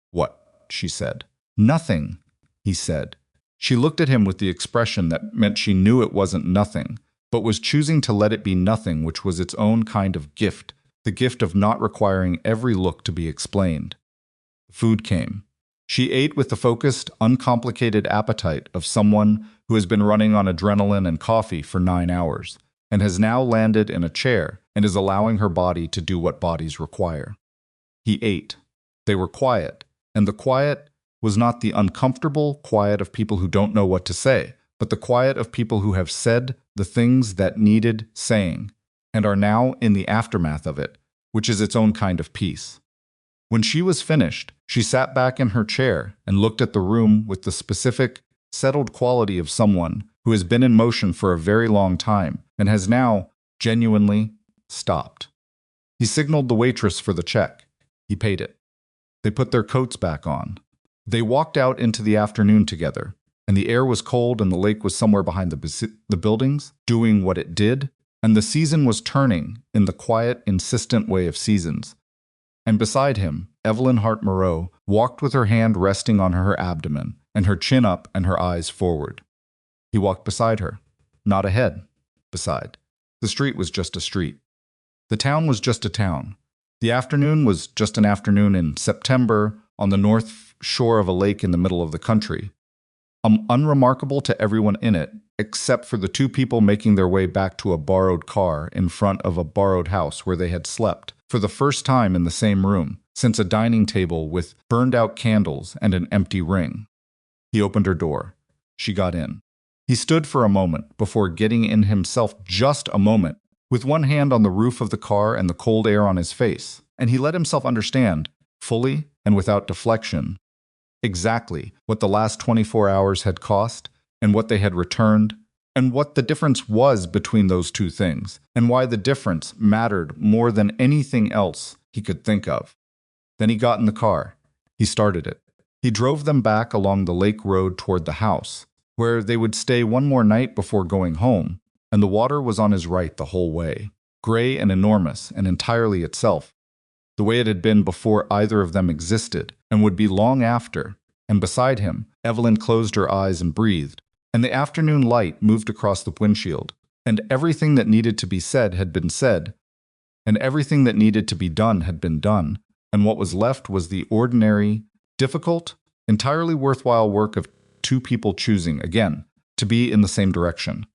What? She said. Nothing, he said. She looked at him with the expression that meant she knew it wasn't nothing, but was choosing to let it be nothing, which was its own kind of gift, the gift of not requiring every look to be explained. Food came. She ate with the focused, uncomplicated appetite of someone who has been running on adrenaline and coffee for 9 hours, and has now landed in a chair and is allowing her body to do what bodies require. He ate. They were quiet, and the quiet was not the uncomfortable quiet of people who don't know what to say, but the quiet of people who have said the things that needed saying, and are now in the aftermath of it, which is its own kind of peace. When she was finished, she sat back in her chair and looked at the room with the specific, settled quality of someone who has been in motion for a very long time and has now, genuinely, stopped. He signaled the waitress for the check. He paid it. They put their coats back on. They walked out into the afternoon together, and the air was cold and the lake was somewhere behind the buildings, doing what it did, and the season was turning in the quiet, insistent way of seasons. And beside him, Evelyn Moreau walked with her hand resting on her abdomen and her chin up and her eyes forward. He walked beside her, not ahead, beside. The street was just a street. The town was just a town. The afternoon was just an afternoon in September on the north shore of a lake in the middle of the country. Unremarkable to everyone in it, except for the two people making their way back to a borrowed car in front of a borrowed house where they had slept, for the first time in the same room, since a dining table with burned-out candles and an empty ring. He opened her door. She got in. He stood for a moment before getting in himself, just a moment, with one hand on the roof of the car and the cold air on his face, and he let himself understand, fully and without deflection, exactly what the last 24 hours had cost and what they had returned, and what the difference was between those two things, and why the difference mattered more than anything else he could think of. Then he got in the car. He started it. He drove them back along the lake road toward the house, where they would stay one more night before going home, and the water was on his right the whole way, gray and enormous and entirely itself, the way it had been before either of them existed, and would be long after. And beside him, Evelyn closed her eyes and breathed, and the afternoon light moved across the windshield, and everything that needed to be said had been said, and everything that needed to be done had been done, and what was left was the ordinary, difficult, entirely worthwhile work of two people choosing, again, to be in the same direction.